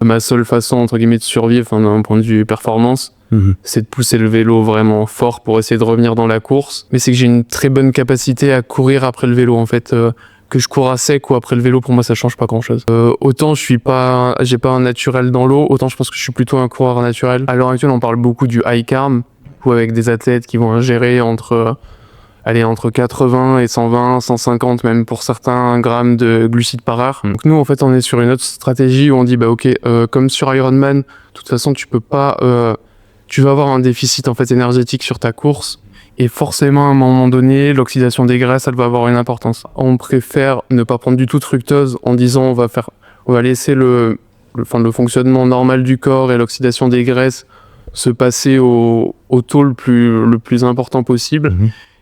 Ma seule façon, entre guillemets, de survivre, enfin, d'un point de vue performance, c'est de pousser le vélo vraiment fort pour essayer de revenir dans la course. Mais c'est que j'ai une très bonne capacité à courir après le vélo, en fait. Que je cours à sec ou après le vélo, pour moi, ça change pas grand-chose. Autant j'ai pas un naturel dans l'eau, autant je pense que je suis plutôt un coureur naturel. À l'heure actuelle, on parle beaucoup du high carb, ou avec des athlètes qui vont ingérer entre 80 et 120, 150 même pour certains grammes de glucides par heure. Donc nous, en fait, on est sur une autre stratégie où on dit, comme sur Ironman, de toute façon, tu vas avoir un déficit, en fait, énergétique sur ta course. Et forcément, à un moment donné, l'oxydation des graisses, elle va avoir une importance. On préfère ne pas prendre du tout de fructose en disant on va laisser le fonctionnement normal du corps et l'oxydation des graisses se passer au taux le plus important possible.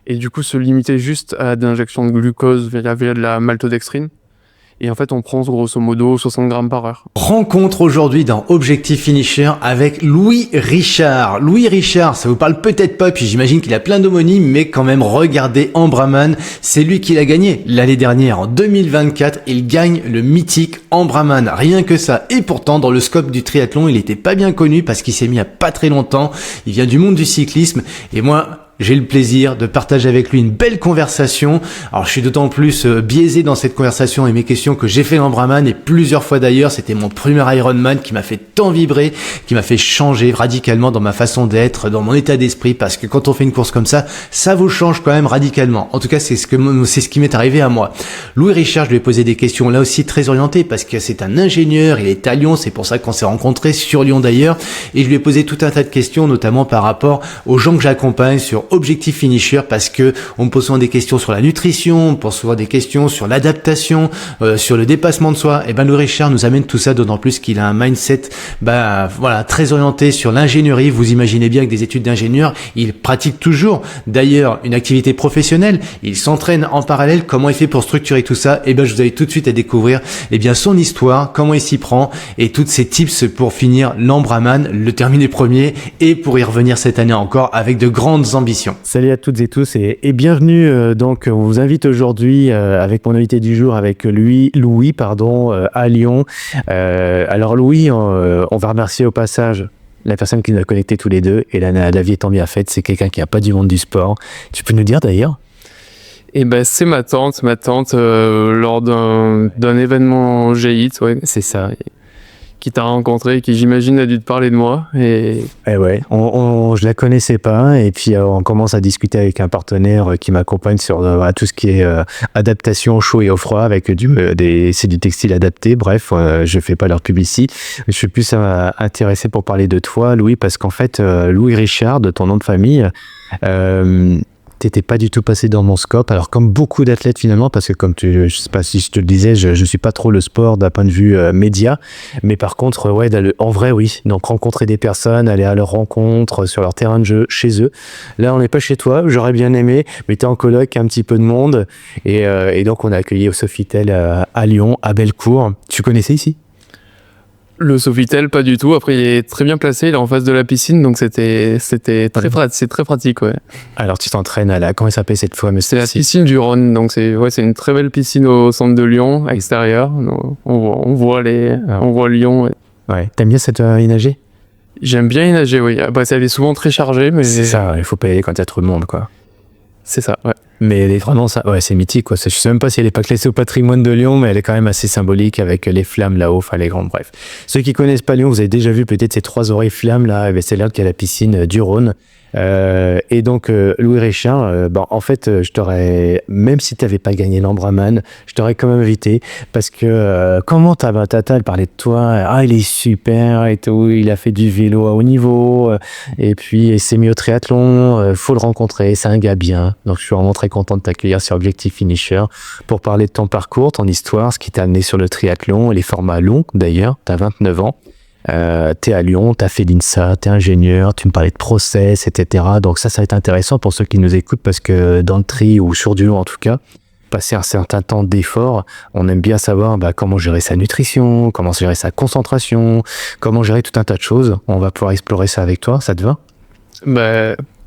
Et du coup, se limiter juste à des injections de glucose via de la maltodextrine. Et en fait, on prend grosso modo 60 grammes par heure. Rencontre aujourd'hui dans Objectif Finisher avec Louis Richard. Louis Richard, ça vous parle peut-être pas, puis j'imagine qu'il a plein d'homonymes, mais quand même, regardez Embraman. C'est lui qui l'a gagné l'année dernière, en 2024. Il gagne le mythique Embraman. Rien que ça. Et pourtant, dans le scope du triathlon, il était pas bien connu parce qu'il s'est mis il y a pas très longtemps. Il vient du monde du cyclisme. Et moi, j'ai le plaisir de partager avec lui une belle conversation. Alors, je suis d'autant plus biaisé dans cette conversation et mes questions que j'ai fait l'Embraman et plusieurs fois d'ailleurs. C'était mon premier Ironman qui m'a fait tant vibrer, qui m'a fait changer radicalement dans ma façon d'être, dans mon état d'esprit, parce que quand on fait une course comme ça vous change quand même radicalement. En tout cas, c'est ce qui m'est arrivé à moi. Louis Richard, je lui ai posé des questions là aussi très orientées parce que c'est un ingénieur, il est à Lyon, c'est pour ça qu'on s'est rencontrés sur Lyon d'ailleurs, et je lui ai posé tout un tas de questions, notamment par rapport aux gens que j'accompagne sur Objectif Finisher, parce que on me pose souvent des questions sur la nutrition, on me pose souvent des questions sur l'adaptation, sur le dépassement de soi. Et Louis Richard nous amène tout ça, d'autant plus qu'il a un mindset très orienté sur l'ingénierie. Vous imaginez bien que des études d'ingénieur, il pratique toujours d'ailleurs une activité professionnelle, il s'entraîne en parallèle. Comment il fait pour structurer tout ça? Je vous invite tout de suite à découvrir son histoire, comment il s'y prend et toutes ses tips pour finir l'Embraman, le terminer premier et pour y revenir cette année encore avec de grandes ambitions. Salut à toutes et tous et bienvenue. Donc, on vous invite aujourd'hui avec mon invité du jour, avec Louis, à Lyon. Alors Louis, on va remercier au passage la personne qui nous a connectés tous les deux. Et la vie étant bien faite, c'est quelqu'un qui n'a pas du monde du sport. Tu peux nous dire d'ailleurs? C'est ma tante lors d'un événement GIT, ouais, c'est ça, qui t'a rencontré, qui j'imagine a dû te parler de moi. Et ouais, je la connaissais pas, et puis on commence à discuter avec un partenaire qui m'accompagne sur tout ce qui est adaptation au chaud et au froid avec c'est du textile adapté. Bref, je fais pas leur publicité. Je suis plus intéressé pour parler de toi, Louis, parce qu'en fait, Louis Richard, de ton nom de famille, t'étais pas du tout passé dans mon scope. Alors, comme beaucoup d'athlètes finalement, parce que je sais pas si je te le disais, je suis pas trop le sport d'un point de vue média, mais par contre, en vrai, oui. Donc, rencontrer des personnes, aller à leur rencontre, sur leur terrain de jeu, chez eux. Là, on n'est pas chez toi, j'aurais bien aimé, mais t'es en coloc, un petit peu de monde, et donc on a accueilli au Sofitel à Lyon, à Bellecour. Tu connaissais ici? Le Sofitel, pas du tout. Après, il est très bien placé, il est en face de la piscine, donc c'est très pratique, ouais. Alors, tu t'entraînes comment il s'appelle cette fois? C'est la piscine du Rhône, donc c'est une très belle piscine au centre de Lyon, à l'extérieur. On voit Lyon. Ouais. Ouais. T'aimes bien y nager? J'aime bien y nager, oui. Elle est souvent très chargée, mais c'est ça. Il faut pas y aller quand il y a trop de monde, quoi. C'est ça, ouais. Mais vraiment, ça, ouais, c'est mythique, quoi. Je sais même pas si elle est pas classée au patrimoine de Lyon, mais elle est quand même assez symbolique avec les flammes là-haut, les grandes, bref. Ceux qui connaissent pas Lyon, vous avez déjà vu peut-être ces 3 oreilles flammes là, c'est là qu'il y a la piscine du Rhône. Et donc, Louis Richard, en fait, même si t'avais pas gagné l'Embraman, je t'aurais quand même invité, parce que, comment Tata, elle parlait de toi, il est super et tout, il a fait du vélo à haut niveau, et puis il s'est mis au triathlon, faut le rencontrer, c'est un gars bien. Donc, je suis vraiment très content de t'accueillir sur Objectif Finisher pour parler de ton parcours, ton histoire, ce qui t'a amené sur le triathlon, les formats longs d'ailleurs, t'as 29 ans. T'es à Lyon, t'as fait l'INSA, t'es ingénieur, tu me parlais de process, etc. Donc ça va être intéressant pour ceux qui nous écoutent, parce que dans le tri ou sur du long en tout cas, passer un certain temps d'effort, on aime bien savoir comment gérer sa nutrition, comment gérer sa concentration, comment gérer tout un tas de choses. On va pouvoir explorer ça avec toi, ça te va?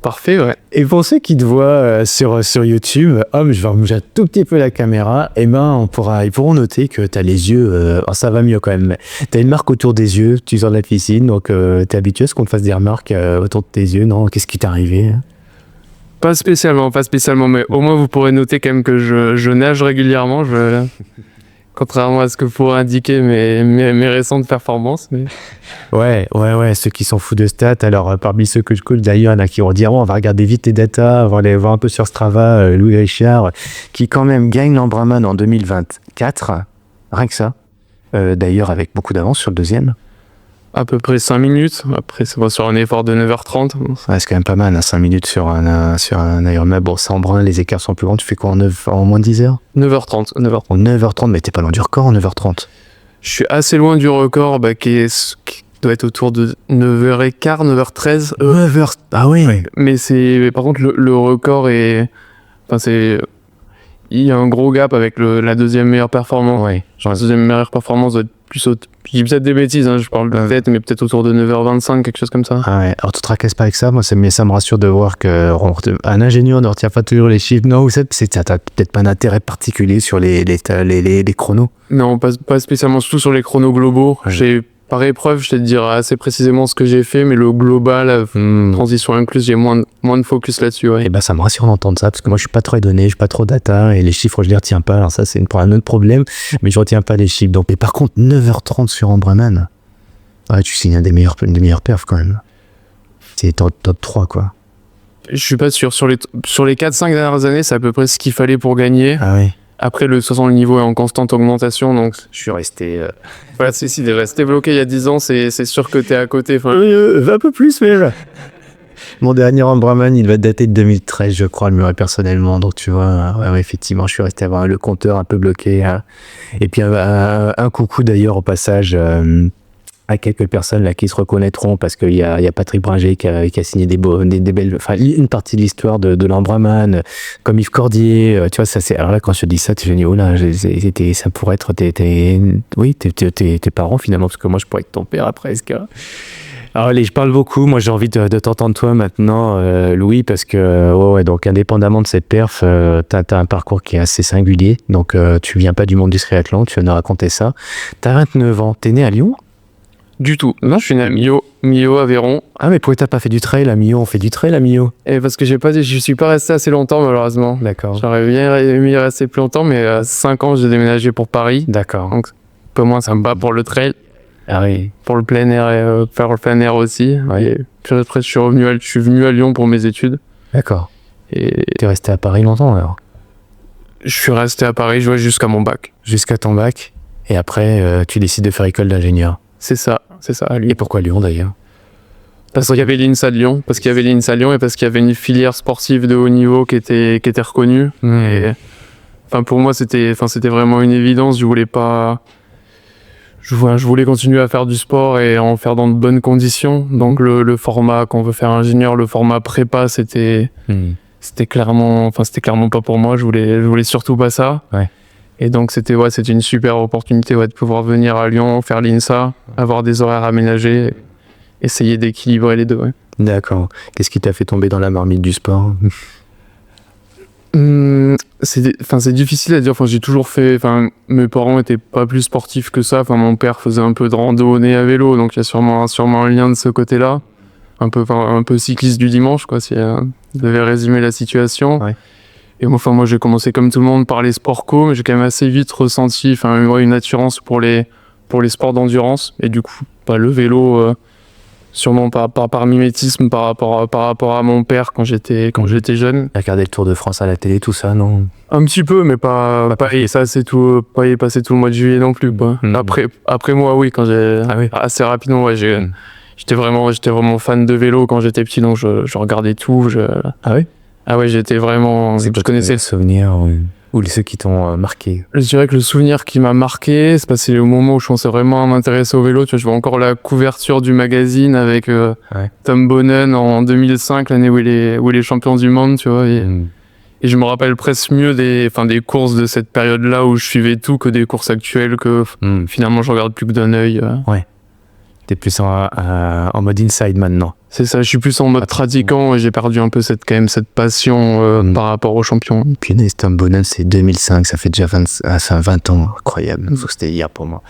Parfait, ouais. Et pour ceux qui te voient sur YouTube, je vais bouger un tout petit peu la caméra, et ils pourront noter que tu as les yeux, ça va mieux quand même. Tu as une marque autour des yeux, tu sors de la piscine, donc tu es habitué à ce qu'on te fasse des remarques autour de tes yeux, non? Qu'est-ce qui t'est arrivé? Pas spécialement, mais au moins vous pourrez noter quand même que je nage régulièrement, contrairement à ce que pourraient indiquer mes récentes performances. Mais... Ouais, ceux qui sont fous de stats. Alors, parmi ceux que je coach, d'ailleurs, il y en a qui vont dire, on va regarder vite tes datas, on va aller voir un peu sur Strava, Louis Richard, qui quand même gagne l'Ambraman en 2024, rien que ça. D'ailleurs, avec beaucoup d'avance sur le deuxième. À peu près 5 minutes, après ça va sur un effort de 9h30. Ouais, c'est quand même pas mal, 5 minutes sur un Ironman. Bon, ça en brun, les écarts sont plus grands, tu fais quoi en moins de 10 heures? 9h30. En 9h30, mais t'es pas loin du record en 9h30. Je suis assez loin du record qui doit être autour de 9h15, 9h13. 9h, ah oui. Mais par contre, le record est... Il y a un gros gap avec la deuxième meilleure performance. Ouais. Genre la deuxième meilleure performance doit être plus haute. Je dis peut-être des bêtises, je parle de tête, mais peut-être autour de 9h25, quelque chose comme ça. Ah ouais, alors tu te tracasses pas avec ça, mais ça me rassure de voir qu'un ingénieur ne retient pas toujours les chiffres. Non, t'as peut-être pas un intérêt particulier sur les chronos. Non, pas spécialement, surtout sur les chronos globaux. Ouais. Par épreuve, je vais te dire assez précisément ce que j'ai fait, mais le global, transition incluse, j'ai moins de focus là-dessus. Ouais. Et ben ça me rassure d'entendre ça, parce que moi je suis pas trop donné, je suis pas trop data, et les chiffres je les retiens pas. Alors ça c'est un autre problème, mais je retiens pas les chiffres. Donc, et par contre 9h30 sur Ambraman, ouais, tu signes une des meilleures perfs quand même. C'est top 3 quoi. Je suis pas sûr. Sur les 4-5 dernières années, c'est à peu près ce qu'il fallait pour gagner. Ah oui. Après, le niveau est en constante augmentation, donc je suis resté... Voilà, si de rester bloqué il y a 10 ans, c'est sûr que t'es à côté. Un peu plus, mais... Mon dernier Ambraman, il va dater de 2013, je crois, personnellement. Donc, tu vois, ouais, effectivement, je suis resté avoir le compteur un peu bloqué. Hein. Et puis, un coucou d'ailleurs au passage... à quelques personnes là qui se reconnaîtront parce qu'il y a Patrick Bringer qui a signé des belles, enfin une partie de l'histoire de l'Ambraman, comme Yves Cordier, tu vois, ça c'est, alors là quand je te dis ça, tu te dis oh là, ça pourrait être tes parents finalement, parce que moi je pourrais être ton père presque. Alors allez, je parle beaucoup, moi j'ai envie de t'entendre toi maintenant, Louis, parce que ouais, donc indépendamment de cette perf, t'as un parcours qui est assez singulier, donc tu viens pas du monde du triathlon, tu viens de raconter ça, t'as 29 ans, t'es né à Lyon? Du tout. Non, je suis né à Millau, Aveyron. Ah, mais pourquoi t'as pas fait du trail à Millau? On fait du trail à Millau. Et parce que je suis pas resté assez longtemps, malheureusement. D'accord. J'aurais bien aimé rester plus longtemps, mais à 5 ans, j'ai déménagé pour Paris. D'accord. Donc, un peu moins, ça me bat pour le trail. Ah oui. Pour le plein air, faire le plein air aussi. Ouais. Et puis après, je suis venu à Lyon pour mes études. D'accord. Et t'es resté à Paris longtemps, alors? Je suis resté à Paris, jusqu'à mon bac. Jusqu'à ton bac. Et après, tu décides de faire école d'ingénieur. C'est ça, à Lyon. Et pourquoi Lyon d'ailleurs? Parce qu'il y avait l'INSA de Lyon, et parce qu'il y avait une filière sportive de haut niveau qui était reconnue. Et, pour moi, c'était vraiment une évidence. Je voulais continuer à faire du sport et en faire dans de bonnes conditions. Donc le format qu'on veut faire ingénieur, le format prépa, c'était clairement pas pour moi. Je voulais surtout pas ça. Ouais. Et donc c'était une super opportunité de pouvoir venir à Lyon, faire l'INSA, avoir des horaires aménagés, essayer d'équilibrer les deux. Ouais. D'accord. Qu'est-ce qui t'a fait tomber dans la marmite du sport? C'est difficile à dire. J'ai toujours fait. Mes parents étaient pas plus sportifs que ça. Mon père faisait un peu de randonnée à vélo, donc il y a sûrement un lien de ce côté-là. Un peu cycliste du dimanche, quoi. Si je devais résumer la situation. Ouais. Et moi, j'ai commencé comme tout le monde par les sports co, mais j'ai quand même assez vite ressenti une attirance pour les sports d'endurance. Et du coup, le vélo, sûrement par mimétisme par rapport à mon père quand j'étais jeune. T'as regardé le Tour de France à la télé, tout ça, non? Un petit peu, mais pas et ça c'est tout, pas y passer tout le mois de juillet non plus, quoi. Après moi, oui, quand assez rapidement, ouais, j'étais vraiment fan de vélo quand j'étais petit, donc je regardais tout. Ah oui? Ah ouais, j'étais vraiment... Je connaissais le souvenir ou ceux qui t'ont marqué? Je dirais que le souvenir qui m'a marqué, c'est au moment où je pensais vraiment m'intéresser au vélo. Tu vois, je vois encore la couverture du magazine avec Tom Bonnen en 2005, l'année où il est champion du monde, tu vois. Et je me rappelle presque mieux des courses de cette période-là où je suivais tout que des courses actuelles que finalement je regarde plus que d'un œil. Ouais. T'es plus en mode inside maintenant. C'est ça, je suis plus en mode pratiquant et j'ai perdu un peu cette passion par rapport aux champions. Puis c'est un bonhomme, c'est 2005, ça fait déjà 20 ans, incroyable. C'était hier pour moi.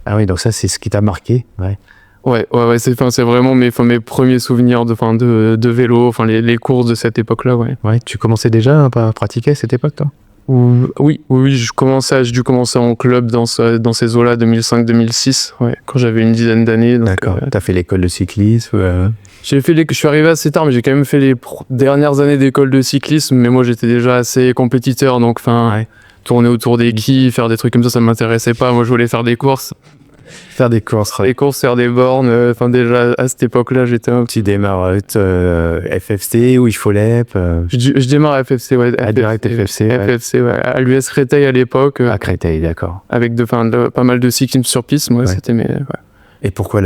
Ah oui, donc ça c'est ce qui t'a marqué, ouais. Ouais, c'est vraiment mes premiers souvenirs de vélo, les courses de cette époque-là, ouais. Ouais, tu commençais déjà à pratiquer à cette époque, toi? Oui, j'ai dû commencer en club dans ces eaux-là, 2005-2006, ouais, quand j'avais une dizaine d'années. D'accord. T'as fait l'école de cyclisme je suis arrivé assez tard, mais j'ai quand même fait les dernières années d'école de cyclisme, mais moi j'étais déjà assez compétiteur, donc tourner autour des quilles, faire des trucs comme ça m'intéressait pas. Moi je voulais faire des courses. Faire des courses, faire des bornes. Déjà à cette époque-là, j'étais un petit. Tu démarres FFC ou IFOLEP Je démarre à FFC, ouais. Direct FFC. FFC, ouais. À l'US Créteil à l'époque. À Créteil, d'accord. Avec pas mal de cyclisme sur piste, moi, c'était mes. Ouais. Et pourquoi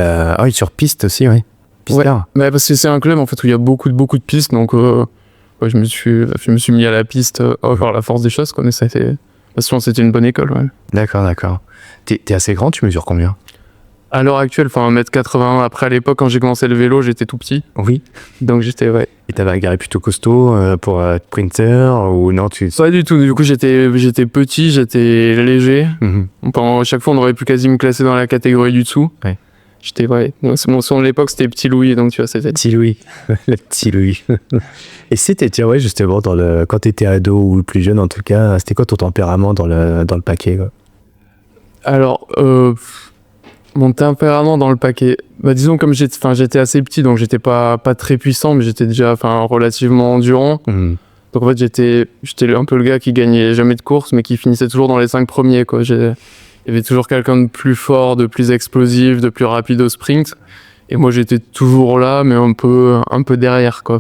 sur piste aussi, oui. Ouais, parce que c'est un club en fait où il y a beaucoup de pistes, donc je me suis mis à la piste par la force des choses, quoi, mais c'était une bonne école, ouais. D'accord. T'es assez grand, tu mesures combien? À l'heure actuelle, 1m80. Après, à l'époque, quand j'ai commencé le vélo, j'étais tout petit. Oui. Donc j'étais, ouais. Et t'avais un gabarit plutôt costaud pour sprinter ou non Pas du tout. Du coup, j'étais petit, j'étais léger. Mm-hmm. Chaque fois, on aurait pu quasi me classer dans la catégorie du dessous. Ouais. J'étais, ouais. Mon son de l'époque, c'était Petit Louis, donc tu vois, c'était. Petit Louis. Le Petit Louis. Et tiens, justement, quand t'étais ado ou plus jeune, en tout cas, c'était quoi ton tempérament dans le paquet, quoi? Alors, mon tempérament dans le paquet, disons comme j'étais assez petit, donc j'étais pas très puissant, mais j'étais déjà relativement endurant. Mm. Donc en fait j'étais un peu le gars qui gagnait jamais de course, mais qui finissait toujours dans les 5 premiers, quoi. Il y avait toujours quelqu'un de plus fort, de plus explosif, de plus rapide au sprint, et moi j'étais toujours là, mais un peu derrière, quoi.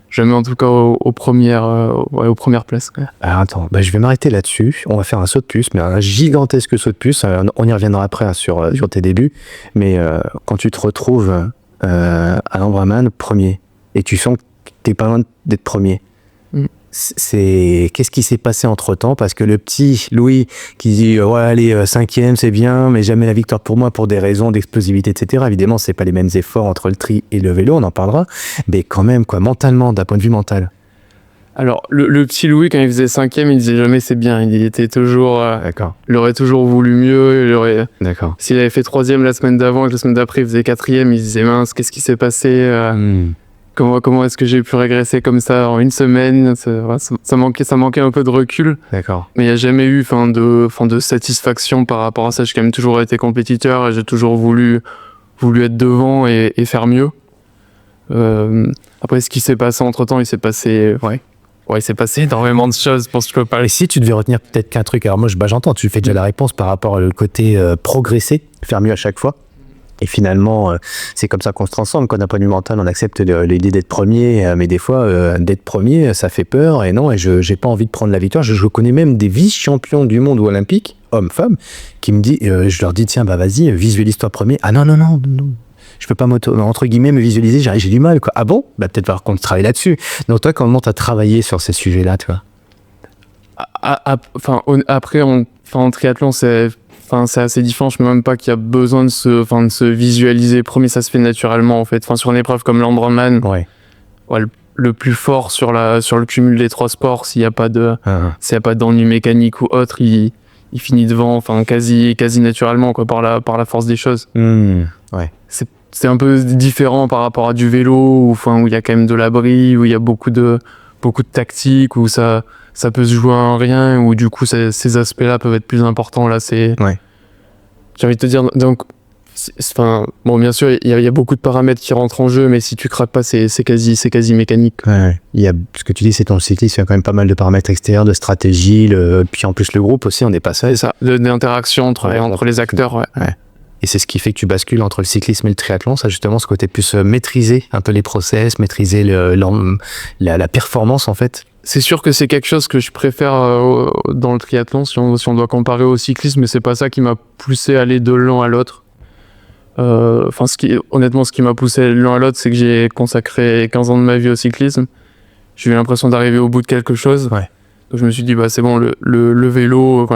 Jamais en tout cas aux premières places, quoi. Alors attends, je vais m'arrêter là-dessus. On va faire un saut de puce, mais un gigantesque saut de puce. On y reviendra après sur tes débuts. Mais quand tu te retrouves à l'Ambraman premier, et tu sens que t'es pas loin d'être premier, qu'est-ce qui s'est passé entre-temps? Parce que le petit Louis qui dit allez, 5e c'est bien, mais jamais la victoire pour moi pour des raisons d'explosivité, etc. Évidemment, c'est pas les mêmes efforts entre le tri et le vélo, on en parlera. Mais quand même, quoi, mentalement, d'un point de vue mental. Alors, le petit Louis, quand il faisait 5e, il disait jamais c'est bien. Il était toujours. D'accord. Il aurait toujours voulu mieux. D'accord. S'il avait fait 3e la semaine d'avant et que la semaine d'après il faisait 4e, il disait mince, qu'est-ce qui s'est passé Comment est-ce que j'ai pu régresser comme ça en une semaine? Ça manquait un peu de recul. D'accord. Mais il n'y a jamais eu de satisfaction par rapport à ça. J'ai quand même toujours été compétiteur et j'ai toujours voulu être devant et faire mieux. Après, ce qui s'est passé entre-temps, il s'est passé énormément de choses pour ce que je peux parler. Et si tu devais retenir peut-être qu'un truc, alors moi j'entends, tu fais déjà la réponse par rapport au côté progresser, faire mieux à chaque fois. Et finalement, c'est comme ça qu'on se transforme. Quand d'un point de vue mental, on accepte l'idée d'être premier, mais des fois, d'être premier, ça fait peur. Et non, j'ai pas envie de prendre la victoire. Je connais même des vice-champions du monde ou olympiques, hommes, femmes, qui me disent, je leur dis, tiens, vas-y, visualise-toi premier. Ah non, je peux pas entre guillemets me visualiser, j'ai du mal, quoi. Ah bon? Peut-être falloir qu'on travaille là-dessus. Donc toi, comment t'as travaillé sur ces sujets-là, toi? Après, en triathlon, c'est assez différent. Je ne sais même pas qu'il y a besoin de se visualiser premier, ça se fait naturellement en fait. Sur une épreuve comme l'Ambraman, le plus fort sur le cumul des 3 sports, s'il n'y a pas d'ennui mécanique ou autre, il finit devant, quasi naturellement, quoi, par la force des choses. Ouais. C'est un peu différent par rapport à du vélo où il y a quand même de l'abri, où il y a beaucoup de tactique, où ça peut se jouer à un rien, où du coup ces aspects-là peuvent être plus importants. Là, j'ai envie de te dire, donc bien sûr il y a beaucoup de paramètres qui rentrent en jeu, mais si tu craques pas, c'est quasi mécanique. Il y a ce que tu dis, c'est ton cyclisme, il y a quand même pas mal de paramètres extérieurs, de stratégie, puis en plus le groupe aussi, on n'est pas seul. C'est ça, d'interaction entre les acteurs. Ouais. Et c'est ce qui fait que tu bascules entre le cyclisme et le triathlon, ça justement, ce côté plus maîtriser un peu les process, maîtriser la performance en fait. C'est sûr que c'est quelque chose que je préfère dans le triathlon, si on doit comparer au cyclisme, mais c'est pas ça qui m'a poussé à aller de l'un à l'autre. Honnêtement, ce qui m'a poussé de l'un à l'autre, c'est que j'ai consacré 15 ans de ma vie au cyclisme. J'ai eu l'impression d'arriver au bout de quelque chose. Ouais. Donc je me suis dit, c'est bon, le vélo,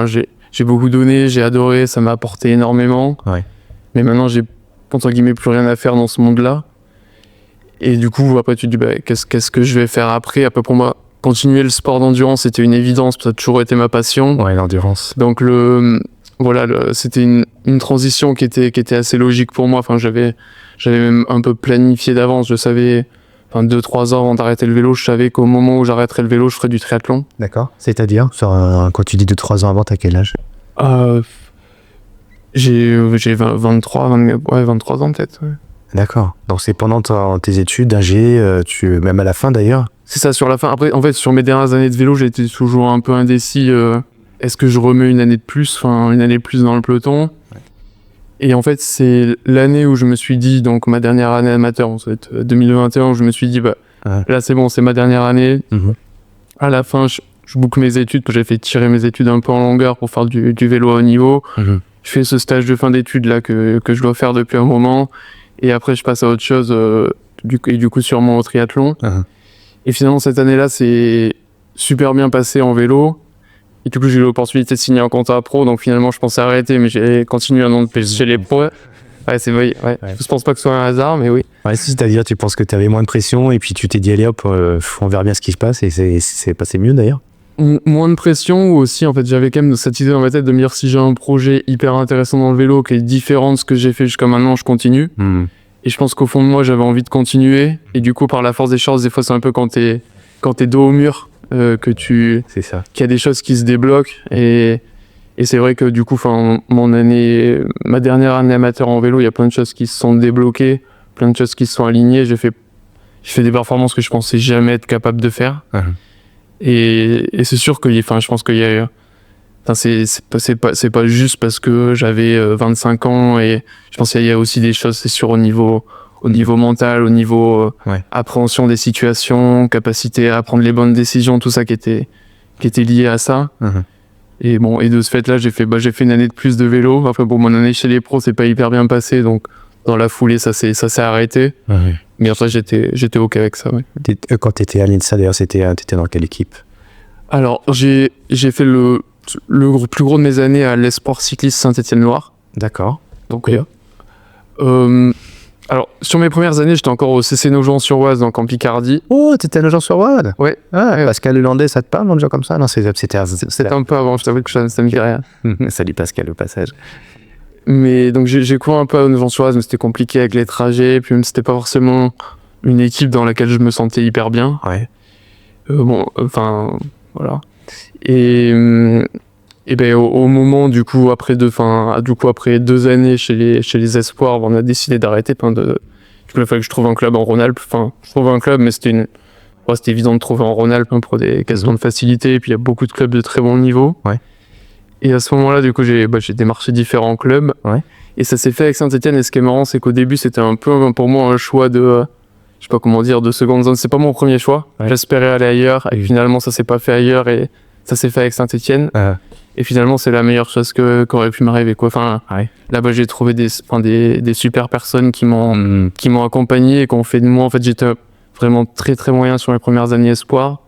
j'ai beaucoup donné, j'ai adoré, ça m'a apporté énormément. Ouais. Mais maintenant, j'ai, entre guillemets, plus rien à faire dans ce monde-là. Et du coup, après, tu te dis, bah, qu'est-ce que je vais faire après? Après, pour moi, continuer le sport d'endurance, c'était une évidence, ça a toujours été ma passion. Ouais, l'endurance. Donc, c'était une transition qui était assez logique pour moi. Enfin, j'avais même un peu planifié d'avance. Je savais, 2-3 ans avant d'arrêter le vélo, je savais qu'au moment où j'arrêterais le vélo, je ferais du triathlon. D'accord. C'est-à-dire, quand tu dis 2-3 ans avant, t'as quel âge? J'ai 23 ans peut-être. Ouais. D'accord. Donc c'est pendant tes études d'ingé, même à la fin d'ailleurs. C'est ça, sur la fin. Après, en fait, sur mes dernières années de vélo, j'ai été toujours un peu indécis. Est-ce que je remets une année de plus dans le peloton? Ouais. Et en fait, c'est l'année où je me suis dit, donc ma dernière année amateur, ça va être 2021, où je me suis dit, là c'est bon, c'est ma dernière année. Mm-hmm. À la fin, je boucle mes études, j'ai fait tirer mes études un peu en longueur pour faire du vélo à haut niveau. Mm-hmm. Je fais ce stage de fin d'études là que je dois faire depuis un moment. Et après, je passe à autre chose, du coup, sûrement au triathlon. Uh-huh. Et finalement, cette année-là, c'est super bien passé en vélo. Et du coup, j'ai eu l'opportunité de signer un contrat pro. Donc finalement, je pensais arrêter, mais j'ai continué un an de plus chez les pros. Ouais, c'est vrai. Ouais. Je pense pas que ce soit un hasard, mais oui. Ouais, c'est-à-dire, tu penses que tu avais moins de pression et puis tu t'es dit, allez hop, on verra bien ce qui se passe. Et c'est passé mieux d'ailleurs. Moins de pression, ou aussi, en fait, j'avais quand même cette idée dans ma tête de me dire, si j'ai un projet hyper intéressant dans le vélo qui est différent de ce que j'ai fait jusqu'à maintenant, je continue. Mm. Et je pense qu'au fond de moi, j'avais envie de continuer. Et du coup, par la force des choses, des fois, c'est un peu quand t'es dos au mur c'est ça. Qu'il y a des choses qui se débloquent. Et c'est vrai que du coup, ma dernière année amateur en vélo, il y a plein de choses qui se sont débloquées, plein de choses qui se sont alignées. J'ai fait des performances que je pensais jamais être capable de faire. Uh-huh. Et c'est sûr je pense qu'il y a... c'est pas juste parce que j'avais 25 ans, et je pense qu'il y a aussi des choses, c'est sûr, au niveau mental, au niveau appréhension des situations, capacité à prendre les bonnes décisions, tout ça qui était lié à ça. Uh-huh. Et bon, et de ce fait-là, j'ai fait une année de plus de vélo. Enfin bon, mon année chez les pros, c'est pas hyper bien passé, donc dans la foulée, ça s'est arrêté. Uh-huh. Mais après, j'étais OK avec ça, ouais. Quand t'étais à l'INSA, d'ailleurs, t'étais dans quelle équipe? Alors, j'ai fait le plus gros de mes années à l'Esport Cycliste Saint-Étienne-Loire. D'accord. Donc, alors, sur mes premières années, j'étais encore au CC Nogent-sur-Oise, donc en Picardie. Oh, t'étais à Nogent-sur-Oise? Ouais. Ah, ouais. Pascal Lelandais, ça te parle, un genre comme ça? Non, c'était un peu avant, je t'avoue que ça me dit rien. Salut Pascal, au passage. Mais donc, j'ai couru un peu à Nogent-sur-Oise, mais c'était compliqué avec les trajets, puis même c'était pas forcément une équipe dans laquelle je me sentais hyper bien. Ouais. Voilà. Et ben au moment du coup après 2 années chez les Espoirs, on a décidé d'arrêter. Du coup, il fallait que je trouve un club en Rhône-Alpes. Je trouvais un club, mais c'était évident de trouver en Rhône-Alpes pour des questions de facilité. Et puis il y a beaucoup de clubs de très bon niveau. Ouais. Et à ce moment-là, du coup, j'ai démarché différents clubs. Ouais. Et ça s'est fait avec Saint-Étienne. Et ce qui est marrant, c'est qu'au début, c'était un peu pour moi un choix de je sais pas comment dire, de seconde zone. C'est pas mon premier choix. Ouais. J'espérais aller ailleurs, et finalement ça s'est pas fait ailleurs, et ça s'est fait avec Saint-Étienne. Et finalement c'est la meilleure chose qu'aurait pu m'arriver, quoi. Là-bas j'ai trouvé des super personnes qui m'ont accompagné et qui ont fait de moi. En fait, j'étais vraiment très très moyen sur les premières années espoir,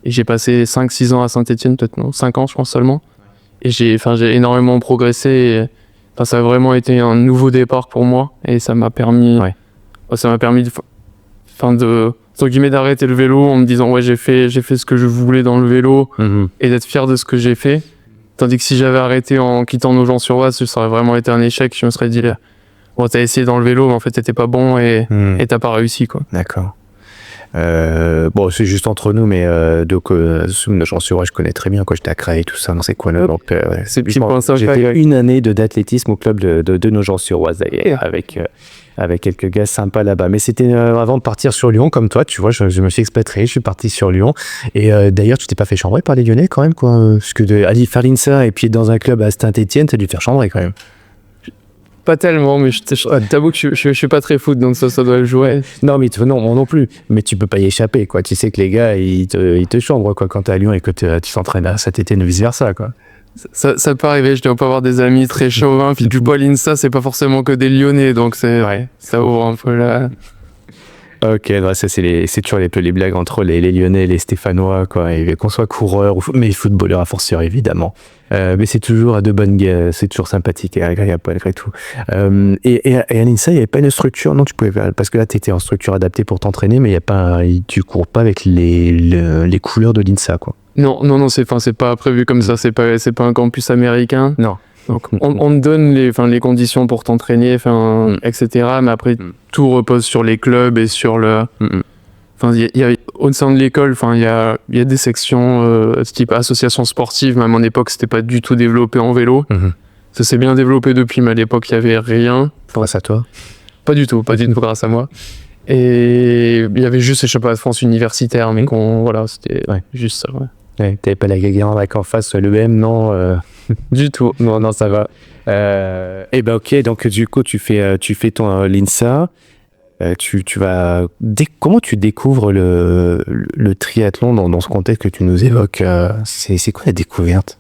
et j'ai passé 5-6 ans à Saint-Étienne, peut-être 5 ans je pense seulement. Et j'ai énormément progressé. Et, ça a vraiment été un nouveau départ pour moi, et ça m'a permis entre guillemets d'arrêter le vélo en me disant j'ai fait ce que je voulais dans le vélo, et d'être fier de ce que j'ai fait. Tandis que si j'avais arrêté en quittant Nogent-sur-Oise, ça aurait vraiment été un échec. Je me serais dit t'as essayé dans le vélo, mais en fait t'étais pas bon, et t'as pas réussi, quoi. D'accord. C'est juste entre nous, mais Nogent-sur-Oise, je connais très bien, quoi. J'étais à Creil, tout ça, non, c'est quoi, donc j'ai fait une année d'athlétisme au club de Nogent-sur-Oise, avec quelques gars sympas là-bas. Mais c'était avant de partir sur Lyon, comme toi, tu vois, je me suis expatrié, je suis parti sur Lyon. Et d'ailleurs, tu t'es pas fait chambrer par les Lyonnais quand même, quoi. Parce que aller faire l'INSA et puis être dans un club à Saint-Étienne, t'as dû te faire chambrer quand même. Pas tellement, mais je t'avoue que je suis pas très foot, donc ça doit le jouer. Non, mais non, moi non plus. Mais tu peux pas y échapper, quoi. Tu sais que les gars, ils te chambrent, quoi, quand t'es à Lyon et que tu t'entraînes à Saint-Étienne ou vice-versa, quoi. Ça peut arriver, je dois pas avoir des amis très chauvins, puis du coup à l'INSA c'est pas forcément que des Lyonnais, donc ça ouvre un peu là. Ok, ouais, ça c'est toujours les blagues entre les Lyonnais et les Stéphanois, quoi. Et qu'on soit coureur mais footballeur à fortiori évidemment. Mais c'est toujours à de bonnes guerres, c'est toujours sympathique et agréable malgré tout. Et à l'INSA, il n'y avait pas une structure, non, tu pouvais, parce que là tu étais en structure adaptée pour t'entraîner, mais tu cours pas avec les couleurs de l'INSA, quoi. Non, c'est pas prévu comme ça, c'est pas un campus américain. Non. Donc on te donne les conditions pour t'entraîner, etc. Mais après tout repose sur les clubs et sur le. Enfin, il y a au sein de l'école, il y a des sections type association sportive. Même à mon époque, c'était pas du tout développé en vélo. Ça s'est bien développé depuis, mais à l'époque, il y avait rien. Grâce à toi? Pas du tout grâce à moi. Et il y avait juste les championnats de France universitaires, mais voilà, c'était juste ça. Ouais. Ouais, t'avais pas la Gagarin en face, l'EM, non Du tout. Non, ça va. Et ben ok, donc du coup, tu fais ton l'INSA. Tu vas. Comment tu découvres le triathlon dans ce contexte que tu nous évoques? C'est quoi la découverte?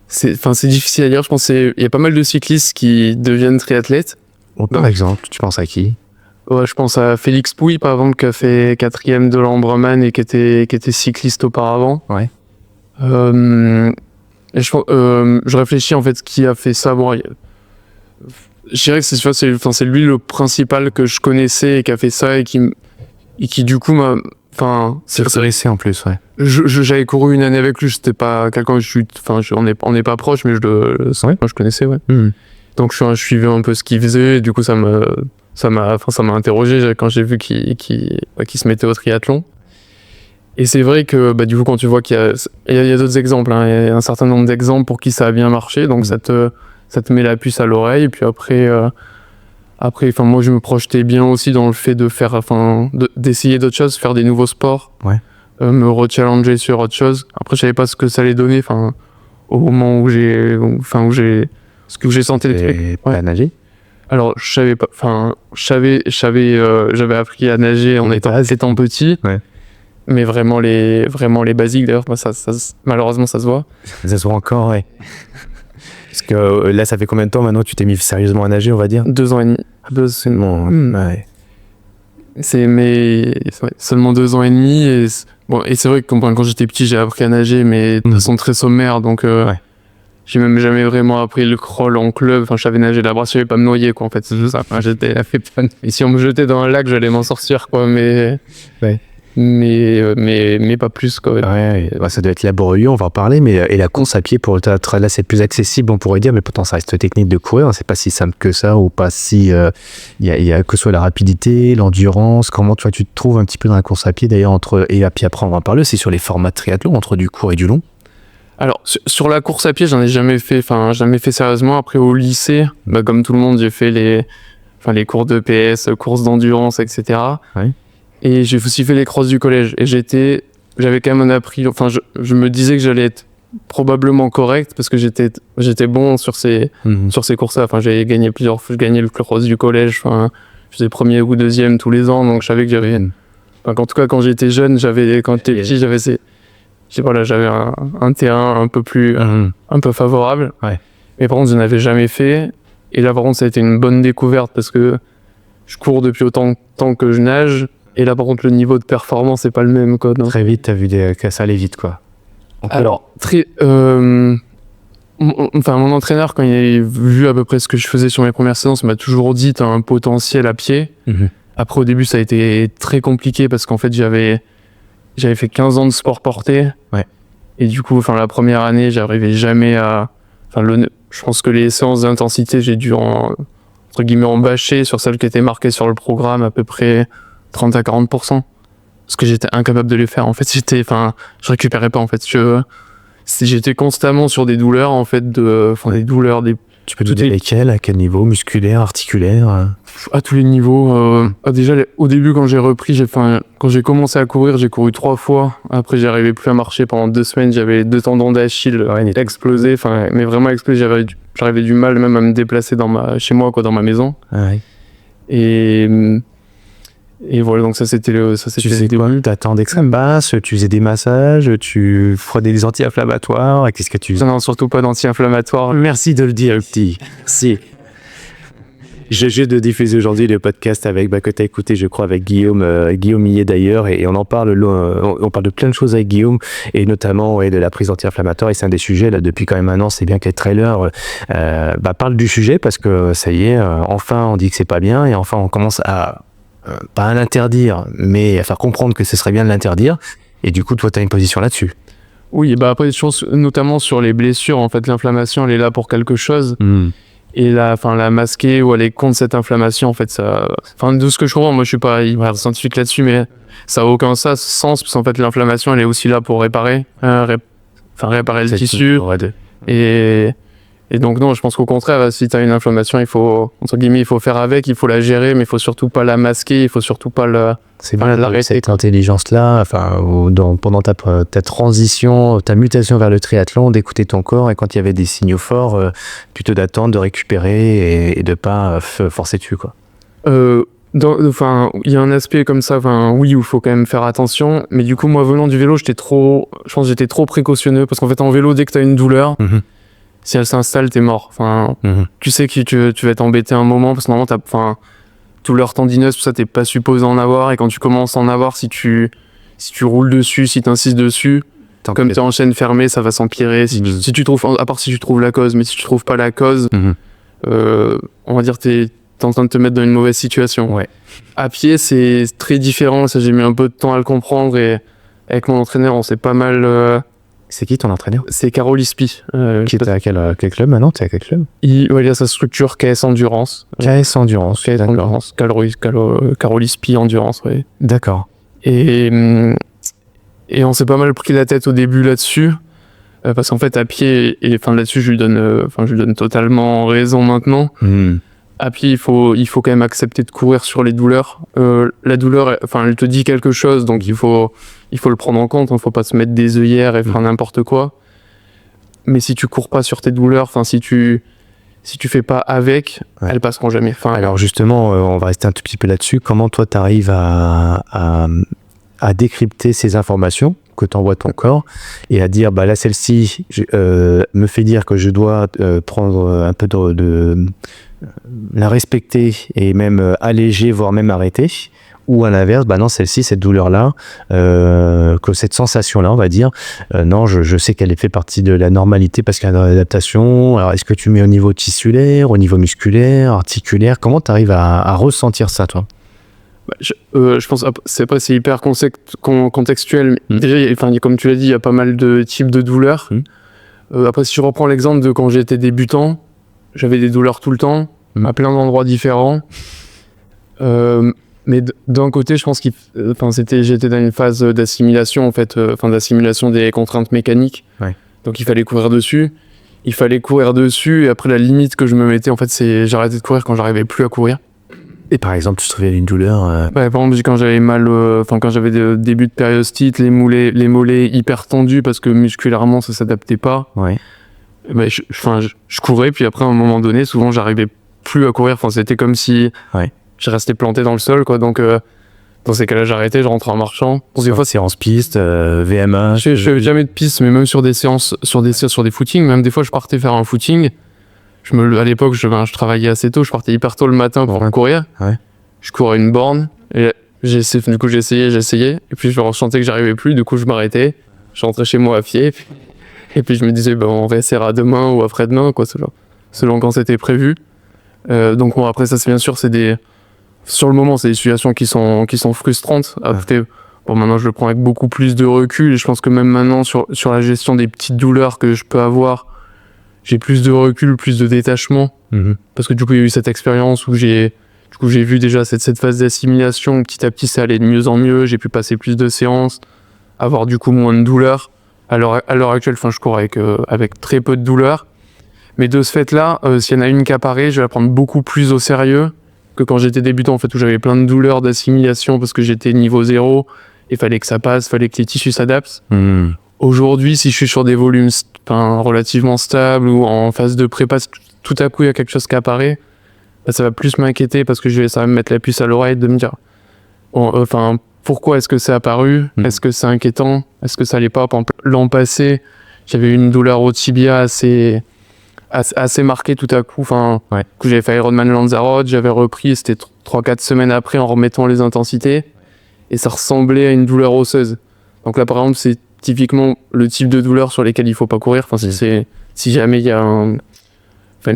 C'est difficile à dire. Je pense qu'il y a pas mal de cyclistes qui deviennent triathlètes. Par exemple, tu penses à qui? Ouais, je pense à Félix Pouille, par exemple, qui a fait 4e de l'Ambraman et qui était cycliste auparavant. Ouais. Et je réfléchis en fait qui a fait ça. Bon, je dirais que c'est lui le principal que je connaissais et qui a fait ça et qui du coup m'a. C'est intéressé en plus, ouais. J'avais couru une année avec lui. J'étais pas quelqu'un on n'est pas proche, mais moi je connaissais, ouais. Donc je suivais un peu ce qu'il faisait. Et du coup ça m'a interrogé quand j'ai vu qu'il se mettait au triathlon. Et c'est vrai que du coup quand tu vois qu'il y a d'autres exemples, il y a un certain nombre d'exemples pour qui ça a bien marché, donc ça te met la puce à l'oreille. Et puis après moi je me projetais bien aussi dans le fait de faire d'essayer d'autres choses, faire des nouveaux sports, me rechallenger sur autre chose. Après je savais pas ce que ça allait donner, au moment où j'ai senti les trucs. Pas nager? Alors, je savais pas, j'avais appris à nager en étant petit. Ouais. Mais vraiment les basiques, d'ailleurs, malheureusement, ça se voit. Ça se voit encore, ouais. Parce que là, ça fait combien de temps maintenant que tu t'es mis sérieusement à nager, on va dire? 2 ans et demi. Ouais. C'est seulement 2 ans et demi. Et c'est vrai que quand j'étais petit, j'ai appris à nager, mais de façon très sommaire, donc... J'ai même jamais vraiment appris le crawl en club. Je savais nager la brasse, je savais pas me noyer, quoi, en fait. C'est juste ça. J'étais la fait fun. Et si on me jetait dans un lac, j'allais m'en sortir, quoi, mais pas plus, quoi. Ouais, ça doit être laborieux, on va en parler, mais et la course à pied, là, c'est plus accessible, on pourrait dire, mais pourtant, ça reste technique de courir. C'est pas si simple que ça, ou pas si, il y a que ce soit la rapidité, l'endurance. Comment, tu te trouves un petit peu dans la course à pied, d'ailleurs, et puis après, on va en parler, c'est sur les formats de triathlon, entre du court et du long. Alors, sur la course à pied, j'en ai jamais fait sérieusement. Après, au lycée, comme tout le monde, j'ai fait les cours de PS, courses d'endurance, etc. Ouais. Et j'ai aussi fait les crosses du collège. Et j'avais quand même appris, je me disais que j'allais être probablement correct parce que j'étais bon sur ces courses-là. J'ai gagné plusieurs fois, je gagnais le cross du collège. Je faisais 1er ou 2e tous les ans, donc je savais que j'avais. En tout cas, quand j'étais jeune, quand j'étais petit, j'avais un terrain un peu favorable. Ouais. Mais par contre, je n'avais jamais fait. Et là, par contre, ça a été une bonne découverte parce que je cours depuis autant de temps que je nage. Et là, par contre, le niveau de performance n'est pas le même, quoi. Très vite, t'as vu que ça allait vite, quoi. Alors, mon entraîneur, quand il a vu à peu près ce que je faisais sur mes premières séances, m'a toujours dit t'as un potentiel à pied. Après, au début, ça a été très compliqué parce qu'en fait, j'avais fait 15 ans de sport porté. Ouais. Et du coup, la première année, j'arrivais jamais à... je pense que les séances d'intensité, j'ai dû entre guillemets en bâcher sur celles qui étaient marquées sur le programme à peu près 30 à 40%. Parce que j'étais incapable de les faire. En fait, je récupérais pas, en fait. J'étais constamment sur des douleurs, en fait, des douleurs, Tu peux te donner lesquelles, à quel niveau? Musculaire, articulaire? À tous les niveaux. Déjà, au début, quand j'ai repris, quand j'ai commencé à courir, j'ai couru 3 fois. Après, j'arrivais plus à marcher pendant 2 semaines. J'avais 2 tendons d'Achille explosés. Mais vraiment explosés. J'arrivais du mal même à me déplacer chez moi, quoi, dans ma maison. Ah ouais. Et voilà, donc ça c'était Tu faisais quoi? T'attends d'extrême basse, tu faisais des massages, tu prenais des anti-inflammatoires, qu'est-ce que tu faisais? Non, surtout pas d'anti-inflammatoires. Merci de le dire, petit. Si. Je viens de diffuser aujourd'hui le podcast que tu as écouté, je crois, avec Guillaume Millet d'ailleurs, et on en parle, on parle de plein de choses avec Guillaume, et notamment de la prise anti-inflammatoire, et c'est un des sujets, là, depuis quand même un an, c'est bien que les trailers parlent du sujet, parce que ça y est, enfin on dit que c'est pas bien, et enfin on commence à, pas à l'interdire, mais à faire comprendre que ce serait bien de l'interdire, et du coup toi tu as une position là-dessus. Oui, bah après, je pense notamment sur les blessures, en fait, l'inflammation, elle est là pour quelque chose. Et la masquer ou aller contre cette inflammation, en fait, ça... Enfin, de ce que je comprends, moi, je suis pas hyper scientifique là-dessus, mais ça a aucun sens, parce qu'en fait, l'inflammation, elle est aussi là pour réparer le tissu. Et donc, non, je pense qu'au contraire, si tu as une inflammation, il faut, entre guillemets, il faut faire avec, il faut la gérer, mais il faut surtout pas la masquer, il faut surtout pas c'est bien cette intelligence-là, pendant ta transition, ta mutation vers le triathlon, d'écouter ton corps, et quand il y avait des signaux forts, plutôt d'attendre, de récupérer et de pas forcer dessus, quoi. Il y a un aspect comme ça, oui, où il faut quand même faire attention, mais du coup, moi, venant du vélo, j'étais trop précautionneux, parce qu'en fait, en vélo, dès que tu as une douleur, si elle s'installe, t'es mort. Tu sais que tu vas t'embêter un moment, parce que normalement, douleur tendineuse, tout ça, t'es pas supposé en avoir, et quand tu commences à en avoir, si tu roules dessus, si t'insistes dessus, comme t'es en chaîne fermée, ça va s'empirer. Si tu trouves, à part si tu trouves la cause, mais si tu trouves pas la cause, on va dire t'es en train de te mettre dans une mauvaise situation. Ouais. À pied, c'est très différent, ça j'ai mis un peu de temps à le comprendre, et avec mon entraîneur, on s'est pas mal... C'est qui ton entraîneur ? C'est Carol Ispi. Qui était à quel club maintenant ? T'es à quel club ? Il a sa structure KS Endurance. KS Endurance, ok, d'accord. Carol Ispi Endurance, oui. D'accord. Et on s'est pas mal pris la tête au début là-dessus, parce qu'en fait, à pied, là-dessus, je lui donne totalement raison maintenant. À pied, il faut quand même accepter de courir sur les douleurs. La douleur, elle te dit quelque chose, donc il faut le prendre en compte. Il faut pas se mettre des œillères et faire n'importe quoi. Mais si tu cours pas sur tes douleurs, si tu fais pas avec, elles passeront jamais. Alors justement, on va rester un tout petit peu là-dessus. Comment toi, tu arrives à décrypter ces informations que t'envoie ton corps et à dire, là, celle-ci me fait dire que je dois prendre un peu de la respecter et même alléger, voire même arrêter, ou à l'inverse, non, celle-ci, cette douleur-là, que cette sensation-là, on va dire, non, je sais qu'elle fait partie de la normalité parce qu'il y a une adaptation. Alors, est-ce que tu mets au niveau tissulaire, au niveau musculaire, articulaire ? Comment tu arrives à ressentir ça, toi ? Je pense c'est hyper contextuel. Déjà, comme tu l'as dit, il y a pas mal de types de douleurs. Après, si je reprends l'exemple de quand j'étais débutant, j'avais des douleurs tout le temps, à plein d'endroits différents. Mais d'un côté, je pense j'étais dans une phase d'assimilation, en fait, d'assimilation des contraintes mécaniques. Ouais. Donc il fallait courir dessus. Et après, la limite que je me mettais, en fait, c'est j'arrêtais de courir quand j'arrivais plus à courir. Et par exemple, tu te souviens d'une douleur Par exemple, quand j'avais mal, quand j'avais des débuts de périostite, les mollets hyper tendus parce que musculairement ça s'adaptait pas. Ouais. Je courais, puis après à un moment donné, souvent j'arrivais plus à courir. C'était comme si je restais planté dans le sol, quoi. Donc dans ces cas-là, j'arrêtais, je rentrais en marchant. Des fois, séance piste, VMA. Je fais jamais de piste, mais même sur des séances, sur des footings, même des fois je partais faire un footing. À l'époque, je travaillais assez tôt, je partais hyper tôt le matin pour courir. Ouais. Je courais une borne, et j'essayais, et puis je ressentais que j'arrivais plus, du coup je m'arrêtais, je rentrais chez moi à pied, et puis je me disais, on réessayera demain ou après-demain, quoi, selon quand c'était prévu. Donc bon, après ça, c'est bien sûr, sur le moment, c'est des situations qui sont frustrantes. Après, maintenant je le prends avec beaucoup plus de recul, et je pense que même maintenant, sur la gestion des petites douleurs que je peux avoir, j'ai plus de recul, plus de détachement, parce que du coup il y a eu cette expérience où j'ai vu déjà cette phase d'assimilation, petit à petit ça allait de mieux en mieux, j'ai pu passer plus de séances, avoir du coup moins de douleurs. À l'heure actuelle, je cours avec très peu de douleurs, mais de ce fait-là, s'il y en a une qui apparaît, je vais la prendre beaucoup plus au sérieux que quand j'étais débutant, en fait, où j'avais plein de douleurs d'assimilation parce que j'étais niveau 0, et fallait que ça passe, fallait que les tissus s'adaptent. Aujourd'hui, si je suis sur des volumes relativement stables ou en phase de prépa, tout à coup il y a quelque chose qui apparaît, ça va plus m'inquiéter parce que ça va me mettre la puce à l'oreille de me dire pourquoi est-ce que c'est apparu, est-ce que c'est inquiétant, est-ce que ça allait pas. L'an passé, j'avais une douleur au tibia assez assez marqué tout à coup. Enfin, Ouais. que j'avais fait Ironman Lanzarote, j'avais repris, c'était 3-4 semaines après en remettant les intensités. Et ça ressemblait à une douleur osseuse. Donc là, par exemple, c'est typiquement le type de douleur sur lesquelles il faut pas courir. Enfin, si jamais il y a une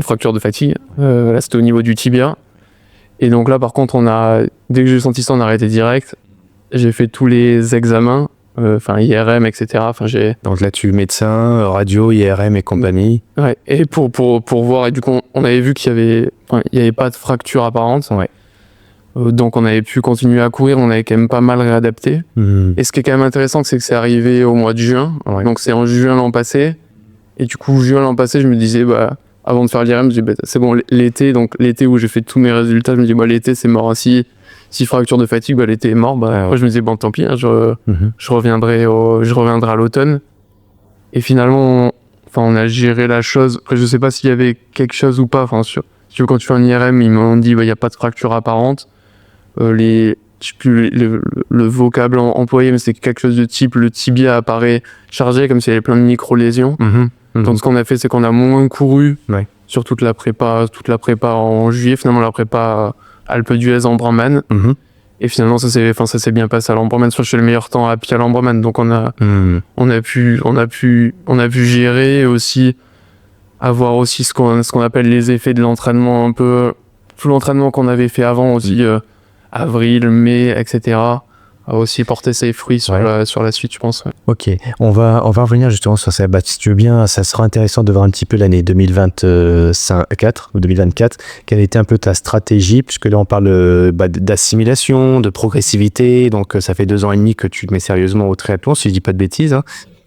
fracture de fatigue. Là, c'était au niveau du tibia. Et donc là, par contre, dès que j'ai senti ça, on a arrêté direct. J'ai fait tous les examens, IRM, etc. Donc là, tu médecin, radio, IRM et compagnie. Ouais. Et pour voir, et du coup, on avait vu il y avait pas de fracture apparente. Ouais. Donc on avait pu continuer à courir, on avait quand même pas mal réadapté. Et ce qui est quand même intéressant, c'est que c'est arrivé au mois de juin. Ouais. Donc c'est en juin l'an passé. Et du coup, juin l'an passé, je me disais, avant de faire l'IRM, je me disais, c'est bon, l'été où j'ai fait tous mes résultats, je me dis, l'été c'est mort. Si fracture de fatigue, l'été est mort. Moi je me disais, tant pis, hein, je reviendrai à l'automne. Et finalement, on a géré la chose. Après, je sais pas s'il y avait quelque chose ou pas. Si tu veux, quand tu fais un IRM, ils m'ont dit, il y a pas de fracture apparente. Je sais plus le vocable employé, mais c'est quelque chose de type le tibia apparaît chargé comme s'il y avait plein de micro-lésions. Donc ce qu'on a fait, c'est qu'on a moins couru sur toute la prépa en juillet, finalement la prépa Alpe d'Huez en Brandman. Et finalement ça s'est bien passé à l'Ambremane. Je fais le meilleur temps à pied à l'Ambremane, donc on a pu gérer et aussi avoir aussi ce qu'on appelle les effets de l'entraînement, un peu tout l'entraînement qu'on avait fait avant aussi. Avril, mai, etc. a aussi porté ses fruits sur la suite, je pense. Ouais. Ok, on va revenir justement sur ça. Si tu veux bien, ça sera intéressant de voir un petit peu l'année 2024 ou 2024. Quelle était un peu ta stratégie, puisque là on parle d'assimilation, de progressivité. Donc ça fait 2 ans et demi que tu te mets sérieusement au triathlon, si je dis pas de bêtises. Hein.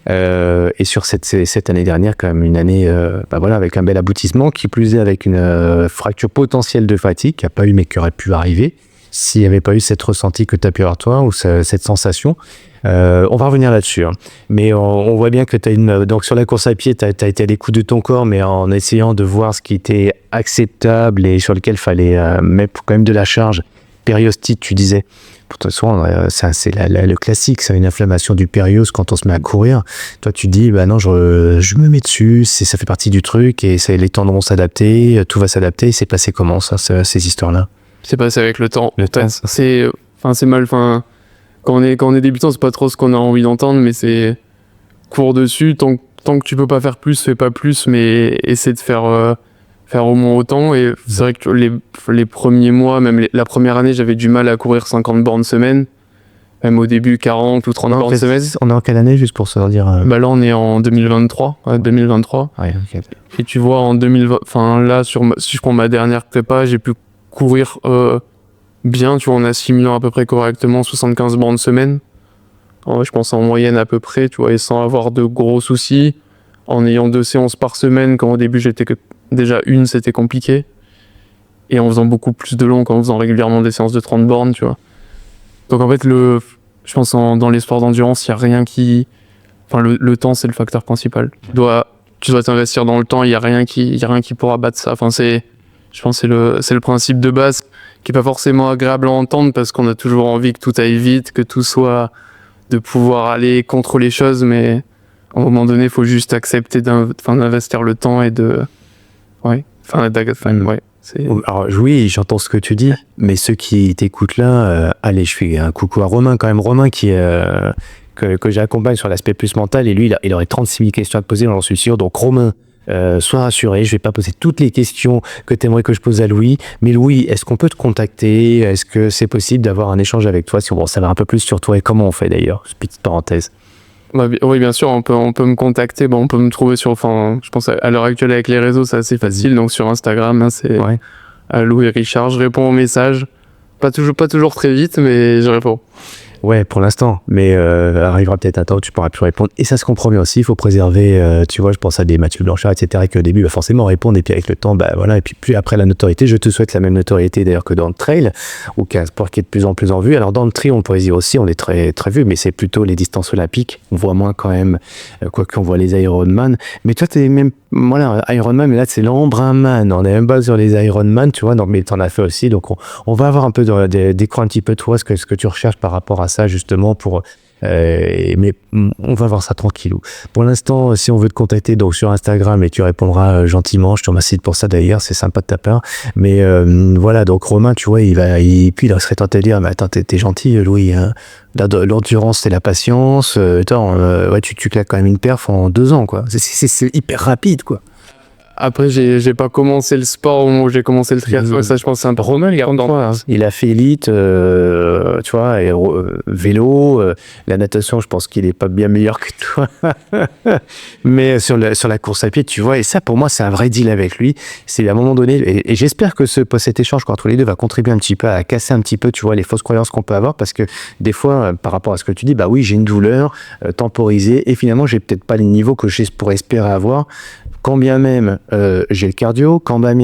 Et sur cette année dernière, quand même une année avec un bel aboutissement, qui plus est avec une fracture potentielle de fatigue, qui n'a pas eu mais qui aurait pu arriver. S'il n'y avait pas eu cette ressenti que tu as pu avoir toi, ou cette sensation. On va revenir là-dessus. Hein. Mais on voit bien que tu as donc sur la course à pied, tu as été à l'écoute de ton corps, mais en essayant de voir ce qui était acceptable et sur lequel il fallait mettre quand même de la charge. Périostite, tu disais. Pour toi, c'est le classique, c'est une inflammation du périos quand on se met à courir. Toi, tu dis, non, je me mets dessus, ça fait partie du truc, et les tendons vont s'adapter, tout va s'adapter. C'est passé comment, ces histoires-là? C'est passé avec le temps. C'est mal. Quand on est débutant, c'est pas trop ce qu'on a envie d'entendre, mais c'est cours dessus. Tant que tu peux pas faire plus, fais pas plus, mais essaie de faire au moins autant. Et c'est vrai que les premiers mois, même la première année, j'avais du mal à courir 50 bornes semaine. Même au début, 40 ou 30 bornes semaine. On est en quelle année, juste pour se dire Là, on est en 2023. 2023. Ouais, okay. Et tu vois, en 2020, là, si je prends ma dernière prépa, j'ai pu courir bien, tu vois, en assimilant à peu près correctement 75 bornes semaine. Je pense en moyenne à peu près, tu vois, et sans avoir de gros soucis. En ayant 2 séances par semaine, quand au début j'étais que déjà une, c'était compliqué. Et en faisant beaucoup plus de long, en faisant régulièrement des séances de 30 bornes, tu vois. Donc en fait, je pense dans les sports d'endurance, il n'y a rien qui... le temps, c'est le facteur principal. Tu dois t'investir dans le temps, il n'y a rien qui pourra battre ça. Je pense que c'est le principe de base qui est pas forcément agréable à entendre parce qu'on a toujours envie que tout aille vite, que tout soit de pouvoir aller contre les choses, mais à un moment donné, il faut juste accepter d'investir le temps et de... Alors oui, j'entends ce que tu dis, mais ceux qui t'écoutent là, allez, je fais un coucou à Romain quand même. Romain que j'accompagne sur l'aspect plus mental, et lui, il aurait 36 000 questions à te poser, j'en suis sûr. Donc Romain, sois rassuré, je vais pas poser toutes les questions que tu aimerais que je pose à Louis, mais Louis, est-ce qu'on peut te contacter? Est-ce que c'est possible d'avoir un échange avec toi, si on veut savoir un peu plus sur toi et comment on fait d'ailleurs? Petite parenthèse. Oui, bien sûr, on peut me contacter, on peut me trouver je pense à l'heure actuelle avec les réseaux, c'est assez facile, donc sur Instagram, c'est Louis Richard, je réponds aux messages, pas toujours très vite, mais je réponds. Ouais, pour l'instant, mais arrivera peut-être un temps où tu pourras plus répondre. Et ça se comprend bien aussi, il faut préserver, tu vois, je pense à des Mathieu Blanchard, etc., qui au début va forcément répondre, et puis avec le temps, et puis plus après la notoriété, je te souhaite la même notoriété d'ailleurs que dans le trail, ou qu'un sport qui est de plus en plus en vue. Alors dans le tri, on pourrait dire aussi, on est très, très vu, mais c'est plutôt les distances olympiques, on voit moins quand même, quoique on voit les Ironman, mais toi t'es même, Ironman, mais là c'est l'Embrunman, on est même pas sur les Ironman, tu vois, mais t'en as fait aussi, donc on va avoir un peu d'écran un petit peu toi, ce que tu recherches par rapport à ça, justement, pour Mais on va voir ça tranquillou. Pour l'instant, si on veut te contacter donc sur Instagram, et tu répondras gentiment, je te remercie pour ça d'ailleurs, c'est sympa de ta part. Mais voilà, donc Romain, tu vois, puis il serait tenté de dire, mais attends, t'es gentil, Louis, hein. L'endurance, c'est la patience. Ouais, tu claques quand même une perf en 2 ans, quoi. C'est hyper rapide, quoi. Après, j'ai pas commencé le sport au moment où j'ai commencé le triathlon. Ça, je pense, c'est un peu Romain, il regarde quoi, hein. Il a fait élite, tu vois, et, vélo, la natation, je pense qu'il est pas bien meilleur que toi. Mais sur la course à pied, tu vois, et ça, pour moi, c'est un vrai deal avec lui. C'est à un moment donné, et j'espère que cet échange entre les deux va contribuer un petit peu à casser un petit peu, tu vois, les fausses croyances qu'on peut avoir, parce que des fois, par rapport à ce que tu dis, bah oui, j'ai une douleur temporisée, et finalement, j'ai peut-être pas les niveaux que je pourrais espérer avoir. Quand bien même j'ai le cardio, quand bien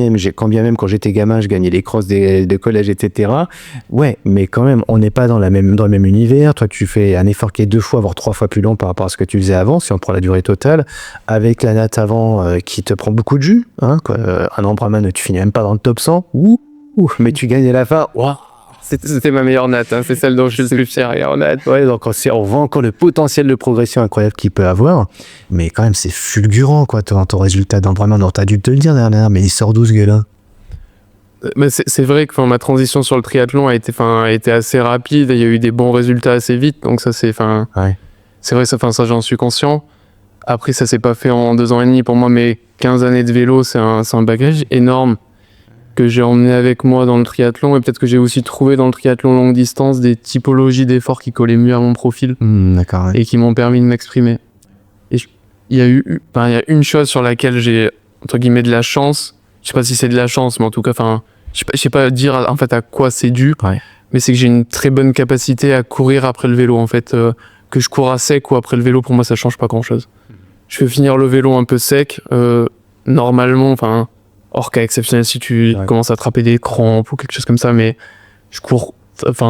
même quand j'étais gamin, je gagnais les crosses de collège, etc. Ouais, mais quand même, on n'est pas dans le même univers. Toi, tu fais un effort qui est 2 fois, voire 3 fois plus long par rapport à ce que tu faisais avant, si on prend la durée totale, avec la natte avant qui te prend beaucoup de jus. Hein, quoi. Un Ambraman, tu finis même pas dans le top 100. Mais tu gagnes à la fin. Waouh. C'était ma meilleure natte, hein. C'est celle dont je suis le plus fier en natte. Ouais, donc on voit encore le potentiel de progression incroyable qu'il peut avoir, mais quand même c'est fulgurant, quoi, ton résultat d'Ambraman. T'as dû te le dire derrière, mais il sort d'où ce gars-là? Mais c'est vrai que ma transition sur le triathlon a été assez rapide, et il y a eu des bons résultats assez vite, donc ça c'est c'est vrai, ça j'en suis conscient. Après, ça s'est pas fait en 2 ans et demi. Pour moi, mes 15 années de vélo, c'est un bagage énorme que j'ai emmené avec moi dans le triathlon, et peut-être que j'ai aussi trouvé dans le triathlon longue distance des typologies d'efforts qui collaient mieux à mon profil, d'accord, ouais. et qui m'ont permis de m'exprimer. Et il y a une chose sur laquelle j'ai, entre guillemets, de la chance. Je sais pas si c'est de la chance, mais en tout cas, je sais pas dire en fait à quoi c'est dû, Ouais. mais c'est que j'ai une très bonne capacité à courir après le vélo, en fait. Que je cours à sec ou après le vélo, pour moi, ça change pas grand-chose. Je peux finir le vélo un peu sec, normalement, hors cas exceptionnel si tu commences à attraper des crampes ou quelque chose comme ça, mais je cours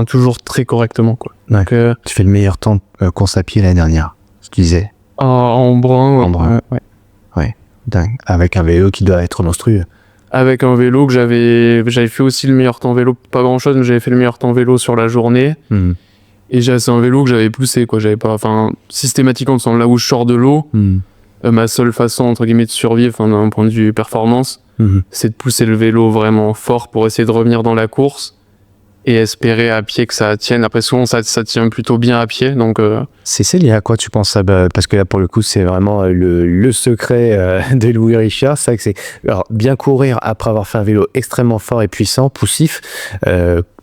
toujours très correctement, quoi. Ouais. Donc, Tu fais le meilleur temps course à pied l'année dernière, tu disais. en brun, ouais. En brun. Ouais. Dingue. Avec un vélo qui doit être monstrueux. Avec un vélo que j'avais fait aussi le meilleur temps vélo, pas grand chose, mais j'avais fait le meilleur temps vélo sur la journée. Et c'est un vélo que j'avais poussé, quoi. J'avais pas, systématiquement, là où je sors de l'eau, ma seule façon, entre guillemets, de survivre, d'un point de vue performance, c'est de pousser le vélo vraiment fort pour essayer de revenir dans la course et espérer à pied que ça tienne. Après, souvent, ça tient plutôt bien à pied, donc... C'est lié à quoi, tu penses ça? Parce que là, pour le coup, c'est vraiment le secret de Louis Richard. C'est vrai que alors, bien courir après avoir fait un vélo extrêmement fort et puissant, poussif.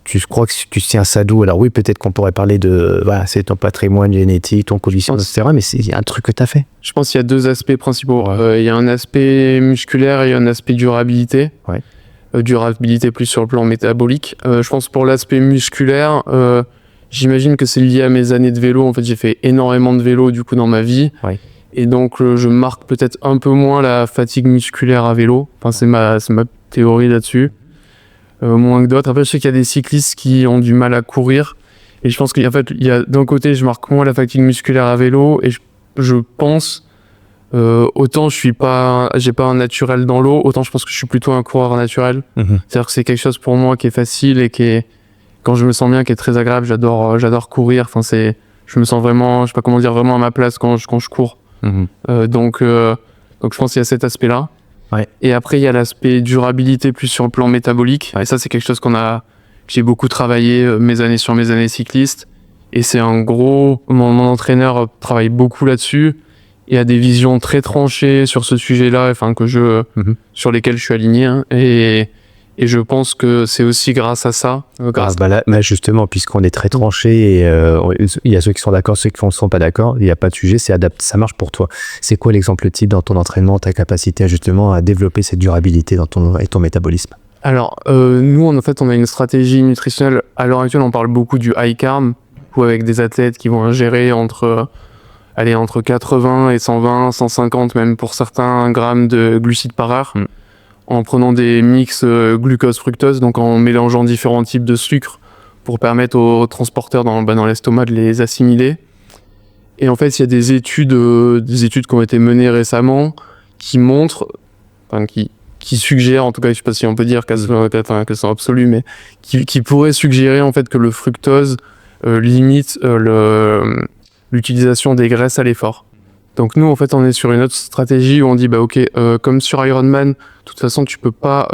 Tu crois que tu tiens ça d'où? Alors oui, peut-être qu'on pourrait parler de... Voilà, c'est ton patrimoine génétique, ton condition, etc. Mais il y a un truc que tu as fait. Je pense qu'il y a 2 aspects principaux. Il y a un aspect musculaire et un aspect durabilité. Ouais. Durabilité plus sur le plan métabolique. Je pense pour l'aspect musculaire, j'imagine que c'est lié à mes années de vélo. En fait, j'ai fait énormément de vélo du coup dans ma vie. Ouais. Et donc, je marque peut-être un peu moins la fatigue musculaire à vélo. C'est ma théorie là-dessus. Moins que d'autres. Après, je sais qu'il y a des cyclistes qui ont du mal à courir. Et je pense qu'il y a d'un côté, je marque moins la fatigue musculaire à vélo. Et je pense, autant j'ai pas un naturel dans l'eau, autant je pense que je suis plutôt un coureur naturel. C'est-à-dire que c'est quelque chose pour moi qui est facile et quand je me sens bien, qui est très agréable. J'adore courir. Je me sens vraiment, je sais pas comment dire, vraiment à ma place quand je cours. Donc je pense qu'il y a cet aspect-là. Ouais. Et après, il y a l'aspect durabilité plus sur le plan métabolique. Et ça, c'est quelque chose que j'ai beaucoup travaillé mes années cyclistes. Et c'est un gros... Mon entraîneur travaille beaucoup là-dessus. Et a des visions très tranchées sur ce sujet-là, sur lesquelles je suis aligné. Hein. Et je pense que c'est aussi grâce à ça. Là, justement, puisqu'on est très tranché, et il y a ceux qui sont d'accord, ceux qui ne sont pas d'accord, il n'y a pas de sujet, ça marche pour toi. C'est quoi l'exemple type dans ton entraînement, ta capacité justement à développer cette durabilité dans ton métabolisme? Alors, nous, en fait, on a une stratégie nutritionnelle. À l'heure actuelle, on parle beaucoup du high carb, ou avec des athlètes qui vont ingérer entre 80 et 120, 150, même pour certains grammes de glucides par heure. En prenant des mix glucose-fructose, donc en mélangeant différents types de sucres pour permettre aux transporteurs dans l'estomac de les assimiler. Et en fait, il y a des études qui ont été menées récemment qui montrent, qui suggèrent, en tout cas, je sais pas si on peut dire qu'elles sont absolues, mais qui pourraient suggérer en fait que le fructose limite l'utilisation des graisses à l'effort. Donc nous, en fait, on est sur une autre stratégie où on dit, comme sur Ironman, de toute façon, tu peux pas,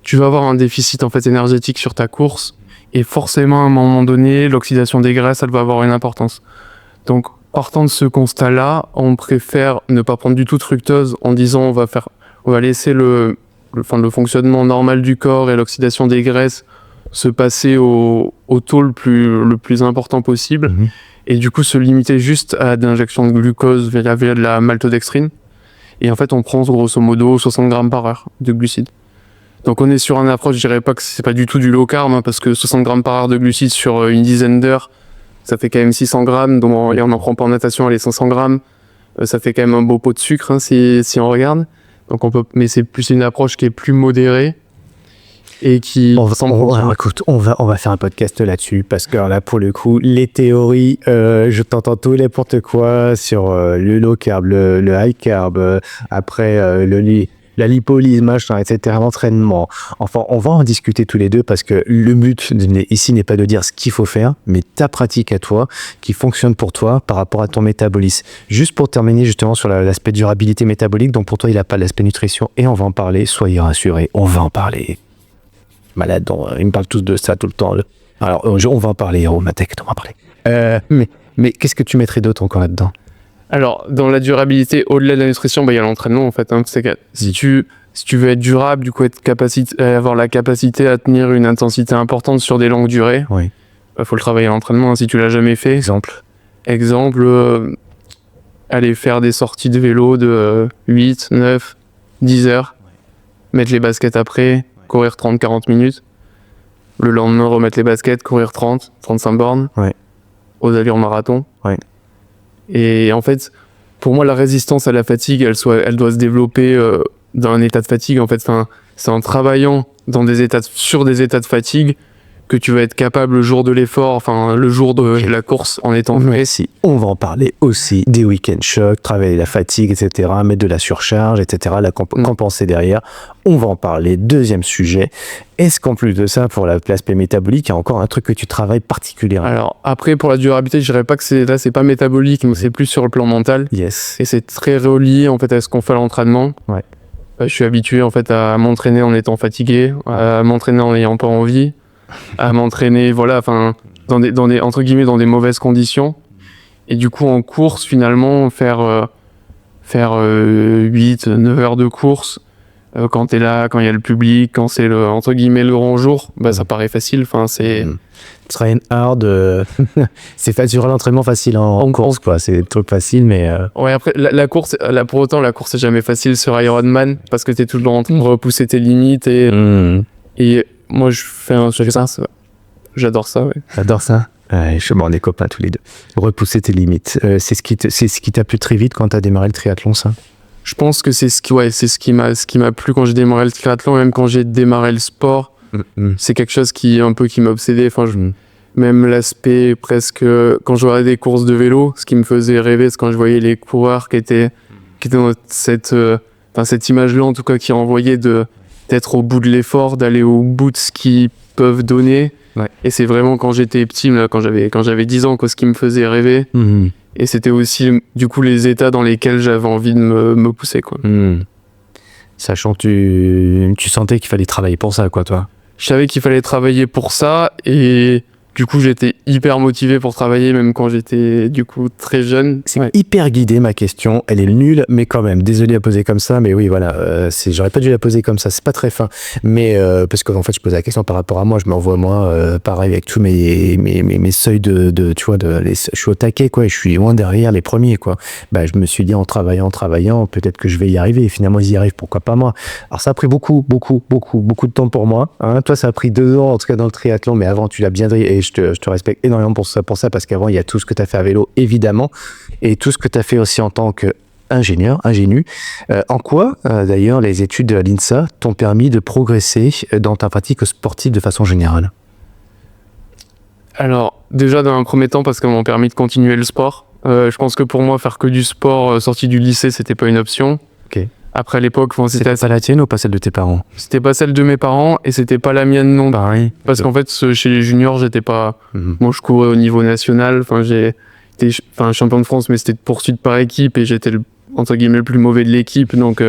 tu vas avoir un déficit en fait énergétique sur ta course, et forcément, à un moment donné, l'oxydation des graisses, elle va avoir une importance. Donc, partant de ce constat-là, on préfère ne pas prendre du tout de fructose en disant, on va laisser le fonctionnement normal du corps et l'oxydation des graisses se passer au taux le plus important possible. Et du coup se limiter juste à des injections de glucose via de la maltodextrine. Et en fait on prend grosso modo 60 grammes par heure de glucides. Donc on est sur une approche, je dirais pas que c'est pas du tout du low carb, parce que 60 grammes par heure de glucides sur une dizaine d'heures, ça fait quand même 600 grammes, et on en prend pas en natation, les 500 grammes, ça fait quand même un beau pot de sucre si on regarde. Donc mais c'est plus une approche qui est plus modérée. Et qui écoute, on va faire un podcast là-dessus parce que là pour le coup les théories je t'entends tout n'importe quoi sur le low carb, le high carb, après la lipolyse machin, etc., l'entraînement. Enfin on va en discuter tous les deux parce que le but ici n'est pas de dire ce qu'il faut faire mais ta pratique à toi qui fonctionne pour toi par rapport à ton métabolisme. Juste pour terminer justement sur l'aspect durabilité métabolique, donc pour toi il n'a pas l'aspect nutrition et on va en parler, soyez rassurés, on va en parler. Malade, ils me parlent tous de ça tout le temps. Alors, on va en parler, Matek, on va en parler. Mais qu'est-ce que tu mettrais d'autre encore là-dedans? Alors, dans la durabilité, au-delà de la nutrition, il y a l'entraînement en fait. C'est que si tu veux être durable, du coup, avoir la capacité à tenir une intensité importante sur des longues durées, oui. Faut le travailler à l'entraînement si tu l'as jamais fait. Exemple, aller faire des sorties de vélo de 8, 9, 10 heures, mettre les baskets après, courir 30-40 minutes, le lendemain remettre les baskets, courir 30-35 bornes, aux allures marathon. Et en fait, pour moi, la résistance à la fatigue, elle doit se développer dans un état de fatigue. En fait, c'est en travaillant sur des états de fatigue que tu vas être capable le jour de l'effort, le jour de la course en étant précis. On va en parler aussi des week-end shocks, travailler la fatigue, etc., mettre de la surcharge, etc., compenser derrière. On va en parler. Deuxième sujet. Est-ce qu'en plus de ça, pour l'aspect métabolique, il y a encore un truc que tu travailles particulièrement? Alors, après, pour la durabilité, je dirais pas que c'est pas métabolique, mais c'est plus sur le plan mental. Yes. Et c'est très relié, en fait, à ce qu'on fait à l'entraînement. Je suis habitué, en fait, à m'entraîner en étant fatigué, à m'entraîner en n'ayant pas envie, à m'entraîner, dans des entre guillemets, dans des mauvaises conditions. Et du coup, en course, finalement, faire 8, 9 heures de course, quand t'es là, quand il y a le public, quand c'est entre guillemets le grand jour, ça paraît facile. Train hard, c'est facile, l'entraînement facile en course, quoi. C'est trop facile, mais. Ouais, après, la course, pour autant, la course est jamais facile sur Ironman parce que t'es toujours en train de repousser tes limites et moi, je fais ça. J'adore ça, ouais. J'adore ça. On est copains tous les deux. Repousser tes limites. C'est ce qui t'a plu très vite quand t'as démarré le triathlon, ça? Je pense que c'est ce qui m'a plu quand j'ai démarré le triathlon, même quand j'ai démarré le sport. C'est quelque chose qui m'a obsédé. Même l'aspect presque, quand je voyais des courses de vélo, ce qui me faisait rêver, c'est quand je voyais les coureurs qui étaient dans cette image-là, en tout cas, qui renvoyait d'être au bout de l'effort, d'aller au bout de ce qu'ils peuvent donner. Et c'est vraiment quand j'étais petit, là, quand j'avais 10 ans, ce qui me faisait rêver. Et c'était aussi, du coup, les états dans lesquels j'avais envie de me pousser, quoi. Sachant que tu sentais qu'il fallait travailler pour ça, quoi, toi. Je savais qu'il fallait travailler pour ça, et du coup, j'étais hyper motivé pour travailler, même quand j'étais, du coup, très jeune. C'est hyper guidé, ma question. Elle est nulle, mais quand même. Désolé à poser comme ça, mais oui, voilà. J'aurais pas dû la poser comme ça. C'est pas très fin. Mais, parce qu'en fait, je pose la question par rapport à moi. Je m'envoie, pareil, avec tous mes seuils tu vois, je suis au taquet, quoi. Et je suis loin derrière les premiers, quoi. Je me suis dit, en travaillant, peut-être que je vais y arriver. Et finalement, ils y arrivent. Pourquoi pas moi? Alors, ça a pris beaucoup de temps pour moi. Hein. Toi, ça a pris 2 ans, en tout cas, dans le triathlon. Mais avant, tu l'as bien dit. Et je te respecte énormément pour ça, parce qu'avant, il y a tout ce que tu as fait à vélo, évidemment, et tout ce que tu as fait aussi en tant qu'ingénu. En quoi, d'ailleurs, les études de l'INSA t'ont permis de progresser dans ta pratique sportive de façon générale? Alors, déjà, dans un premier temps, parce qu'elles m'ont permis de continuer le sport. Je pense que pour moi, faire que du sport sorti du lycée, c'était pas une option. Ok. Après, à l'époque, c'était pas la tienne ou pas celle de tes parents? C'était pas celle de mes parents et c'était pas la mienne non. Pareil. Parce qu'en fait, chez les juniors, j'étais pas. Moi, je courais au niveau national. Il j'étais champion de France, mais c'était de poursuite par équipe et j'étais entre guillemets le plus mauvais de l'équipe. Donc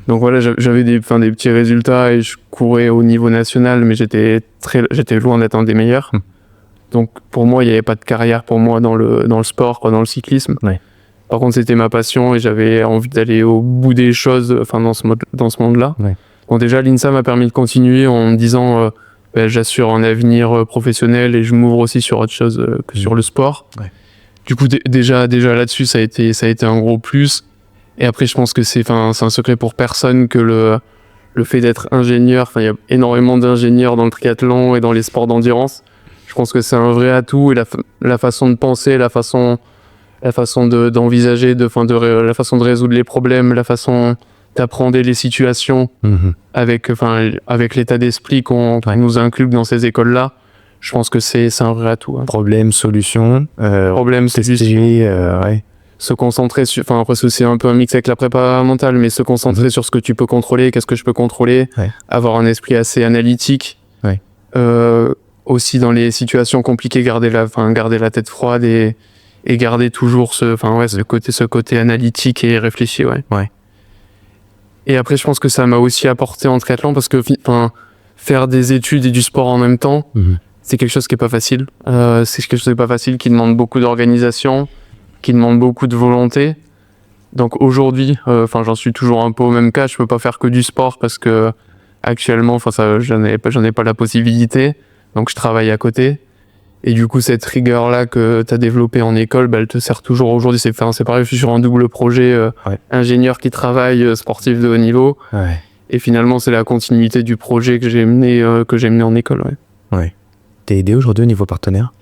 voilà, j'avais des petits résultats et je courais au niveau national, mais j'étais loin d'être un des meilleurs. Donc pour moi, il n'y avait pas de carrière pour moi dans le sport, quoi, dans le cyclisme. Ouais. Par contre, c'était ma passion et j'avais envie d'aller au bout des choses, dans ce monde-là. Ouais. Bon, déjà, l'INSA m'a permis de continuer en me disant, j'assure un avenir professionnel et je m'ouvre aussi sur autre chose que sur le sport. Ouais. Du coup, déjà là-dessus, ça a été un gros plus. Et après, je pense que c'est un secret pour personne que le fait d'être ingénieur, il y a énormément d'ingénieurs dans le triathlon et dans les sports d'endurance. Je pense que c'est un vrai atout et la façon de penser, la façon d'envisager, la façon de résoudre les problèmes, la façon d'apprendre les situations avec l'état d'esprit qu'on nous inculque dans ces écoles-là. Je pense que c'est un vrai atout. Hein. Problème, solution. Ouais. Se concentrer sur, après c'est un peu un mix avec la prépa mentale, mais se concentrer sur ce que tu peux contrôler, qu'est-ce que je peux contrôler, avoir un esprit assez analytique. Ouais. Aussi dans les situations compliquées, garder la tête froide et garder toujours ce côté analytique et réfléchi. Ouais. Et après, je pense que ça m'a aussi apporté en triathlon parce que faire des études et du sport en même temps, c'est quelque chose qui est pas facile. C'est quelque chose qui est pas facile, qui demande beaucoup d'organisation, qui demande beaucoup de volonté. Donc aujourd'hui, j'en suis toujours un peu au même cas. Je peux pas faire que du sport parce que actuellement, j'en ai pas la possibilité. Donc je travaille à côté. Et du coup, cette rigueur-là que tu as développée en école, elle te sert toujours aujourd'hui. C'est pareil, je suis sur un double projet ingénieur qui travaille, sportif de haut niveau. Ouais. Et finalement, c'est la continuité du projet que j'ai mené en école. Ouais. T'es aidé aujourd'hui au niveau partenaire ?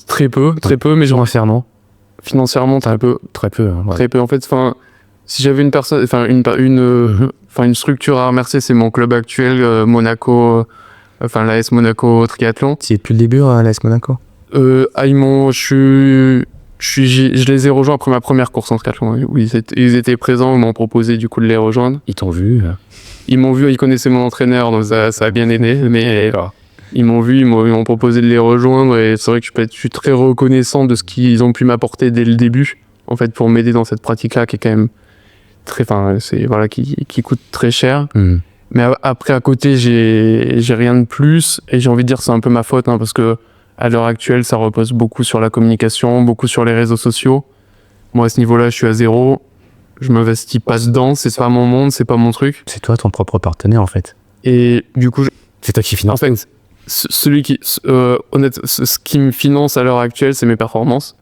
Très peu, mais financièrement. Financièrement, très peu. Très peu. Ouais. Très peu. En fait, si j'avais une personne, une structure à remercier, c'est mon club actuel, Monaco. L'AS Monaco Triathlon. Tu es depuis le début à l'AS Monaco ? Je les ai rejoints après ma première course en triathlon. Oui, ils étaient présents, ils m'ont proposé du coup de les rejoindre. Ils t'ont vu ? Ils m'ont vu, ils connaissaient mon entraîneur, donc ça a bien aidé. Mais ils m'ont vu, ils m'ont proposé de les rejoindre et c'est vrai que je suis très reconnaissant de ce qu'ils ont pu m'apporter dès le début, en fait, pour m'aider dans cette pratique-là qui est quand même qui coûte très cher. Mais après, à côté, j'ai rien de plus. Et j'ai envie de dire c'est un peu ma faute, parce que à l'heure actuelle, ça repose beaucoup sur la communication, beaucoup sur les réseaux sociaux. Moi, à ce niveau-là, je suis à zéro. Je m'investis pas dedans. C'est pas mon monde, c'est pas mon truc. C'est toi ton propre partenaire, en fait. Et du coup... C'est toi qui finance. En fait, ce qui me finance à l'heure actuelle, c'est mes performances.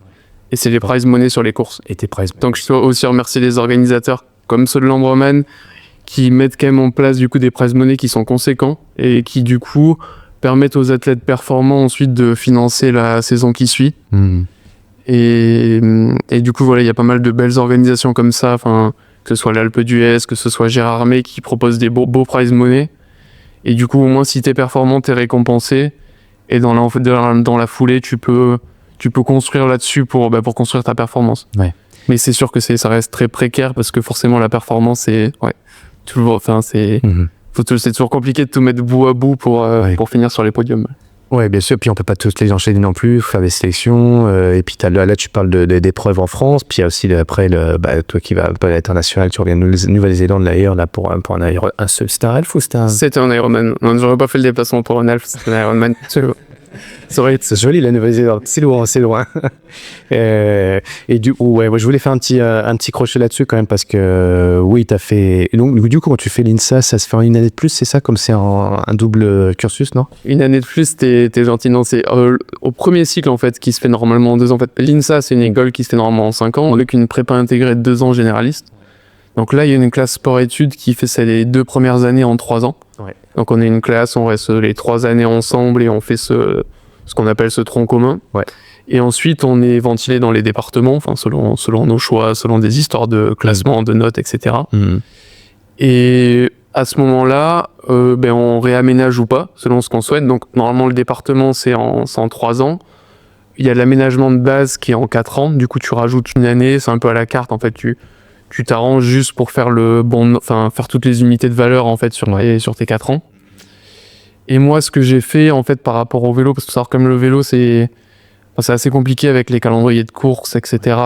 Et c'est les prize money sur les courses. Et tes prize money. Donc, je dois aussi remercier les organisateurs comme ceux de l'Ambreman, qui mettent quand même en place du coup des prize money qui sont conséquents et qui du coup permettent aux athlètes performants ensuite de financer la saison qui suit. Et du coup voilà, il y a pas mal de belles organisations comme ça, que ce soit l'Alpe d'Huez, que ce soit Gérard Armé qui propose des beaux prize money. Et du coup au moins si t'es performant, t'es récompensé et dans la foulée tu peux construire là-dessus pour construire ta performance. Ouais. Mais c'est sûr que ça reste très précaire parce que forcément la performance c'est c'est toujours compliqué de tout mettre bout à bout pour finir sur les podiums. Ouais, bien sûr. Puis on peut pas tous les enchaîner non plus. Faut faire des sélections. Et puis là, tu parles d'épreuves en France. Puis il y a aussi après toi qui vas à l'international, tu reviens de Nouvelle-Zélande d'ailleurs là pour un Ironman. C'était un Elf ou c'était un... C'était un Ironman. Non, j'aurais pas fait le déplacement pour un Elf. C'était un Ironman. C'est joli la Nouvelle-Zélande, c'est loin. Et du coup, je voulais faire un petit crochet là-dessus quand même parce que oui, t'as fait. Donc du coup, quand tu fais l'INSA, ça se fait en une année de plus, c'est ça, comme c'est un double cursus, non ? Une année de plus, t'es gentil. Non, c'est au premier cycle en fait qui se fait normalement en 2 ans. En fait, l'INSA, c'est une école qui se fait normalement en 5 ans avec une prépa intégrée de 2 ans généraliste. Donc là, il y a une classe sport-études qui fait les 2 premières années en 3 ans. Ouais. Donc on est une classe, on reste les 3 années ensemble et on fait ce qu'on appelle ce tronc commun. Ouais. Et ensuite, on est ventilé dans les départements, selon nos choix, selon des histoires de classement, de notes, etc. Et à ce moment-là, on réaménage ou pas, selon ce qu'on souhaite. Donc normalement, le département, c'est en 3 ans. Il y a l'aménagement de base qui est en 4 ans. Du coup, tu rajoutes une année, c'est un peu à la carte. En fait, tu t'arranges juste pour faire faire toutes les unités de valeur en fait sur tes 4 ans. Et moi, ce que j'ai fait en fait par rapport au vélo, parce que savoir comme le vélo, c'est c'est assez compliqué avec les calendriers de courses, etc.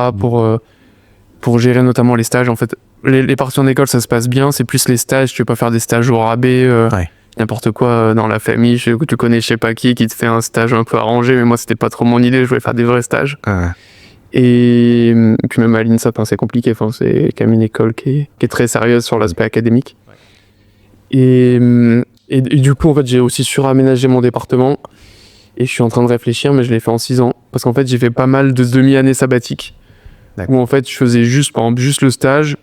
Pour gérer notamment les stages. En fait, les parties en école, ça se passe bien. C'est plus les stages. Tu peux pas faire des stages au rabais, n'importe quoi dans la famille. Tu connais je sais pas qui te fait un stage un peu arrangé, mais moi, c'était pas trop mon idée. Je voulais faire des vrais stages. Et puis même à l'INSA, c'est compliqué. C'est quand même une école qui est très sérieuse sur l'aspect académique. Et du coup, en fait, j'ai aussi suraménagé mon département. Et je suis en train de réfléchir, mais je l'ai fait en 6 ans. Parce qu'en fait, j'ai fait pas mal de demi-années sabbatiques. Où en fait, je faisais juste le stage.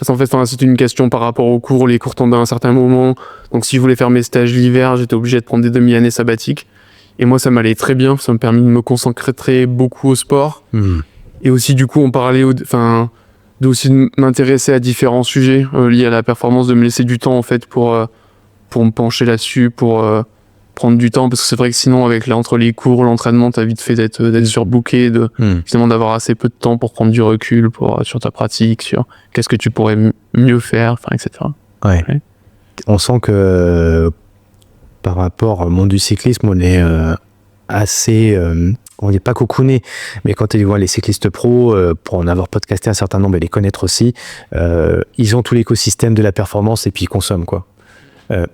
En fait, c'était une question par rapport aux cours. Les cours tombaient à un certain moment. Donc, si je voulais faire mes stages l'hiver, j'étais obligé de prendre des demi-années sabbatiques. Et moi, ça m'allait très bien. Ça me permet de me concentrer beaucoup au sport. Et aussi, du coup, on parlait aussi de m'intéresser à différents sujets liés à la performance, de me laisser du temps, en fait, pour me pencher là-dessus, pour prendre du temps. Parce que c'est vrai que sinon, entre les cours, l'entraînement, t'as vite fait d'être surbooké, finalement d'avoir assez peu de temps pour prendre du recul sur ta pratique, sur qu'est-ce que tu pourrais mieux faire, etc. Ouais. On sent que par rapport au monde du cyclisme, on est assez... on n'est pas cocooné, mais quand tu vois les cyclistes pros, pour en avoir podcasté un certain nombre et les connaître aussi, ils ont tout l'écosystème de la performance et puis ils consomment, quoi.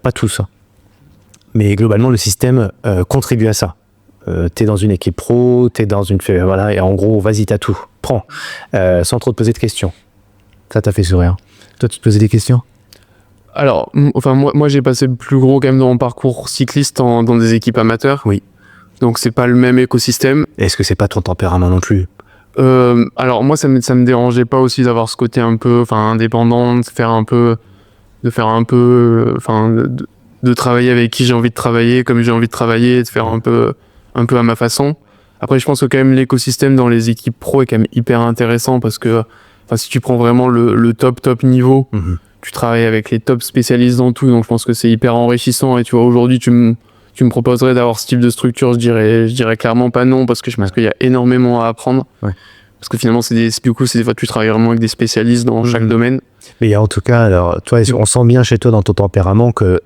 Pas tous, hein. Mais globalement, le système contribue à ça. T'es dans une équipe pro, t'es dans une... Voilà, et en gros, vas-y, t'as tout. Prends. Sans trop te poser de questions. Ça t'a fait sourire. Toi, tu te posais des questions ? Alors, moi, j'ai passé le plus gros quand même dans mon parcours cycliste dans des équipes amateurs. Oui. Donc, c'est pas le même écosystème. Est-ce que c'est pas ton tempérament non plus ? Alors, moi, ça me dérangeait pas aussi d'avoir ce côté un peu indépendant, de travailler avec qui j'ai envie de travailler, comme j'ai envie de travailler, de faire un peu à ma façon. Après, je pense que quand même l'écosystème dans les équipes pro est quand même hyper intéressant parce que si tu prends vraiment le top niveau, tu travailles avec les top spécialistes dans tout, donc je pense que c'est hyper enrichissant. Et tu vois, aujourd'hui, tu me proposerais d'avoir ce type de structure, je dirais clairement pas non, parce que je pense qu'il y a énormément à apprendre. Ouais. Parce que finalement, des fois, tu travailles vraiment avec des spécialistes dans chaque domaine. Mais en tout cas, alors, toi, on sent bien chez toi dans ton tempérament que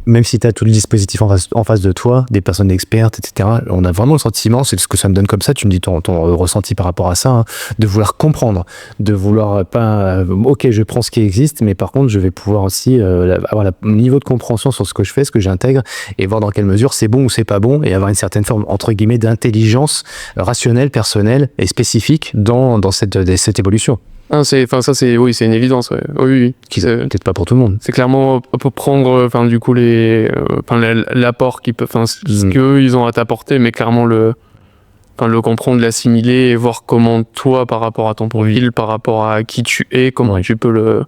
même si tu as tout le dispositif en face de toi, des personnes expertes, etc., on a vraiment le sentiment, c'est ce que ça me donne comme ça, tu me dis ton ressenti par rapport à ça, hein, de vouloir comprendre, de vouloir pas, ok, je prends ce qui existe, mais par contre, je vais pouvoir aussi avoir le niveau de compréhension sur ce que je fais, ce que j'intègre, et voir dans quelle mesure c'est bon ou c'est pas bon, et avoir une certaine forme, entre guillemets, d'intelligence rationnelle, personnelle et spécifique dans cette évolution. C'est une évidence, ouais. Oui. Peut-être pas pour tout le monde. C'est clairement pour prendre, l'apport qu'ils peuvent, ce qu'eux, ils ont à t'apporter, mais clairement le comprendre, l'assimiler et voir comment toi, par rapport à ton profil, par rapport à qui tu es, comment tu peux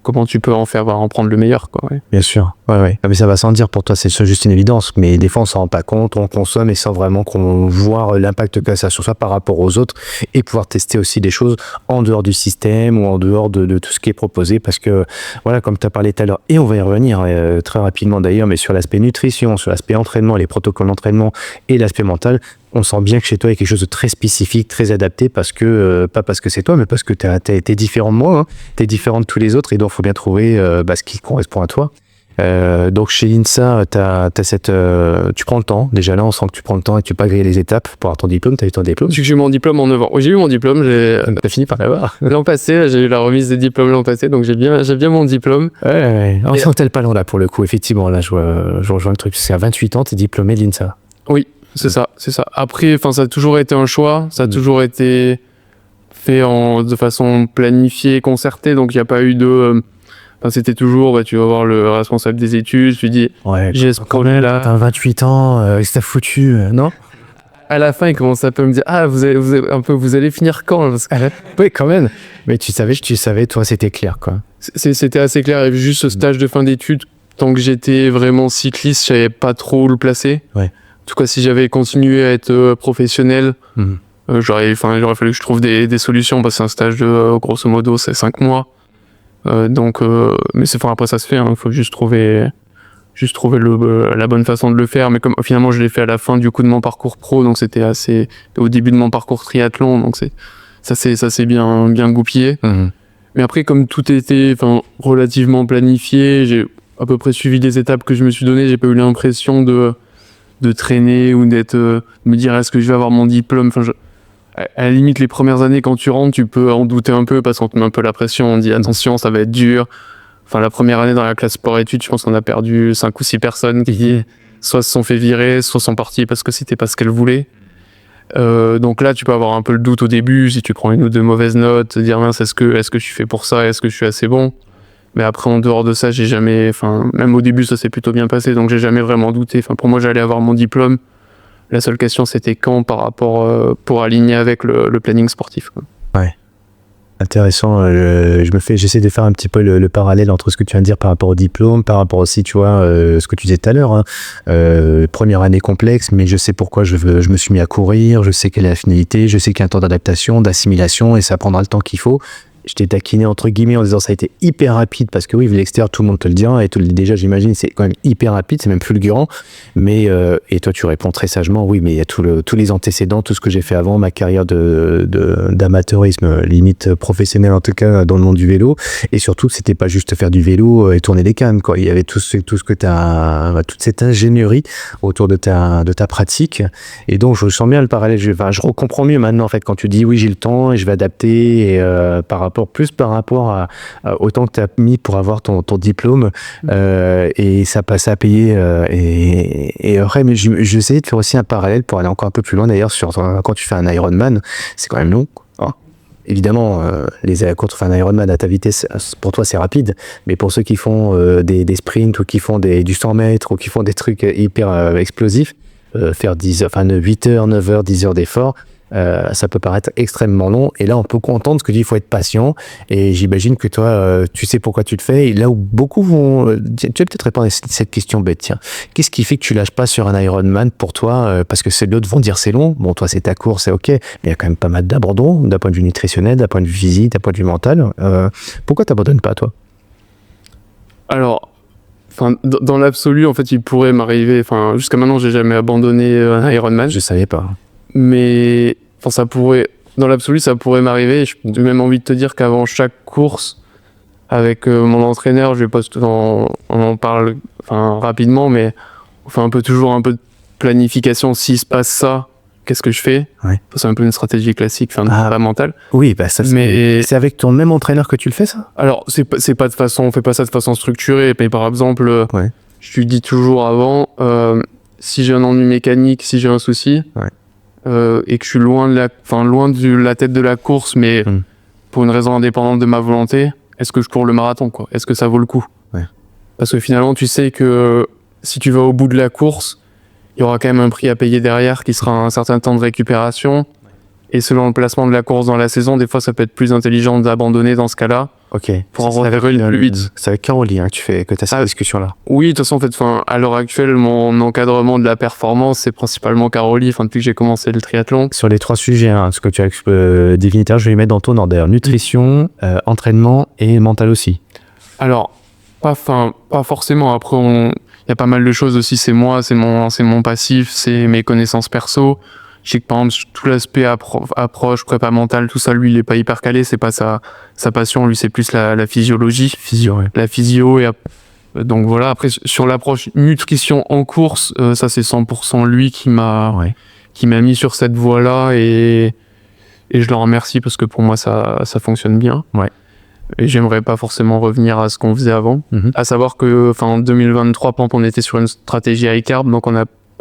comment tu peux en prendre le meilleur, quoi. Ouais. Bien sûr. Ouais. Mais ça va sans dire, pour toi, c'est juste une évidence. Mais des fois, on s'en rend pas compte, on consomme et sans vraiment qu'on voit l'impact que ça a sur soi par rapport aux autres et pouvoir tester aussi des choses en dehors du système ou en dehors de tout ce qui est proposé. Parce que, voilà, comme tu as parlé tout à l'heure, et on va y revenir très rapidement d'ailleurs, mais sur l'aspect nutrition, sur l'aspect entraînement, les protocoles d'entraînement et l'aspect mental, on sent bien que chez toi, il y a quelque chose de très spécifique, très adapté, parce que, pas parce que c'est toi, mais parce que t'es différent de moi, hein. T'es différent de tous les autres, et donc il faut bien trouver ce qui correspond à toi. Donc chez l'INSA, tu prends le temps. Déjà là, on sent que tu prends le temps et que tu pas griller les étapes pour avoir ton diplôme. T'as eu ton diplôme? J'ai eu mon diplôme en 9 ans. Oui, j'ai eu mon diplôme. T'as fini par l'avoir. L'an passé, j'ai eu la remise des diplômes l'an passé, donc j'ai bien mon diplôme. Ouais. On sent tel pas là pour le coup. Effectivement, là, je rejoins le truc. C'est à 28 ans, t'es diplômé de l'INSA. Oui, c'est ça. Après, ça a toujours été un choix. Ça a toujours été fait de façon planifiée, concertée. Donc il n'y a pas eu de c'était toujours, tu vas voir le responsable des études, tu dis, j'ai ce problème-là. T'as 28 ans, qu'est-ce que t'as foutu, non? À la fin, il commence un peu à me dire, vous allez finir quand? Parce que... Oui, quand même. Mais tu savais, toi, c'était clair, quoi. C'était assez clair. Il y avait juste ce stage de fin d'études. Tant que j'étais vraiment cycliste, je savais pas trop où le placer. Ouais. En tout cas, si j'avais continué à être professionnel, j'aurais fallu que je trouve des solutions, parce que c'est un stage de, grosso modo, c'est 5 mois. Mais après ça se fait, il faut juste trouver la bonne façon de le faire. Mais comme finalement je l'ai fait à la fin du coup de mon parcours pro, donc c'était assez au début de mon parcours triathlon, donc ça s'est bien goupillé. Mais après, comme tout était relativement planifié, j'ai à peu près suivi les étapes que je me suis données. J'ai pas eu l'impression de de traîner ou d'être me dire est-ce que je vais avoir mon diplôme. Enfin, à la limite, les premières années quand tu rentres, tu peux en douter un peu parce qu'on te met un peu la pression. On dit attention, ça va être dur. Enfin, la première année dans la classe sport-études, je pense qu'on a perdu 5 ou 6 personnes qui soit se sont fait virer, soit sont parties parce que c'était pas ce qu'elles voulaient. Donc là, tu peux avoir un peu le doute au début si tu prends une ou deux mauvaises notes, te dire mince, est-ce que je suis fait pour ça, est-ce que je suis assez bon. Mais après, en dehors de ça, j'ai jamais, enfin, même au début, ça s'est plutôt bien passé, donc j'ai jamais vraiment douté. Enfin, pour moi, j'allais avoir mon diplôme. La seule question, c'était quand par rapport pour aligner avec le planning sportif, quoi. Ouais. Intéressant. J'essaie de faire un petit peu le parallèle entre ce que tu viens de dire par rapport au diplôme, par rapport aussi, tu vois, ce que tu disais tout à l'heure, hein. Première année complexe, mais je sais pourquoi je me suis mis à courir, je sais quelle est la finalité, je sais qu'il y a un temps d'adaptation, d'assimilation, et ça prendra le temps qu'il faut. Je t'ai taquiné entre guillemets en disant ça a été hyper rapide parce que oui, vu l'extérieur, tout le monde te le dira et déjà j'imagine c'est quand même hyper rapide, c'est même fulgurant, mais et toi tu réponds très sagement oui, mais il y a tous les antécédents, tout ce que j'ai fait avant, ma carrière d'amateurisme limite professionnel en tout cas dans le monde du vélo, et surtout c'était pas juste faire du vélo et tourner des cannes quoi, il y avait tout ce que toute cette ingénierie autour de ta pratique, et donc je sens bien le parallèle, je comprends mieux maintenant en fait quand tu dis oui j'ai le temps et je vais adapter et par rapport à autant que tu as mis pour avoir ton diplôme, et ça passait à payer, et après mais j'essayais de faire aussi un parallèle pour aller encore un peu plus loin d'ailleurs sur quand tu fais un Ironman, c'est quand même long hein. Évidemment, quand tu fais un Ironman à ta vitesse, pour toi c'est rapide, mais pour ceux qui font des sprints ou qui font du 100 mètres ou qui font des trucs hyper explosifs, faire 8 heures, 9 heures, 10 heures d'effort, ça peut paraître extrêmement long, et là on peut entendre ce que dit, il faut être patient, et j'imagine que toi tu sais pourquoi tu le fais, et là où beaucoup vont tu vas peut-être répondre à cette question bête, tiens, qu'est-ce qui fait que tu lâches pas sur un Ironman pour toi, parce que d'autres vont dire c'est long, bon toi c'est ta course, c'est ok, mais il y a quand même pas mal d'abandon d'un point de vue nutritionnel, d'un point de vue physique, d'un point de vue mental, pourquoi t'abandonnes pas toi? Alors, enfin, dans l'absolu, en fait, il pourrait m'arriver. Enfin, jusqu'à maintenant, j'ai jamais abandonné un Ironman. Je savais pas. Mais enfin, dans l'absolu, ça pourrait m'arriver. J'ai même envie de te dire qu'avant chaque course, avec mon entraîneur, on en parle rapidement, mais on fait toujours un peu de planification. S'il se passe ça, qu'est-ce que je fais? Ouais. C'est un peu une stratégie classique, pas mentale. Oui, bah ça. C'est avec ton même entraîneur que tu le fais, ça? Alors, on fait pas ça de façon structurée. Mais par exemple, je lui dis toujours avant, si j'ai un ennui mécanique, si j'ai un souci. Ouais. Et que je suis loin de la tête de la course, mais pour une raison indépendante de ma volonté, est-ce que je cours le marathon, quoi? Est-ce que ça vaut le coup? Ouais. Parce que finalement, tu sais que si tu vas au bout de la course, il y aura quand même un prix à payer derrière qui sera un certain temps de récupération. Et selon le placement de la course dans la saison, des fois, ça peut être plus intelligent d'abandonner dans ce cas-là. Ok. Pour en revenir plus vite. C'est avec Caroline que tu as cette discussion-là. Oui, de toute façon, en fait, à l'heure actuelle, mon encadrement de la performance, c'est principalement Caroline, depuis que j'ai commencé le triathlon. Sur les 3 sujets, hein, ce que tu as défini, je vais les mettre dans ton ordre. Nutrition, entraînement et mental aussi. Alors, pas forcément. Après, il y a pas mal de choses aussi. C'est moi, c'est mon passif, c'est mes connaissances perso. Je sais que par exemple, tout l'aspect approche, prépa mentale, tout ça, lui, il est pas hyper calé. C'est pas sa passion. Lui, c'est plus la physiologie. La physio. Donc voilà. Après, sur l'approche nutrition en course, ça, c'est 100% lui qui m'a mis sur cette voie-là, et je le remercie parce que pour moi, ça fonctionne bien. Ouais. Et j'aimerais pas forcément revenir à ce qu'on faisait avant. À savoir que, en 2023, par exemple, on était sur une stratégie high carb, donc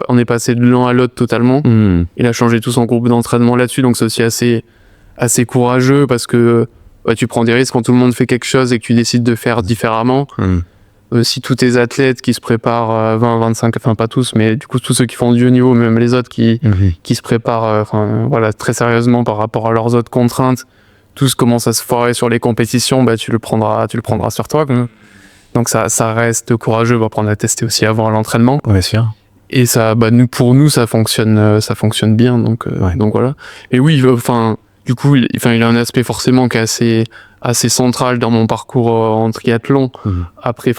on est passé de l'un à l'autre totalement. Il a changé tout son groupe d'entraînement là-dessus, donc c'est aussi assez courageux parce que tu prends des risques quand tout le monde fait quelque chose et que tu décides de faire différemment. Si tous tes athlètes qui se préparent 20, 25, enfin pas tous, mais du coup tous ceux qui font du haut niveau, même les autres qui se préparent très sérieusement par rapport à leurs autres contraintes, tous commencent à se foirer sur les compétitions, tu le prendras sur toi. Donc ça reste courageux. Après, on a testé aussi avant à l'entraînement. Ouais, sûr. Et ça, pour nous, ça fonctionne bien. Donc voilà. Et oui, du coup, il a un aspect forcément qui est assez central dans mon parcours en triathlon. Après,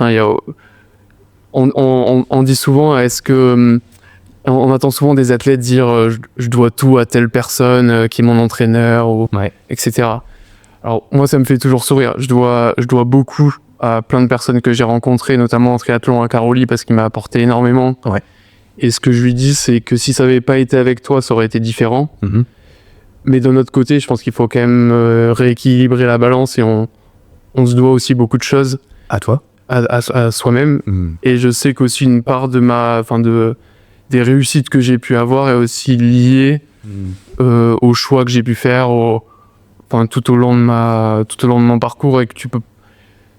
on dit souvent, on attend souvent des athlètes dire je dois tout à telle personne qui est mon entraîneur, etc. Alors moi, ça me fait toujours sourire. Je dois beaucoup à plein de personnes que j'ai rencontrées, notamment en triathlon à Caroline, parce qu'il m'a apporté énormément. Et ce que je lui dis, c'est que si ça avait pas été avec toi, ça aurait été différent. Mais d'un autre côté, je pense qu'il faut quand même rééquilibrer la balance et on se doit aussi beaucoup de choses. À toi? À soi-même. Et je sais qu'aussi une part de des réussites que j'ai pu avoir est aussi liée aux choix que j'ai pu faire tout au long de mon parcours, et que tu peux,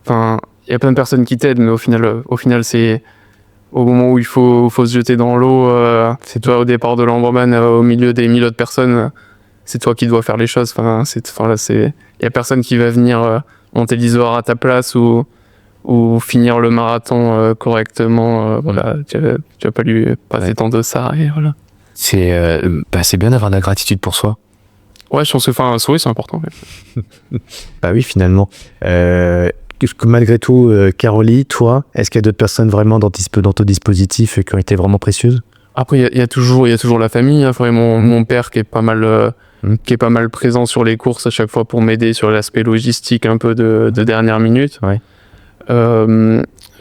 il y a plein de personnes qui t'aident, mais au final c'est au moment où il faut se jeter dans l'eau, c'est toi au départ de l'Ambraman, au milieu des 1000 autres personnes, c'est toi qui dois faire les choses. Il y a personne qui va venir monter l'Isoire à ta place ou finir le marathon correctement. Voilà, tu vas pas lui passer ton dossard et voilà. C'est bien d'avoir de la gratitude pour soi. Ouais, je pense que oui, c'est important. Ouais. Bah oui, finalement. Malgré tout, Carolie, toi, est-ce qu'il y a d'autres personnes vraiment dans ton dispositif qui ont été vraiment précieuses? Après, il y a toujours la famille. Hein. Mon père qui est pas mal présent sur les courses à chaque fois pour m'aider sur l'aspect logistique un peu de dernière minute. Ouais.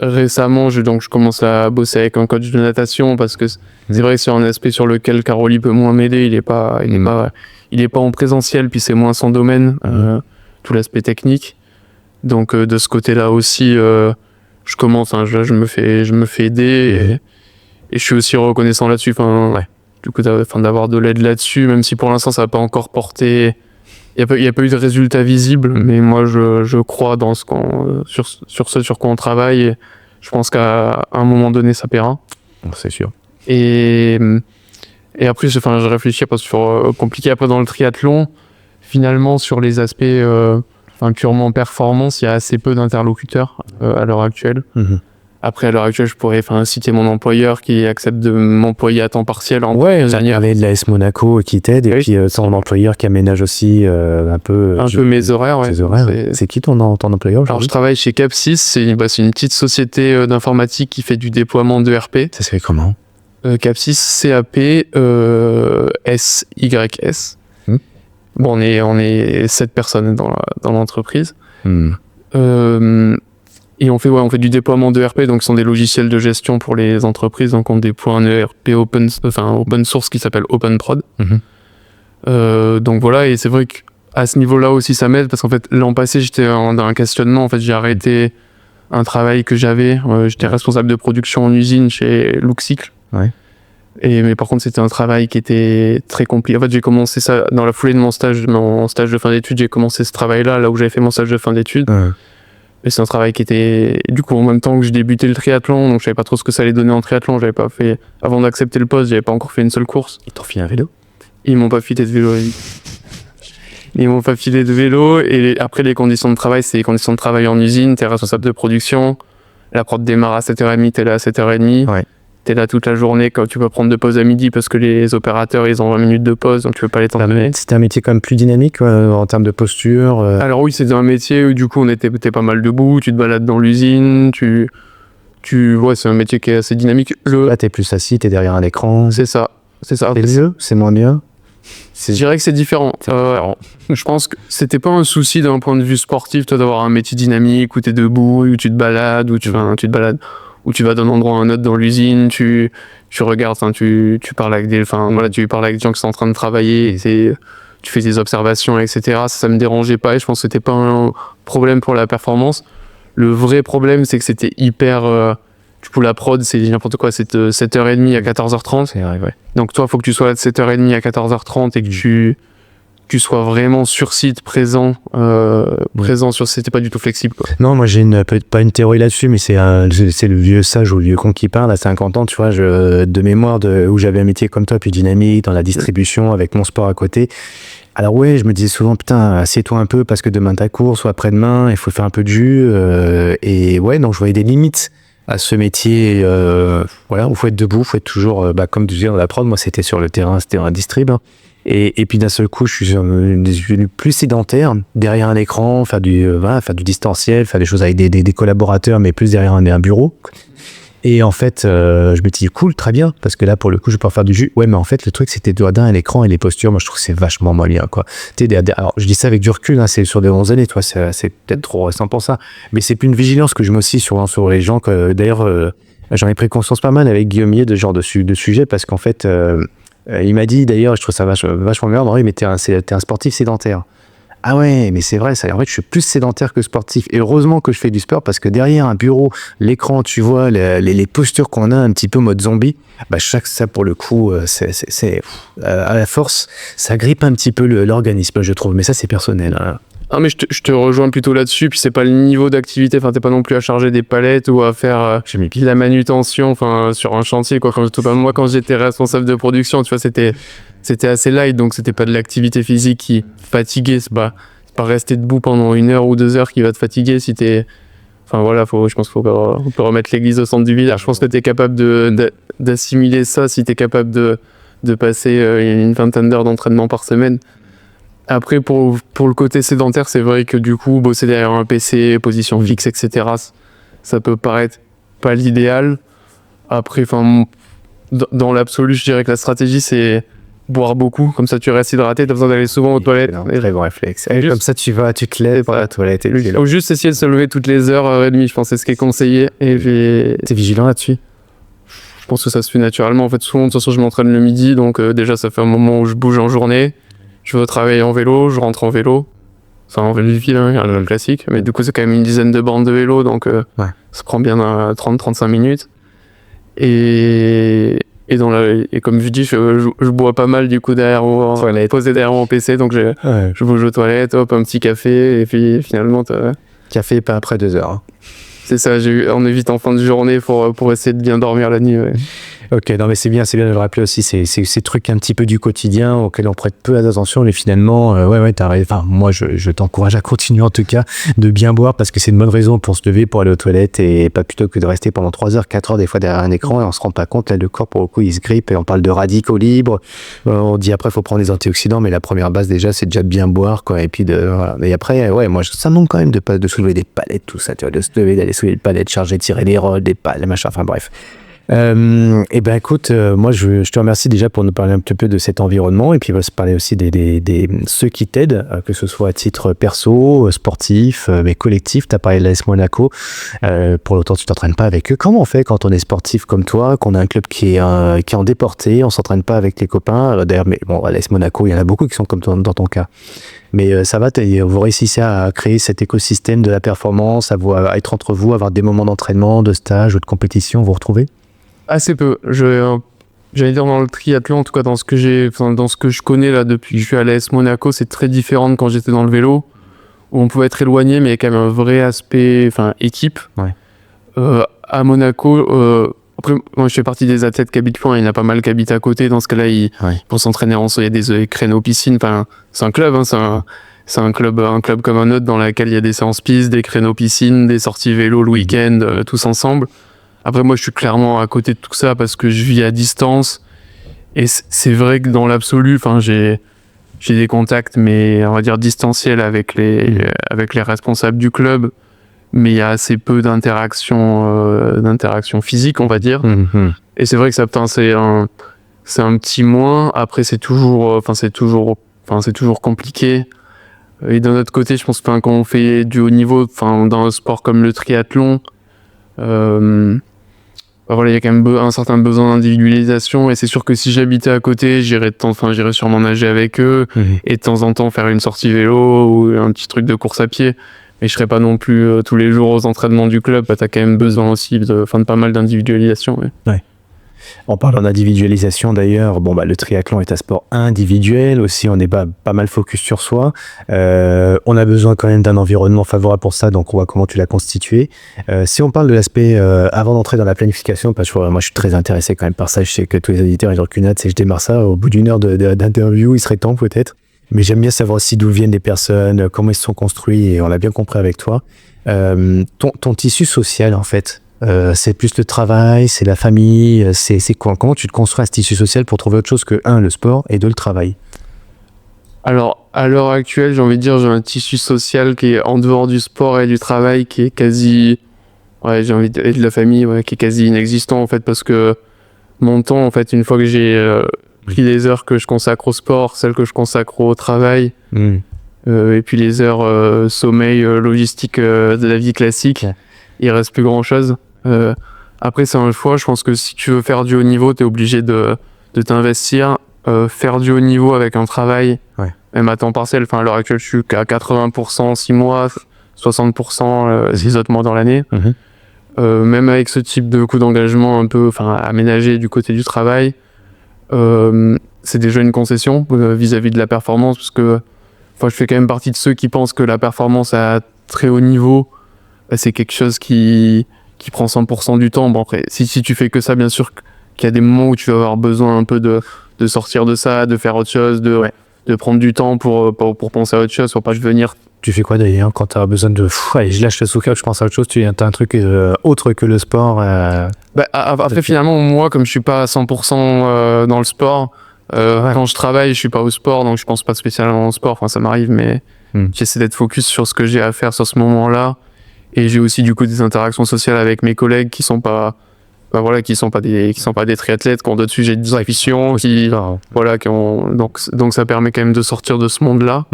Récemment, je commence à bosser avec un coach de natation parce que c'est vrai que c'est un aspect sur lequel Carolie peut moins m'aider. Il est pas en présentiel, puis c'est moins son domaine, tout l'aspect technique. Donc de ce côté-là aussi, je commence. Je me fais aider et je suis aussi reconnaissant là-dessus. Du coup, d'avoir de l'aide là-dessus, même si pour l'instant ça n'a pas encore porté. Il n'y a pas eu de résultat visible, mais moi je crois dans sur ce sur quoi on travaille. Et je pense qu'à un moment donné ça paiera. C'est sûr. Et après, je réfléchis parce que sur compliqué après dans le triathlon, finalement sur les aspects purement performance, il y a assez peu d'interlocuteurs à l'heure actuelle. Après, à l'heure actuelle, je pourrais citer mon employeur qui accepte de m'employer à temps partiel. Ouais, il y avait de l'AS Monaco qui t'aide, et puis son employeur qui aménage aussi un peu mes horaires. Ouais. Horaires. C'est qui ton employeur? Alors, je travaille chez Capsys, c'est une petite société d'informatique qui fait du déploiement de RP. Ça s'écrit comment? Capsys, CAP SYS. Bon, on est 7 personnes dans l'entreprise. Et on fait du déploiement de RP, donc ce sont des logiciels de gestion pour les entreprises. Donc on déploie un ERP open source qui s'appelle OpenProd. Donc voilà, et c'est vrai qu'à ce niveau-là aussi ça m'aide, parce qu'en fait l'an passé j'étais dans un questionnement. En fait, j'ai arrêté un travail que j'avais. J'étais responsable de production en usine chez Luxicle. Ouais. Mais par contre c'était un travail qui était très compliqué. En fait, j'ai commencé ça dans la foulée de mon stage de fin d'études. J'ai commencé ce travail-là là où j'avais fait mon stage de fin d'études. Et c'est un travail qui était, du coup, en même temps que je débutais le triathlon, donc je savais pas trop ce que ça allait donner en triathlon. J'avais pas fait, avant d'accepter le poste, j'avais pas encore fait une seule course. Ils t'ont filé un vélo? Ils m'ont pas filé de vélo. Ils m'ont pas filé de vélo. Et après, les conditions de travail, c'est les conditions de travail en usine. T'es responsable de production. La prod démarre à 7h30, t'es là à 7h30. Ouais. T'es là toute la journée, quand tu peux prendre de pause à midi parce que les opérateurs, ils ont 20 minutes de pause, donc tu peux pas les t'entraîner. C'était un métier quand même plus dynamique en termes de posture. Alors oui, c'était un métier où du coup t'es pas mal debout, tu te balades dans l'usine, ouais, c'est un métier qui est assez dynamique. Là, t'es plus assis, t'es derrière un écran. C'est ça. C'est mieux? C'est moins bien? Je dirais que c'est différent. Je pense que c'était pas un souci d'un point de vue sportif, toi, d'avoir un métier dynamique où t'es debout, où tu te balades, où tu te balades, où tu vas d'un endroit à un autre dans l'usine, tu regardes, tu parles avec tu parles avec des gens qui sont en train de travailler, et tu fais des observations, etc. Ça me dérangeait pas, et je pense que c'était pas un problème pour la performance. Le vrai problème, c'est que c'était hyper... du coup, la prod, c'est n'importe quoi, c'est de 7h30 à 14h30. C'est vrai, ouais. Donc toi, il faut que tu sois là de 7h30 à 14h30 et que tu sois vraiment sur site, présent sur site, c'était pas du tout flexible, quoi. Non, moi j'ai pas une théorie là-dessus, mais c'est le vieux sage ou le vieux con qui parle à 50 ans, tu vois, de mémoire où j'avais un métier comme toi, puis dynamique, dans la distribution, avec mon sport à côté. Alors ouais, je me disais souvent, putain, assieds-toi un peu parce que demain ta course ou après-demain, il faut faire un peu de jus. Et ouais, donc je voyais des limites à ce métier, où il faut être debout, il faut être toujours, comme tu disais dans la prod, moi c'était sur le terrain, c'était un distrib. Hein. Et puis d'un seul coup, je suis devenu plus sédentaire, derrière un écran, faire du distanciel, faire des choses avec des collaborateurs, mais plus derrière un bureau. Et en fait, je me dis, cool, très bien, parce que là, pour le coup, je vais pouvoir faire du jus. Ouais, mais en fait, le truc, c'était derrière l'écran et les postures, moi, je trouve que c'est vachement moins bien, quoi. Alors, je dis ça avec du recul, hein, c'est sur des 11 années, toi, c'est peut-être trop récent pour ça. Mais c'est plus une vigilance que je mets aussi sur les gens, d'ailleurs, J'en ai pris conscience pas mal avec Guillaume Millet de ce genre de sujet parce qu'en fait, il m'a dit d'ailleurs, je trouve ça vachement bien, Henri, mais t'es un sportif sédentaire. Ah ouais, mais c'est vrai, ça, en fait, je suis plus sédentaire que sportif. Et heureusement que je fais du sport parce que derrière un bureau, l'écran, tu vois, les postures qu'on a un petit peu mode zombie, bah, ça, pour le coup, c'est à la force, ça grippe un petit peu l'organisme, je trouve. Mais ça, c'est personnel. Hein. Ah, mais je te rejoins plutôt là-dessus, puis c'est pas le niveau d'activité, enfin, t'es pas non plus à charger des palettes ou à faire de la manutention, enfin, sur un chantier, quoi. Moi, quand j'étais responsable de production, tu vois, c'était assez light, donc c'était pas de l'activité physique qui fatiguait, c'est pas rester debout pendant 1 heure ou 2 heures qui va te fatiguer si t'es... Enfin voilà, je pense qu'on peut remettre l'église au centre du village. Je pense que t'es capable d'assimiler ça si t'es capable de passer une vingtaine d'heures d'entraînement par semaine. Après, pour le côté sédentaire, c'est vrai que du coup, bosser derrière un PC, position fixe, etc., ça peut paraître pas l'idéal. Après, dans l'absolu, je dirais que la stratégie, c'est boire beaucoup, comme ça tu restes hydraté, t'as besoin d'aller souvent aux toilettes. Très bon réflexe. Comme ça tu te lèves à la toilette. Ou juste essayer de se lever toutes les heures et demie, je pense que c'est ce qui est conseillé. T'es vigilant là-dessus? Je pense que ça se fait naturellement. En fait, souvent, de toute façon, je m'entraîne le midi, donc déjà, ça fait un moment où je bouge en journée. Je vais travailler en vélo, je rentre en vélo. Enfin, en vélo de ville, hein, le classique. Mais du coup, c'est quand même une dizaine de bornes de vélo, donc ça prend bien 30-35 minutes. Et comme je dis, je bois pas mal du coup posé derrière mon PC, donc je bouge aux toilettes, hop, un petit café, et puis finalement... Café pas après 2 heures. Hein. C'est ça, on évite en fin de journée pour essayer de bien dormir la nuit. Ouais. Ok, non mais c'est bien de le rappeler aussi, ces trucs un petit peu du quotidien auxquels on prête peu attention, mais finalement, t'as raison. Enfin, moi, je t'encourage à continuer en tout cas de bien boire parce que c'est une bonne raison pour se lever, pour aller aux toilettes et pas plutôt que de rester pendant 3 heures, 4 heures des fois derrière un écran et on se rend pas compte, là, le corps pour le coup, il se grippe et on parle de radicaux libres. On dit après, faut prendre des antioxydants, mais la première base déjà, c'est déjà de bien boire, quoi. Et puis voilà. Et après, moi, ça me manque quand même de soulever des palettes, tout ça, tu vois, de se lever, d'aller soulever des palettes, charger, tirer des rôles, des pales, des machins, enfin bref. Et ben écoute, moi je te remercie déjà pour nous parler un petit peu de cet environnement et puis on va se parler aussi des ceux qui t'aident, que ce soit à titre perso, sportif, mais collectif. T'as parlé de l'AS Monaco, pour l'autant tu t'entraînes pas avec eux. Comment on fait quand on est sportif comme toi, qu'on a un club qui est en déporté, on s'entraîne pas avec les copains, d'ailleurs, mais bon, à l'AS Monaco, il y en a beaucoup qui sont comme toi, dans ton cas. Mais ça va, vous réussissez à créer cet écosystème de la performance, à être entre vous, avoir des moments d'entraînement, de stage ou de compétition, vous retrouvez? Assez peu. J'allais dire dans le triathlon, en tout cas dans ce que je connais là depuis que je suis à l'AS Monaco, c'est très différent de quand j'étais dans le vélo, où on pouvait être éloigné, mais il y a quand même un vrai aspect, équipe. Ouais. À Monaco, après, moi je fais partie des athlètes qui habitent loin, il y en a pas mal qui habitent à côté. Dans ce cas-là, pour s'entraîner il y a des créneaux piscine. Enfin, c'est un club, hein, c'est un club comme un autre dans lequel il y a des séances pistes, des créneaux piscine, des sorties vélo le week-end, tous ensemble. Après, moi, je suis clairement à côté de tout ça parce que je vis à distance. Et c'est vrai que dans l'absolu, j'ai des contacts, mais on va dire distanciels avec les responsables du club. Mais il y a assez peu d'interaction physique, on va dire. Mm-hmm. Et c'est vrai que ça, c'est un petit moins. Après, c'est toujours compliqué. Et d'un autre côté, je pense que quand on fait du haut niveau, dans un sport comme le triathlon, il y a quand même un certain besoin d'individualisation et c'est sûr que si j'habitais à côté, j'irais sûrement nager avec eux et de temps en temps faire une sortie vélo ou un petit truc de course à pied, mais je serais pas non plus tous les jours aux entraînements du club. T'as quand même besoin aussi de pas mal d'individualisation. Ouais. En parlant d'individualisation d'ailleurs, le triathlon est un sport individuel aussi, on est pas mal focus sur soi. On a besoin quand même d'un environnement favorable pour ça, donc on voit comment tu l'as constitué. Si on parle de l'aspect, avant d'entrer dans la planification, parce que moi je suis très intéressé quand même par ça, je sais que tous les auditeurs ils ont qu'une hâte, c'est que je démarre ça au bout d'une heure d'interview, il serait temps peut-être. Mais j'aime bien savoir aussi d'où viennent les personnes, comment ils se sont construits, et on l'a bien compris avec toi. Ton tissu social en fait, c'est plus le travail, c'est la famille, c'est quoi? Comment tu te construis un tissu social pour trouver autre chose que le sport et le travail? Alors, à l'heure actuelle, j'ai envie de dire, j'ai un tissu social qui est en dehors du sport et du travail, qui est quasi, et de la famille, qui est quasi inexistant en fait, parce que mon temps, en fait, une fois que j'ai pris les heures que je consacre au sport, celles que je consacre au travail, et puis les heures sommeil, logistique de la vie classique, il reste plus grand chose. Après, c'est un choix. Je pense que si tu veux faire du haut niveau, t'es obligé de t'investir. Faire du haut niveau avec un travail, même à temps partiel. Enfin, à l'heure actuelle, je suis qu'à 80% 6 mois, 60% 6 autres mois dans l'année. Même avec ce type de coût d'engagement un peu aménagé du côté du travail, c'est déjà une concession vis-à-vis de la performance, parce que je fais quand même partie de ceux qui pensent que la performance à très haut niveau, c'est quelque chose qui prend 100% du temps. Bon, après, si tu fais que ça, bien sûr qu'il y a des moments où tu vas avoir besoin un peu de sortir de ça, de faire autre chose, de prendre du temps pour penser à autre chose, pour pas venir. Tu fais quoi d'ailleurs quand tu as besoin de allez, je lâche le soccer, je pense à autre chose, tu as un truc autre que le sport Après finalement, moi, comme je suis pas à 100% dans le sport, quand je travaille, je suis pas au sport, donc je pense pas spécialement au sport. Enfin, ça m'arrive, mais j'essaie d'être focus sur ce que j'ai à faire sur ce moment-là. Et j'ai aussi du coup des interactions sociales avec mes collègues qui sont pas des triathlètes, qui ont d'autres sujets de discussion, donc ça permet quand même de sortir de ce monde-là.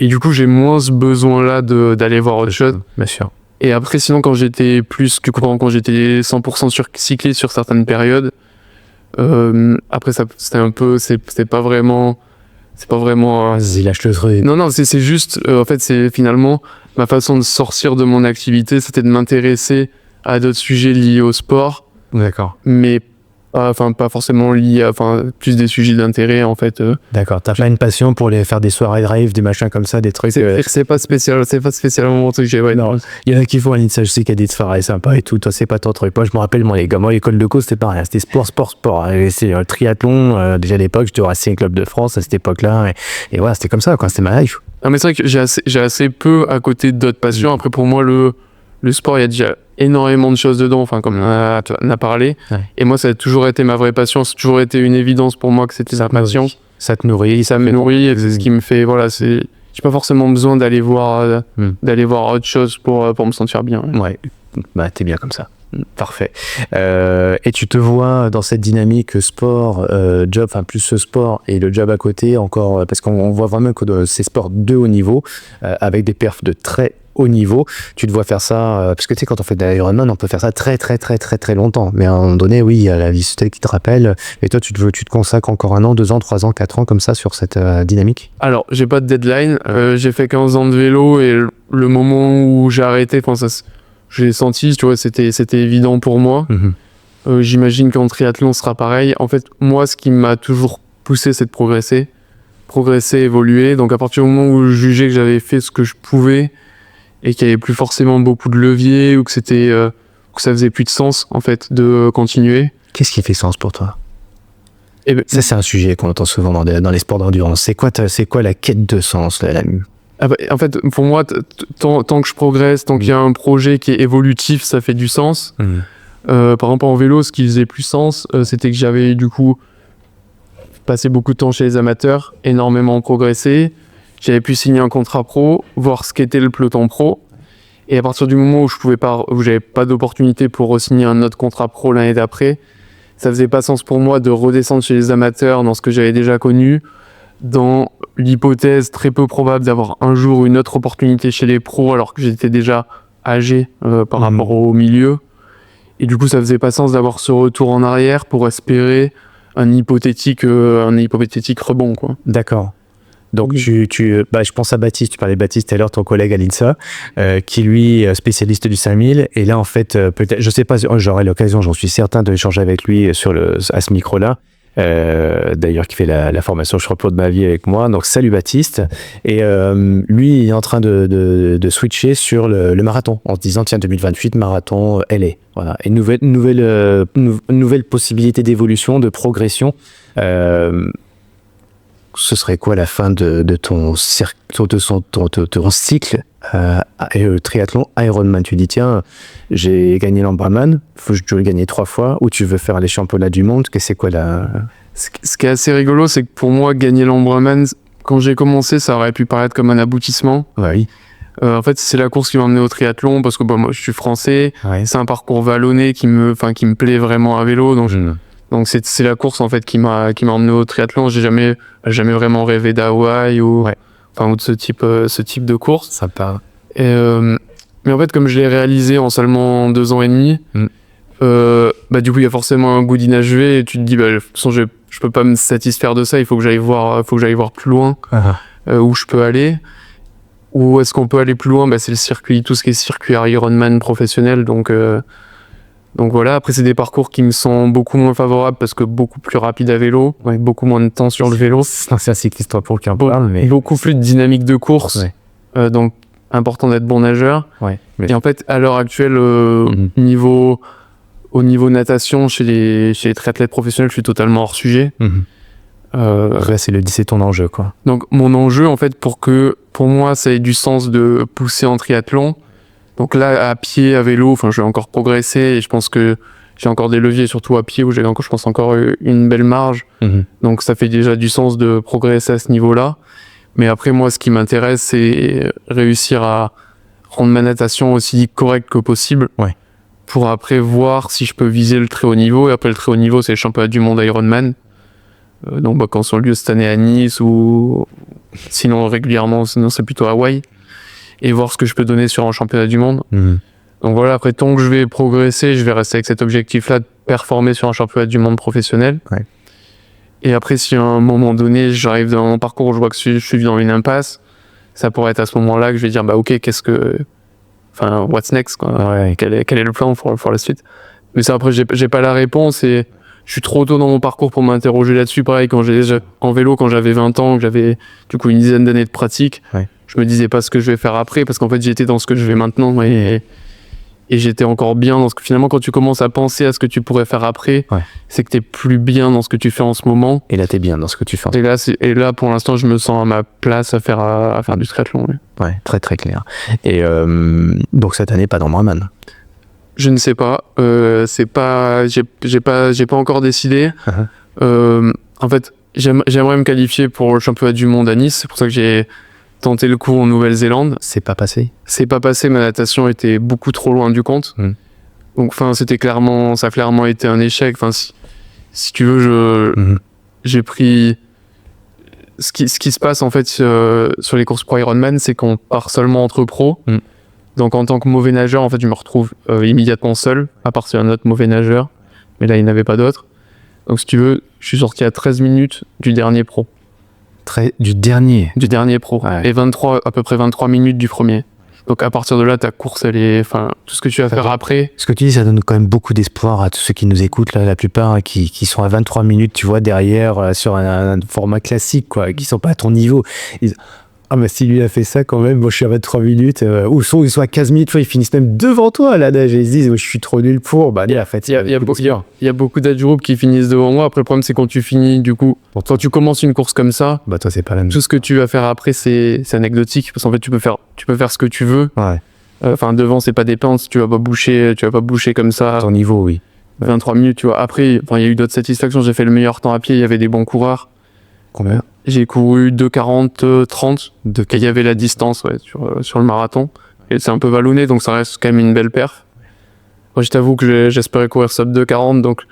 Et du coup, j'ai moins ce besoin-là d'aller voir autre chose. Bien sûr. Et après, sinon, quand j'étais 100% cyclé sur certaines périodes, après, ça, c'était un peu, c'est pas vraiment. Vas-y, lâche le truc. Non, c'est juste, en fait, c'est finalement ma façon de sortir de mon activité, c'était de m'intéresser à d'autres sujets liés au sport. D'accord. Mais pas forcément liés à plus des sujets d'intérêt, en fait. D'accord. T'as pas une passion pour faire des soirées de rave, des machins comme ça, des trucs. C'est pas spécialement mon truc. Non. Il y en a qui font à l'INSA, je sais qu'il y a des soirées sympas et tout. Toi, c'est pas ton truc. Moi, je me rappelle, les gars, moi, l'école de co, c'était pareil. C'était sport. C'est le triathlon. Déjà à l'époque, j'étais au Racing Club de France à cette époque-là. Et voilà, c'était comme ça, quoi. C'était ma life. Non, mais c'est vrai que j'ai assez peu à côté d'autres passions. Après, pour moi, le sport, il y a déjà énormément de choses dedans, comme on a parlé. Ouais. Et moi, ça a toujours été ma vraie passion. Ça a toujours été une évidence pour moi que c'était ma passion. Ça te nourrit. Ça me nourrit, et c'est ce qui me fait, j'ai pas forcément besoin d'aller voir autre chose pour me sentir bien. Ouais. Bah, t'es bien comme ça. Parfait. Et tu te vois dans cette dynamique sport, job, plus ce sport et le job à côté encore, parce qu'on voit vraiment que ces sports de haut niveau, avec des perfs de très haut niveau, tu te vois faire ça, parce que tu sais, quand on fait de l'Ironman, on peut faire ça très très très très très longtemps, mais à un moment donné, oui, il y a la vie sociale qui te rappelle, et toi tu te consacres encore 1 an, 2 ans, 3 ans, 4 ans comme ça sur cette dynamique. Alors, j'ai pas de deadline, j'ai fait 15 ans de vélo, et le moment où j'ai arrêté, je l'ai senti, tu vois, c'était évident pour moi. J'imagine qu'en triathlon, ce sera pareil. En fait, moi, ce qui m'a toujours poussé, c'est de progresser, évoluer. Donc, à partir du moment où je jugeais que j'avais fait ce que je pouvais et qu'il n'y avait plus forcément beaucoup de leviers ou que ça faisait plus de sens, en fait, de continuer. Qu'est-ce qui fait sens pour toi ? Ça, c'est un sujet qu'on entend souvent dans les sports d'endurance. C'est quoi la quête de sens, en fait, pour moi, tant que je progresse, tant qu'il y a un projet qui est évolutif, ça fait du sens. Par exemple, en vélo, ce qui faisait plus sens, c'était que j'avais du coup passé beaucoup de temps chez les amateurs, énormément progressé. J'avais pu signer un contrat pro, voir ce qu'était le peloton pro. Et à partir du moment où j'avais pas d'opportunité pour re-signer un autre contrat pro l'année d'après, ça faisait pas sens pour moi de redescendre chez les amateurs dans ce que j'avais déjà connu, dans l'hypothèse très peu probable d'avoir un jour une autre opportunité chez les pros alors que j'étais déjà âgé par rapport au milieu. Et du coup, ça faisait pas sens d'avoir ce retour en arrière pour espérer un hypothétique rebond, quoi. D'accord. Donc je pense à Baptiste, tu parlais de Baptiste tout à l'heure, ton collègue à l'INSA, qui lui est spécialiste du 5000, et là en fait, peut-être, je sais pas, j'aurai l'occasion, j'en suis certain d'échanger avec lui à ce micro-là, d'ailleurs qui fait la formation Je repose de ma vie avec moi, donc salut Baptiste, et lui il est en train de switcher sur le marathon, en se disant tiens 2028 marathon LA, voilà, et nouvelle possibilité d'évolution, de progression. Ce serait quoi la fin de ton cycle triathlon Ironman? Tu dis tiens, j'ai gagné l'Ambraman, je dois le gagner 3 fois, ou tu veux faire les championnats du monde? C'est quoi Ce qui est assez rigolo, c'est que pour moi, gagner l'Ambraman, quand j'ai commencé, ça aurait pu paraître comme un aboutissement. Oui. En fait, c'est la course qui m'a emmené au triathlon, parce que moi, je suis français, c'est un parcours vallonné qui me plaît vraiment à vélo, donc c'est la course en fait qui m'a emmené au triathlon. J'ai jamais vraiment rêvé d'Hawaï ou de ce type de course. Sympa. Mais en fait, comme je l'ai réalisé en seulement 2 ans et demi, Du coup il y a forcément un goût d'inachevé et tu te dis de toute façon je peux pas me satisfaire de ça, il faut que j'aille voir plus loin où je peux aller. Où est-ce qu'on peut aller plus loin? C'est le circuit, tout ce qui est circuit Ironman professionnel, donc voilà. Après c'est des parcours qui me sont beaucoup moins favorables parce que beaucoup plus rapide à vélo, avec beaucoup moins de temps sur le vélo. C'est un cycliste pour qui en parle, mais beaucoup plus de dynamique de course, donc important d'être bon nageur. Et en fait à l'heure actuelle au niveau natation chez les triathlètes professionnels, je suis totalement hors sujet. C'est ton enjeu, quoi. Donc mon enjeu en fait pour moi ça ait du sens de pousser en triathlon. Donc là à pied, à vélo, je vais encore progresser et je pense que j'ai encore des leviers, surtout à pied où j'ai encore, je pense, encore une belle marge. Donc ça fait déjà du sens de progresser à ce niveau-là. Mais après moi ce qui m'intéresse c'est réussir à rendre ma natation aussi correcte que possible. Pour après voir si je peux viser le très haut niveau. Et après le très haut niveau c'est le championnat du monde Ironman. Donc quand sont lieu cette année à Nice ou sinon régulièrement, sinon c'est plutôt Hawaï, et voir ce que je peux donner sur un championnat du monde. Donc voilà, après tant que je vais progresser, je vais rester avec cet objectif-là de performer sur un championnat du monde professionnel. Et après si à un moment donné j'arrive dans mon parcours, je vois que je suis dans une impasse, ça pourrait être à ce moment-là que je vais dire ok, what's next, quoi. Quel est le plan pour la suite. Mais ça après j'ai pas la réponse et je suis trop tôt dans mon parcours pour m'interroger là-dessus. Pareil, en vélo, quand j'avais 20 ans, que j'avais du coup une dizaine d'années de pratique, je me disais pas ce que je vais faire après, parce qu'en fait j'étais dans ce que je vais maintenant et j'étais encore bien dans ce que finalement quand tu commences à penser à ce que tu pourrais faire après, c'est que t'es plus bien dans ce que tu fais en ce moment. Et là t'es bien dans ce que tu fais. Et là pour l'instant je me sens à ma place à faire du triathlon. Très très clair. Et donc cette année pas d'Ambraman. Je ne sais pas, j'ai pas encore décidé. En fait, j'aimerais me qualifier pour le championnat du monde à Nice, c'est pour ça que j'ai tenté le coup en Nouvelle-Zélande. C'est pas passé, ma natation était beaucoup trop loin du compte. Donc ça a clairement été un échec. Si tu veux, j'ai pris ce qui se passe en fait sur les courses pro Ironman, c'est qu'on part seulement entre pros. Donc en tant que mauvais nageur, en fait, je me retrouve immédiatement seul, à part sur un autre mauvais nageur. Mais là, il n'y en avait pas d'autres. Donc si tu veux, je suis sorti à 13 minutes du dernier pro. Du dernier pro. Et à peu près 23 minutes du premier. Donc à partir de là, ta course, tout ce que tu vas faire après. Ce que tu dis, ça donne quand même beaucoup d'espoir à tous ceux qui nous écoutent, là, la plupart qui sont à 23 minutes, tu vois, derrière, sur un format classique, quoi, qui sont pas à ton niveau. Si lui a fait ça quand même, moi je suis à 23 minutes, ou ils sont à 15 minutes, ils finissent même devant toi à la nage et ils se disent je suis trop nul pour. Il y a beaucoup d'âge groupe qui finissent devant moi. Après le problème c'est quand tu finis, du coup, quand tu commences une course comme ça, toi c'est pas la même. Tout ce que tu vas faire après c'est anecdotique parce qu'en fait tu peux faire ce que tu veux. Devant c'est pas des pinces, tu vas pas boucher comme ça. À ton niveau, oui. 23 minutes, tu vois. Après, il y a eu d'autres satisfactions. J'ai fait le meilleur temps à pied. Il y avait des bons coureurs. Combien ? J'ai couru 2,40, 30. Il y avait la distance sur le marathon. Et c'est un peu vallonné, donc ça reste quand même une belle perf. Moi, je t'avoue que j'espérais courir sub 2,40, donc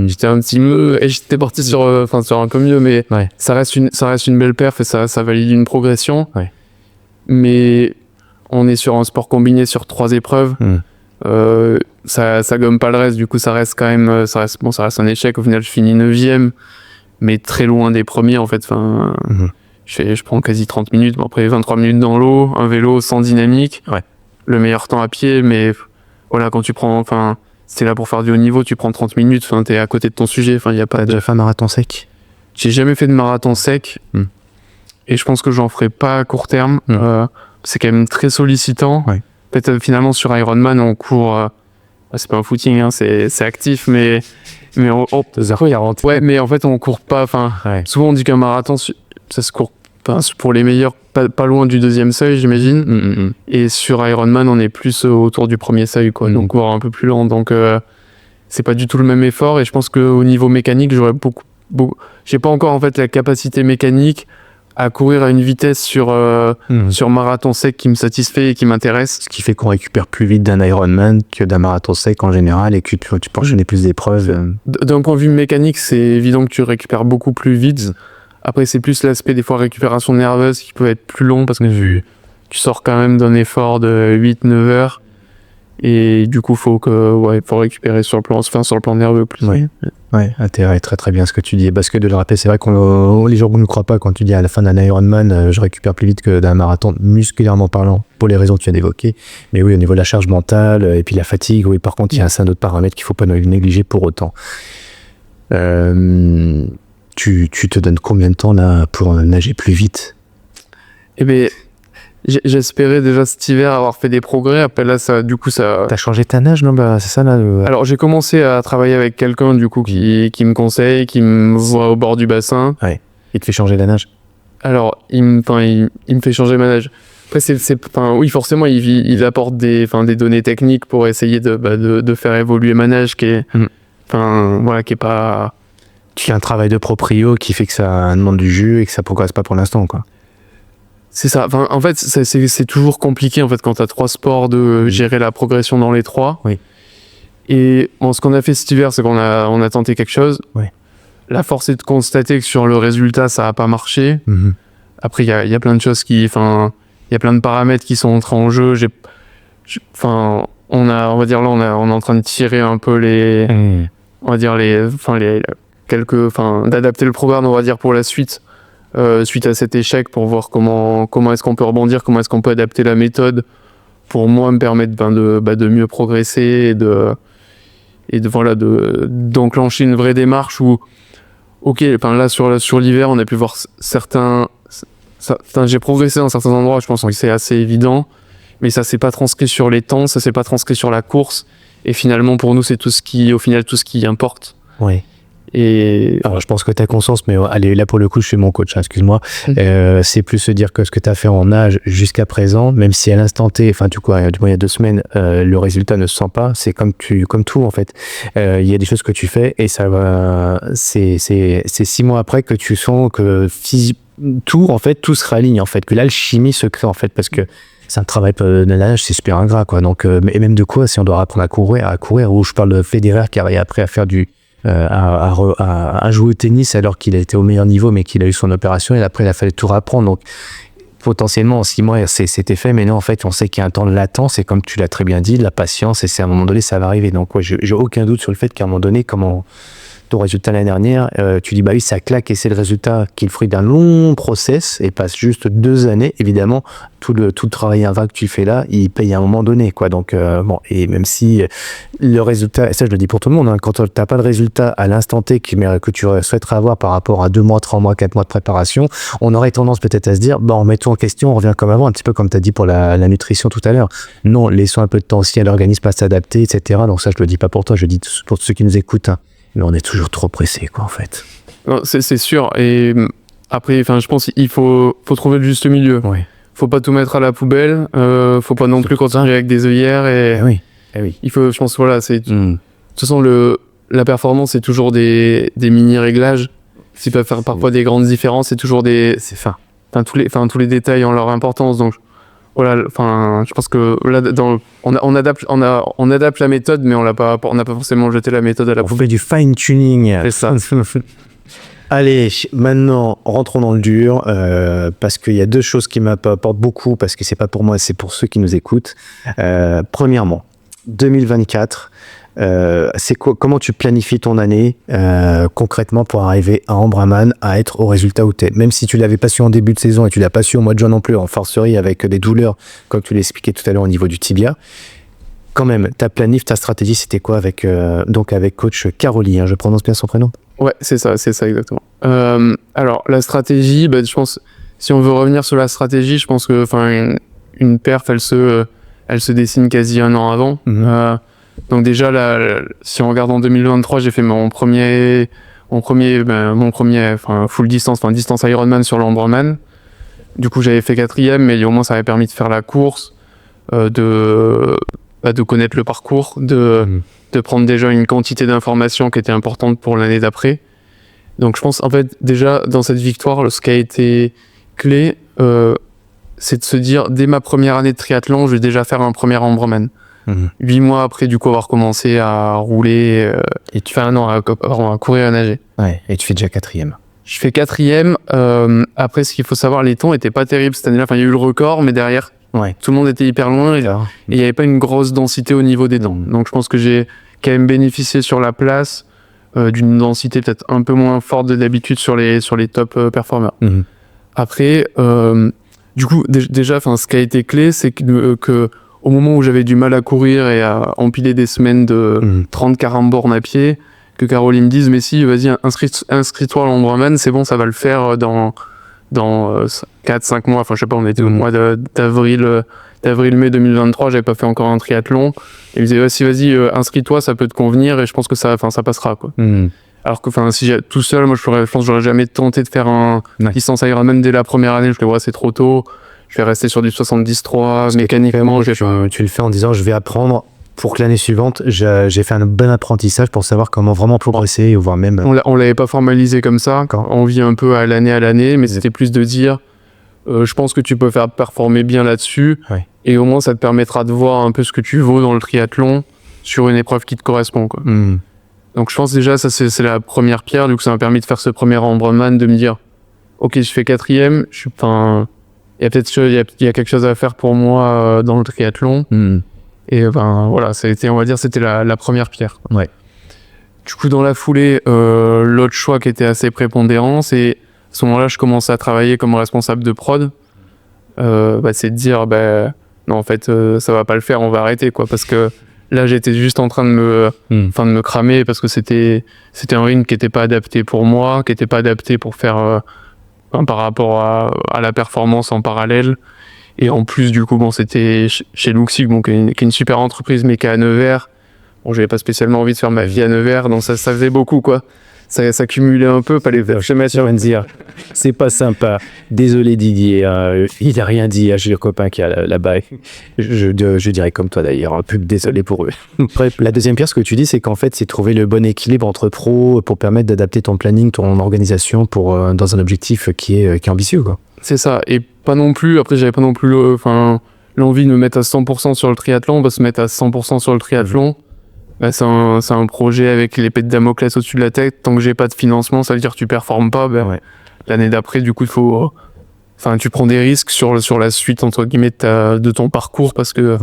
j'étais un petit peu... Et j'étais parti sur un peu mieux, mais ça reste une belle perf et ça valide une progression. Mais on est sur un sport combiné sur 3 épreuves. Ça gomme pas le reste, du coup ça reste quand même ça reste un échec. Au final je finis 9e, mais très loin des premiers en fait. Je prends quasi 30 minutes, après 23 minutes dans l'eau, un vélo sans dynamique, le meilleur temps à pied, mais voilà, quand tu prends, c'est là pour faire du haut niveau, tu prends 30 minutes, t'es à côté de ton sujet, y a pas. T'as déjà fait un marathon sec ? J'ai jamais fait de marathon sec, et je pense que j'en ferai pas à court terme. C'est quand même très sollicitant. Peut-être finalement sur Ironman on court, c'est pas un footing, hein, c'est actif, mais mais en fait on court pas. Souvent on dit qu'un marathon ça se court pour les meilleurs pas loin du 2e seuil, j'imagine. Et sur Ironman on est plus autour du 1er seuil, quoi. Donc voire un peu plus lent. Donc c'est pas du tout le même effort. Et je pense qu'au niveau mécanique j'aurais beaucoup j'ai pas encore en fait la capacité mécanique à courir à une vitesse sur marathon sec qui me satisfait et qui m'intéresse. Ce qui fait qu'on récupère plus vite d'un Ironman que d'un marathon sec en général et que tu peux enchaîner plus d'épreuves. D'un point de vue mécanique, c'est évident que tu récupères beaucoup plus vite. Après, c'est plus l'aspect des fois récupération nerveuse qui peut être plus long parce que tu sors quand même d'un effort de 8-9 heures Et du coup, faut récupérer sur le plan nerveux plus. Oui. Ouais, intérêt, très très bien ce que tu dis. Parce que de le rappeler, c'est vrai qu'on les gens ne nous croient pas quand tu dis à la fin d'un Ironman, je récupère plus vite que d'un marathon, musculairement parlant, pour les raisons que tu viens d'évoquer. Mais oui, au niveau de la charge mentale et puis la fatigue, oui, par contre, il y a un autre paramètre qu'il ne faut pas négliger pour autant. Tu te donnes combien de temps là pour nager plus vite? Eh bien, j'espérais déjà cet hiver avoir fait des progrès. Après là, T'as changé ta nage, non? C'est ça là. Alors j'ai commencé à travailler avec quelqu'un du coup qui me conseille, qui me voit au bord du bassin. Ouais. Il te fait changer la nage? Alors il me fait changer ma nage. Après oui, forcément il apporte des données techniques pour essayer de faire évoluer ma nage qui est qui est pas. Tu as un travail de proprio qui fait que ça demande du jus et que ça progresse pas pour l'instant, quoi. C'est ça. En fait, c'est toujours compliqué en fait quand t'as 3 sports de gérer la progression dans les 3. Oui. Et ce qu'on a fait cet hiver, c'est qu'on a tenté quelque chose. Oui. La force est de constater que sur le résultat, ça a pas marché. Mm-hmm. Après, il y a plein de choses il y a plein de paramètres qui sont entrés en jeu. On est en train de tirer un peu d'adapter le programme, on va dire, pour la suite. Suite à cet échec, pour voir comment est-ce qu'on peut rebondir, comment est-ce qu'on peut adapter la méthode pour moi me permettre de mieux progresser et d'enclencher une vraie démarche où là sur l'hiver on a pu voir j'ai progressé dans certains endroits, je pense que c'est assez évident, mais ça s'est pas transcrit sur les temps, ça s'est pas transcrit sur la course, et finalement pour nous c'est tout ce qui importe. Oui. Et alors je pense que tu as conscience, mais allez, là pour le coup je suis mon coach, hein, excuse-moi. C'est plus se dire que ce que tu as fait en nage jusqu'à présent, même si à l'instant T, du moins il y a 2 semaines, le résultat ne se sent pas, c'est comme tout en fait. Il y a des choses que tu fais et ça va, c'est 6 mois après que tu sens que tout se réaligne en fait, que l'alchimie se crée en fait, parce que c'est un travail de nage, c'est super ingrat quoi. Donc et même de quoi, si on doit apprendre à courir, où je parle de Federer qui arrive après à faire à jouer au tennis alors qu'il a été au meilleur niveau mais qu'il a eu son opération, et après il a fallu tout reprendre. Donc potentiellement en 6 mois c'était fait, mais non, en fait on sait qu'il y a un temps de latence, et comme tu l'as très bien dit, de la patience, et c'est à un moment donné ça va arriver. Donc j'ai aucun doute sur le fait qu'à un moment donné, comment ton résultat l'année dernière, tu dis bah oui ça claque, et c'est le résultat qui est le fruit d'un long process et pas juste 2 années. Évidemment tout le travail ingrat que tu fais là, il paye à un moment donné quoi. Donc et même si le résultat, et ça je le dis pour tout le monde, hein, quand t'as pas de résultat à l'instant T que tu souhaiterais avoir par rapport à 2 mois, 3 mois, 4 mois de préparation, on aurait tendance peut-être à se dire on met tout en question, on revient comme avant, un petit peu comme tu as dit pour la nutrition tout à l'heure. Non, laissons un peu de temps aussi à l'organisme à s'adapter, etc. Donc ça je le dis pas pour toi, je le dis pour ceux qui nous écoutent, hein. Mais on est toujours trop pressé quoi en fait. Non, c'est sûr. Et après je pense qu'il faut trouver le juste milieu. Oui. Faut pas tout mettre à la poubelle, faut pas non plus continuer avec des œillères, et oui. il faut, je pense, de toute façon la performance c'est toujours des mini réglages qui peuvent faire parfois des grandes différences, c'est toujours c'est fin. Tous les détails ont leur importance. Donc voilà, je pense que là on adapte la méthode, mais on n'a pas forcément jeté la méthode à la poubelle. On fait du fine tuning. C'est ça. Allez, maintenant, rentrons dans le dur, parce qu'il y a 2 choses qui m'apportent beaucoup, parce que c'est pas pour moi, c'est pour ceux qui nous écoutent. Premièrement, 2024, comment tu planifies ton année concrètement pour arriver à Embrunman, à être au résultat où t'es. Même si tu l'avais pas su en début de saison et tu l'as pas su au mois de juin non plus, en forcerie avec des douleurs, comme tu l'expliquais tout à l'heure au niveau du tibia. Quand même, ta stratégie, c'était quoi avec coach Caroli, hein, je prononce bien son prénom? Ouais, c'est ça exactement. Alors la stratégie, je pense, si on veut revenir sur la stratégie, je pense que une perf, elle se dessine quasi 1 an avant. Mm-hmm. Donc déjà si on regarde en 2023, j'ai fait mon premier full distance, distance Ironman sur l'Embrunman. Du coup j'avais fait 4e, mais au moins ça avait permis de faire la course, de connaître le parcours, de prendre déjà une quantité d'informations qui était importante pour l'année d'après. Donc je pense en fait déjà dans cette victoire, ce qui a été clé, c'est de se dire dès ma première année de triathlon, je vais déjà faire un premier Embrunman. 8 mois après du coup avoir commencé à rouler, et tu fais un an à courir et à nager. Ouais, et tu fais déjà 4e. Je fais 4e. Après, ce qu'il faut savoir, les temps étaient pas terribles cette année-là. Il y a eu le record, mais derrière Ouais. Tout le monde était hyper loin et il n'y avait pas une grosse densité au niveau des dents. Donc je pense que j'ai quand même bénéficié sur la place d'une densité peut-être un peu moins forte de d'habitude sur les top performers. Après, du coup, déjà, ce qui a été clé, c'est que au moment où j'avais du mal à courir et à empiler des semaines de 30-40 bornes à pied, que Caroline me dise, mais si, vas-y, inscris-toi à l'Ombraman, c'est bon, ça va le faire dans 4-5 mois. Enfin, je sais pas, on était au mois d'avril-mai 2023, j'avais pas fait encore un triathlon. Et il me disait, vas-y, inscris-toi, ça peut te convenir et je pense que ça passera, quoi. Alors que, si j'ai tout seul, moi, je pense que j'aurais jamais tenté de faire un distance Ironman dès la première année. Je me dis, c'est trop tôt. Je vais rester sur du 70-3 mécaniquement. Tu le fais en disant, je vais apprendre pour que l'année suivante, j'ai fait un bon apprentissage pour savoir comment vraiment progresser, voire même... On l'avait pas formalisé comme ça. On vit un peu à l'année, mais c'était plus de dire, je pense que tu peux faire performer bien là-dessus. Ouais. Et au moins, ça te permettra de voir un peu ce que tu vaux dans le triathlon sur une épreuve qui te correspond, quoi. Donc je pense déjà, ça c'est la première pierre. Du coup, ça m'a permis de faire ce premier Ombraman, de me dire, ok, je fais 4e, il y a quelque chose à faire pour moi dans le triathlon. Et voilà, c'était la première pierre. Ouais. Du coup, dans la foulée, l'autre choix qui était assez prépondérant, c'est à ce moment-là, je commençais à travailler comme responsable de prod. C'est de dire, non, en fait, ça va pas le faire, on va arrêter, quoi, parce que là, j'étais juste en train de me cramer parce que c'était un rythme qui était pas adapté pour moi, qui était pas adapté pour faire par rapport à la performance en parallèle. Et en plus, du coup, c'était chez Luxig, qui est une super entreprise, mais qui est à Nevers. Bon, j'avais pas spécialement envie de faire ma vie à Nevers, donc ça faisait beaucoup, quoi. Ça cumulait un peu, pas les faire. Je vais me dire, c'est pas sympa. Désolé Didier, il a rien dit à le copain qui est là-bas. Je dirais comme toi d'ailleurs, un peu désolé pour eux. Bref, la deuxième pierre, ce que tu dis, c'est qu'en fait, c'est trouver le bon équilibre entre pro pour permettre d'adapter ton planning, ton organisation dans un objectif qui est ambitieux, quoi. C'est ça, et pas non plus, après j'avais pas non plus l'envie de me mettre à 100% sur le triathlon, se mettre à 100% sur le triathlon, c'est un projet avec l'épée de Damoclès au-dessus de la tête. Tant que j'ai pas de financement, ça veut dire que tu performes pas. L'année d'après, du coup, tu prends des risques sur la suite, entre guillemets, de ton parcours, parce que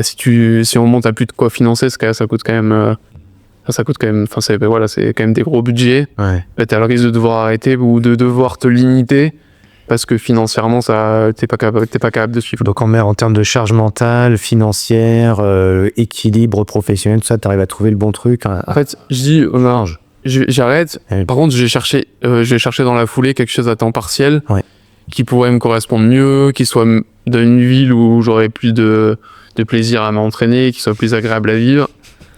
si on monte à plus de quoi financer, ça coûte quand même... c'est quand même des gros budgets. T'as le risque de devoir arrêter ou de devoir te limiter parce que financièrement, t'es pas capable de suivre. Donc en termes de charge mentale, financière, équilibre professionnel, tout ça, t'arrives à trouver le bon truc. En fait, j'arrête. Par contre, je vais chercher dans la foulée quelque chose à temps partiel qui pourrait me correspondre mieux, qui soit dans une ville où j'aurais plus de plaisir à m'entraîner, qui soit plus agréable à vivre.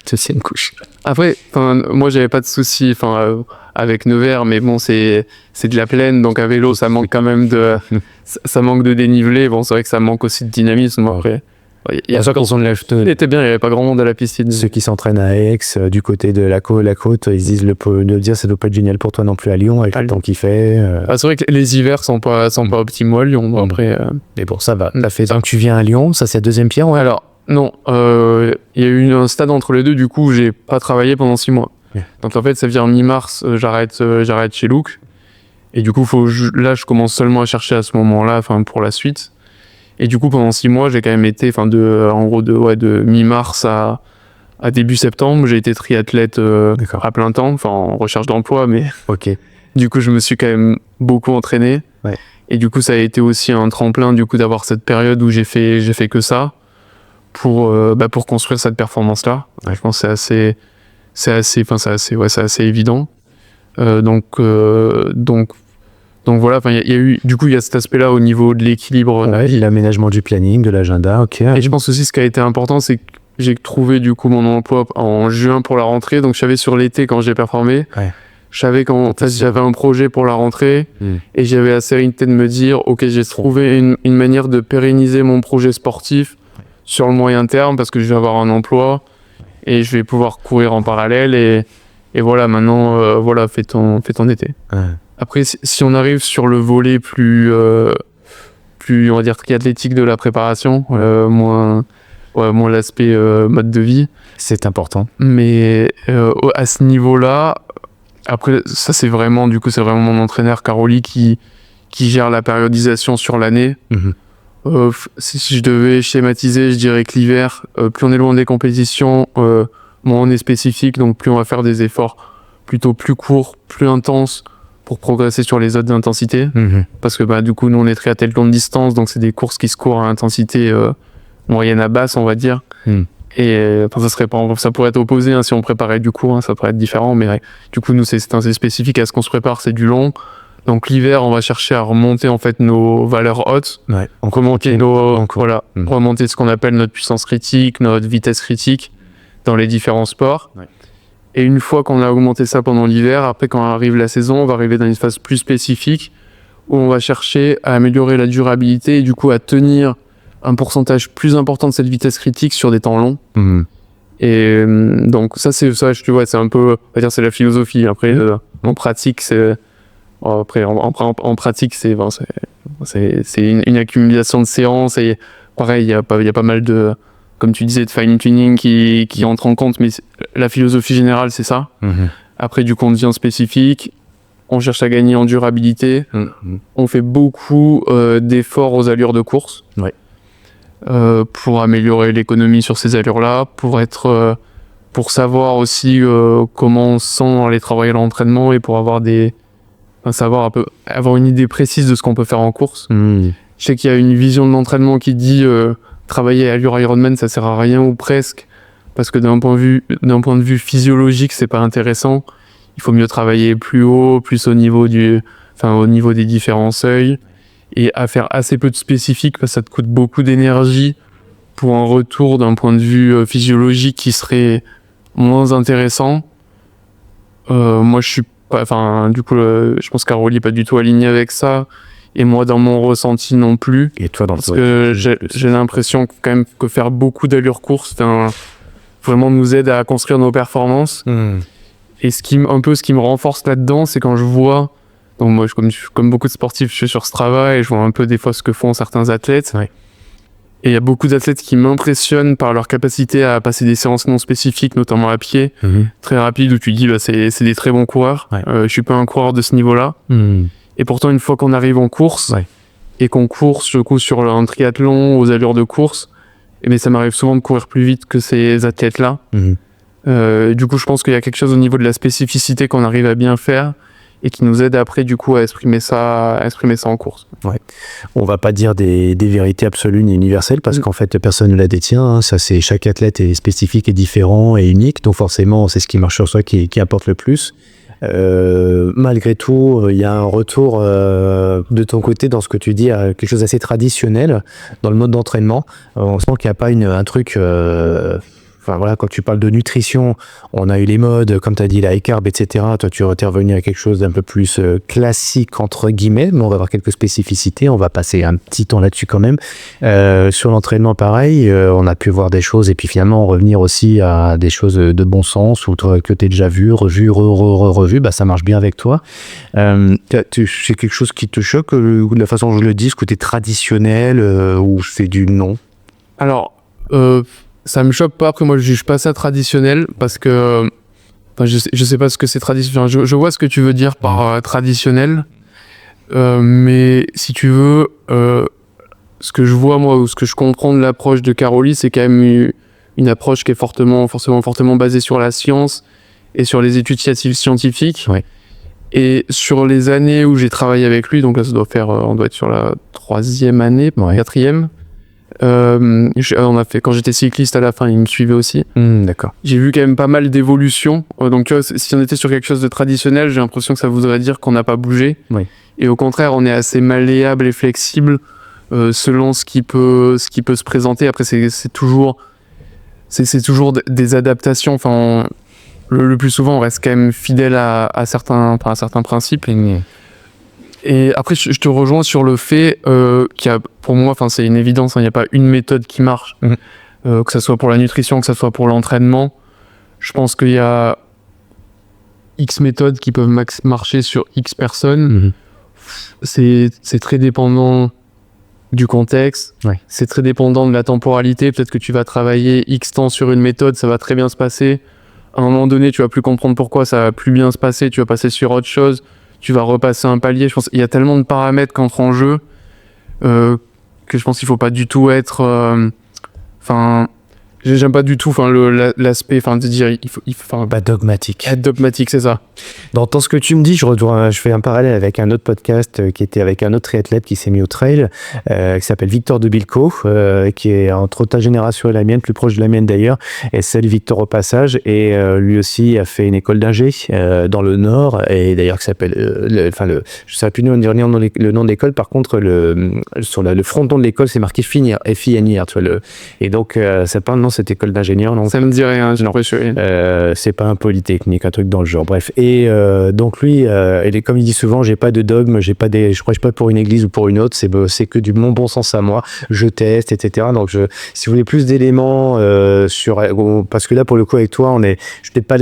C'est une couche. Après, moi, j'avais pas de soucis avec Nevers, mais bon, c'est de la plaine, donc à vélo, ça manque quand même ça manque de dénivelé. Bon, c'est vrai que ça manque aussi de dynamisme. Après, il y a ça quand on était bien, il y avait pas grand monde à la piscine. Ceux qui s'entraînent à Aix, du côté de la côte, ils disent de dire ça doit pas être génial pour toi non plus à Lyon avec le temps qu'il fait. C'est vrai que les hivers sont pas optimaux à Lyon. Donc après, mais bon, ça va. Donc tu viens à Lyon, ça c'est la deuxième pierre. Alors. Non, il y a eu un stade entre les deux, du coup j'ai pas travaillé pendant 6 mois. Donc en fait ça veut dire mi-mars, j'arrête chez Look. Et du coup là je commence seulement à chercher à ce moment-là, pour la suite. Et du coup pendant 6 mois j'ai quand même été, de mi-mars à début septembre, j'ai été triathlète à plein temps, en recherche d'emploi, mais du coup je me suis quand même beaucoup entraîné. Et du coup ça a été aussi un tremplin du coup d'avoir cette période où j'ai fait que ça. Pour construire cette performance-là. Je pense que c'est assez évident. Donc voilà, il y a cet aspect-là au niveau de l'équilibre. L'aménagement du planning, de l'agenda, Et je pense aussi ce qui a été important, c'est que j'ai trouvé du coup mon emploi en juin pour la rentrée, donc je savais sur l'été quand j'ai performé. Je savais quand j'avais un projet pour la rentrée et j'avais la sérénité de me dire, ok, j'ai trouvé une manière de pérenniser mon projet sportif sur le moyen terme parce que je vais avoir un emploi et je vais pouvoir courir en parallèle et voilà, maintenant fais ton été. Après si on arrive sur le volet plus on va dire triathlétique de la préparation, moins l'aspect mode de vie, c'est important, mais à ce niveau-là, après ça c'est vraiment mon entraîneur Caroli qui gère la périodisation sur l'année. Si je devais schématiser, je dirais que l'hiver, plus on est loin des compétitions, moins on est spécifique, donc plus on va faire des efforts plutôt plus courts, plus intenses pour progresser sur les autres d'intensité. Parce que du coup, nous on est triathlètes longue distance, donc c'est des courses qui se courent à intensité moyenne à basse, on va dire. Et ça pourrait être opposé si on préparait du court, ça pourrait être différent, mais du coup nous c'est assez spécifique à ce qu'on se prépare, c'est du long. Donc l'hiver, on va chercher à remonter en fait nos valeurs hautes, remonter remonter ce qu'on appelle notre puissance critique, notre vitesse critique dans les différents sports. Et une fois qu'on a augmenté ça pendant l'hiver, après quand arrive la saison, on va arriver dans une phase plus spécifique où on va chercher à améliorer la durabilité et du coup à tenir un pourcentage plus important de cette vitesse critique sur des temps longs. Et donc ça c'est un peu, on va dire c'est la philosophie. Après en pratique c'est en pratique c'est une accumulation de séances et pareil il y a pas mal de, comme tu disais, de fine tuning qui entre en compte, mais la philosophie générale c'est ça. Après du coup on devient spécifique, on cherche à gagner en durabilité, on fait beaucoup d'efforts aux allures de course. Pour améliorer l'économie sur ces allures-là, pour savoir aussi comment on se sent aller travailler l'entraînement et pour avoir avoir une idée précise de ce qu'on peut faire en course. Je sais qu'il y a une vision de l'entraînement qui dit travailler à allure Ironman ça sert à rien ou presque, parce que d'un point de vue physiologique c'est pas intéressant. Il faut mieux travailler plus haut, plus au niveau des différents seuils, et à faire assez peu de spécifique parce que ça te coûte beaucoup d'énergie pour un retour d'un point de vue physiologique qui serait moins intéressant. Moi je suis pas, je pense qu'Aroli est pas du tout aligné avec ça, et moi dans mon ressenti non plus. Et toi parce que j'ai l'impression quand même que faire beaucoup d'allure course vraiment nous aide à construire nos performances. Et ce qui me renforce là-dedans, c'est quand je vois, donc moi comme beaucoup de sportifs je suis sur Strava et je vois un peu des fois ce que font certains athlètes. Et il y a beaucoup d'athlètes qui m'impressionnent par leur capacité à passer des séances non spécifiques, notamment à pied, très rapides, où tu dis c'est des très bons coureurs. Je suis pas un coureur de ce niveau-là. Et pourtant une fois qu'on arrive en course et qu'on court du coup sur un triathlon aux allures de course, ça m'arrive souvent de courir plus vite que ces athlètes-là. Du coup je pense qu'il y a quelque chose au niveau de la spécificité qu'on arrive à bien faire et qui nous aide après du coup à exprimer ça en course. On va pas dire des vérités absolues ni universelles parce qu'en fait personne ne la détient, ça c'est chaque athlète est spécifique et différent et unique, donc forcément c'est ce qui marche sur soi qui importe le plus. Malgré tout, il y a un retour de ton côté dans ce que tu dis à quelque chose d'assez traditionnel dans le mode d'entraînement. On sent qu'il n'y a pas un truc quand tu parles de nutrition, on a eu les modes, comme tu as dit, la high carb, etc. Toi, tu es revenu à quelque chose d'un peu plus classique, entre guillemets, mais on va avoir quelques spécificités. On va passer un petit temps là-dessus quand même. Sur l'entraînement, pareil, on a pu voir des choses et puis finalement revenir aussi à des choses de bon sens ou que tu as déjà vu, revu, ça marche bien avec toi. C'est quelque chose qui te choque, de la façon dont je le dis, ce côté traditionnel ou c'est du non? Alors, ça me choque pas. Après moi je juge pas ça traditionnel parce que je sais pas ce que c'est traditionnel. Je vois ce que tu veux dire par traditionnel, mais si tu veux, ce que je vois moi ou ce que je comprends de l'approche de Caroli, c'est quand même une approche qui est fortement basée sur la science et sur les études scientifiques. Et sur les années où j'ai travaillé avec lui, donc là on doit être sur la 3e année, 4e. Quand j'étais cycliste à la fin, il me suivait aussi. D'accord. J'ai vu quand même pas mal d'évolutions. Donc tu vois, si on était sur quelque chose de traditionnel, j'ai l'impression que ça voudrait dire qu'on n'a pas bougé. Et au contraire, on est assez malléable et flexible selon ce qui peut se présenter. Après, c'est toujours des adaptations. Enfin, le plus souvent, on reste quand même fidèle à certains principes. Et après, je te rejoins sur le fait qu'il y a, pour moi, c'est une évidence, il n'y a pas une méthode qui marche, que ce soit pour la nutrition, que ce soit pour l'entraînement. Je pense qu'il y a X méthodes qui peuvent marcher sur X personnes. C'est très dépendant du contexte, c'est très dépendant de la temporalité. Peut-être que tu vas travailler X temps sur une méthode, ça va très bien se passer. À un moment donné, tu vas plus comprendre pourquoi ça va plus bien se passer, tu vas passer sur autre chose. Tu vas repasser un palier. Je pense qu'il y a tellement de paramètres qui entrent en jeu que que je pense qu'il faut pas du tout être, j'aime pas du tout, l'aspect, de dire, il faut, Pas dogmatique. être dogmatique, c'est ça. Dans ce que tu me dis, je fais un parallèle avec un autre podcast qui était avec un autre triathlète qui s'est mis au trail, qui s'appelle Victor de Bilco, qui est entre ta génération et la mienne, plus proche de la mienne d'ailleurs, et salut Victor au passage, et lui aussi a fait une école d'ingé dans le Nord, et d'ailleurs qui s'appelle, je ne sais plus le nom de l'école, par contre, sur le fronton de l'école, c'est marqué FINIR, tu vois, et donc, ça parle, non, cette école d'ingénieur, non? Ça me dit rien, j'ai l'impression. C'est pas un polytechnique, un truc dans le genre, bref. Et donc lui, comme il dit souvent, j'ai pas de dogme, je prêche pas pour une église ou pour une autre, c'est que du bon sens à moi, je teste, etc. Donc si vous voulez plus d'éléments parce que là pour le coup avec toi,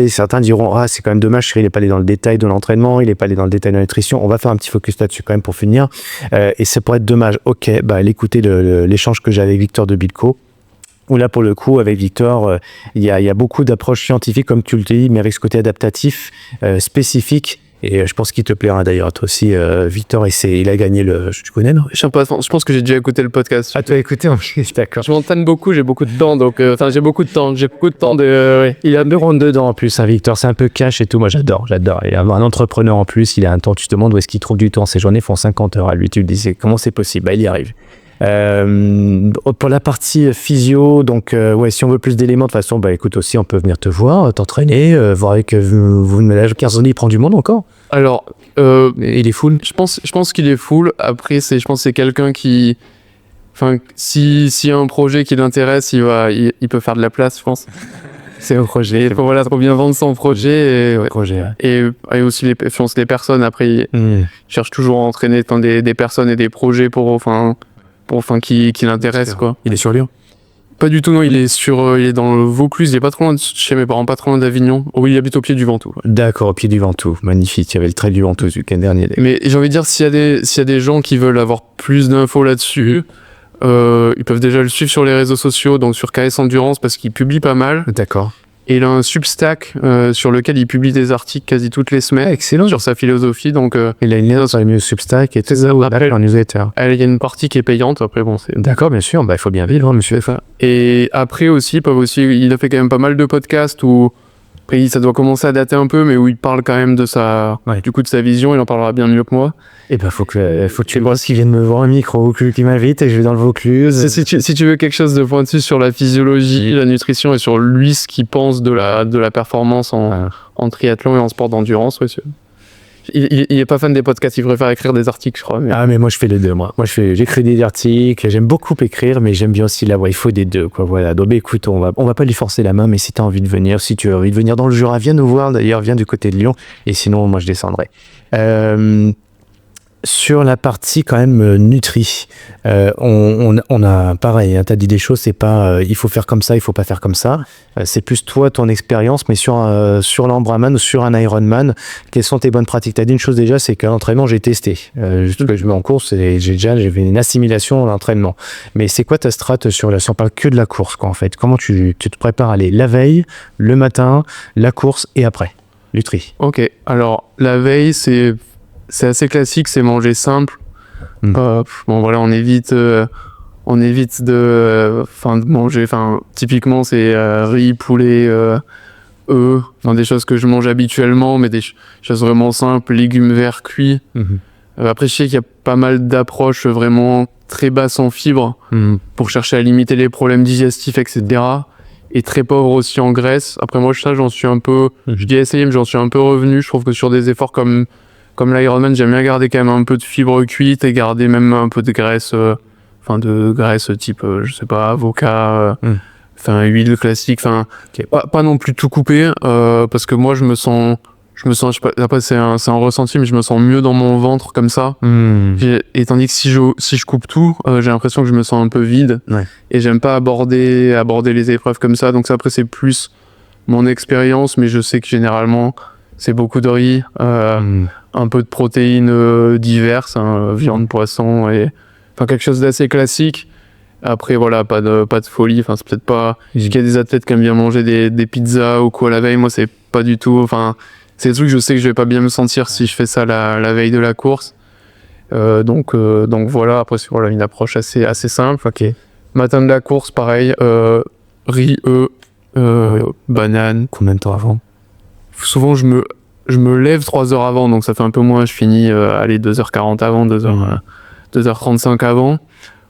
certains diront c'est quand même dommage, il est pas allé dans le détail de l'entraînement, il est pas allé dans le détail de la nutrition. On va faire un petit focus là-dessus quand même pour finir. Et ça pourrait être dommage. Ok, allez écouter l'échange que j'ai avec Victor de Bilco. Où là, pour le coup, avec Victor, il y a beaucoup d'approches scientifiques, comme tu le dis, mais avec ce côté adaptatif, spécifique. Et je pense qu'il te plaira d'ailleurs, toi aussi, Victor. Il a gagné tu connais, non? Je pense que j'ai déjà écouté le podcast. Ah, tu as écouté? D'accord. Je m'entraîne beaucoup, j'ai beaucoup de temps, donc j'ai beaucoup de temps. Ouais. Il a 2 rondes dedans en plus, hein, Victor. C'est un peu cash et tout. Moi, j'adore. Il a un entrepreneur en plus. Il a un temps. Tu te demandes où est-ce qu'il trouve du temps. Ses journées font 50 heures à lui. Tu te dis, comment c'est possible? Il y arrive. Pour la partie physio, donc si on veut plus d'éléments, de toute façon, écoute aussi, on peut venir te voir, t'entraîner, voir avec vous l'âge 15 ans, il prend du monde encore. Alors, il est full. Je pense qu'il est full. Après, je pense que c'est quelqu'un qui, s'il y a un projet qui l'intéresse, il peut faire de la place, je pense. C'est un projet. Il faut trop bien vendre son projet. Et aussi, je pense que les personnes, après, ils cherchent toujours à entraîner des personnes et des projets qui l'intéressent, quoi. Il est sur Lyon? Pas du tout, non, il est dans le Vaucluse, il est pas trop loin de chez mes parents, pas trop loin d'Avignon. Oh, il habite au pied du Ventoux. Ouais. D'accord, au pied du Ventoux, magnifique. Il y avait le trail du Ventoux le week-end dernier. Mais j'ai envie de dire, s'il y a des gens qui veulent avoir plus d'infos là-dessus, ils peuvent déjà le suivre sur les réseaux sociaux, donc sur KS Endurance, parce qu'il publie pas mal. D'accord. Et il a un Substack sur lequel il publie des articles quasi toutes les semaines. Excellent. Sur sa philosophie. Donc, il a une lettre sur le Substack et tout ça, ou après en newsletter. Il y a une partie qui est payante. Après, c'est... D'accord, bien sûr. Il faut bien vivre, monsieur. Et après aussi, il a fait quand même pas mal de podcasts où, après, ça doit commencer à dater un peu, mais où il parle quand même de sa vision. Il en parlera bien mieux que moi. Et faut que tu vois qu'il vienne me voir un micro, qu'il m'invite et je vais dans le Vaucluse. Si tu veux quelque chose de pointu sur la physiologie, la nutrition et sur lui, ce qu'il pense de la performance en triathlon et en sport d'endurance, il est pas fan des podcasts, il préfère écrire des articles, je crois. Mais moi je fais les deux, j'écris des articles, j'aime beaucoup écrire, mais j'aime bien aussi il faut des deux, quoi, voilà. Donc écoute, on va pas lui forcer la main, mais si tu as envie de venir, si tu as envie de venir dans le Jura, viens nous voir, d'ailleurs, viens du côté de Lyon, et sinon moi je descendrai. Sur la partie quand même nutri, on a pareil, t'as dit des choses, c'est pas il faut faire comme ça, il faut pas faire comme ça, c'est plus toi, ton expérience, mais sur l'Ambraman ou sur un Ironman, quelles sont tes bonnes pratiques? T'as dit une chose déjà, c'est qu'à l'entraînement j'ai testé, juste que je mets en course et j'ai fait une assimilation à l'entraînement, mais c'est quoi ta strat si on parle que de la course, quoi, en fait? Comment tu te prépares à aller la veille, le matin, la course et après, nutri? Ok, alors la veille c'est assez classique, c'est manger simple. On évite de manger. Typiquement, c'est riz, poulet, œufs, des choses que je mange habituellement, mais des choses vraiment simples, légumes verts cuits. Après, je sais qu'il y a pas mal d'approches vraiment très basses en fibres pour chercher à limiter les problèmes digestifs, etc. Et très pauvre aussi en graisse. Après, moi, j'en suis un peu. Je dis essayer, mais j'en suis un peu revenu. Je trouve que sur des efforts comme l'Ironman, j'aime bien garder quand même un peu de fibres cuites et garder même un peu de graisse, type, je sais pas, avocat, huile classique, pas non plus tout couper, parce que moi je me sens, je sais pas, après c'est un ressenti, mais je me sens mieux dans mon ventre comme ça. Et tandis que si je coupe tout, j'ai l'impression que je me sens un peu vide, et j'aime pas aborder les épreuves comme ça, donc ça après c'est plus mon expérience, mais je sais que généralement c'est beaucoup de riz, un peu de protéines diverses, viande, poisson, et quelque chose d'assez classique. Après voilà, pas de folie, c'est peut-être pas. Je sais qu'il y a des athlètes qui aiment bien manger des pizzas ou quoi la veille, moi c'est pas du tout. C'est des trucs, je sais que je vais pas bien me sentir si je fais ça la veille de la course. Donc voilà, après c'est voilà, une approche assez simple. Ok. Matin de la course, pareil, riz, banane. Combien de temps avant? Souvent je me lève 3 heures avant, donc ça fait un peu moins, je finis 2h40 avant, 2h35 avant.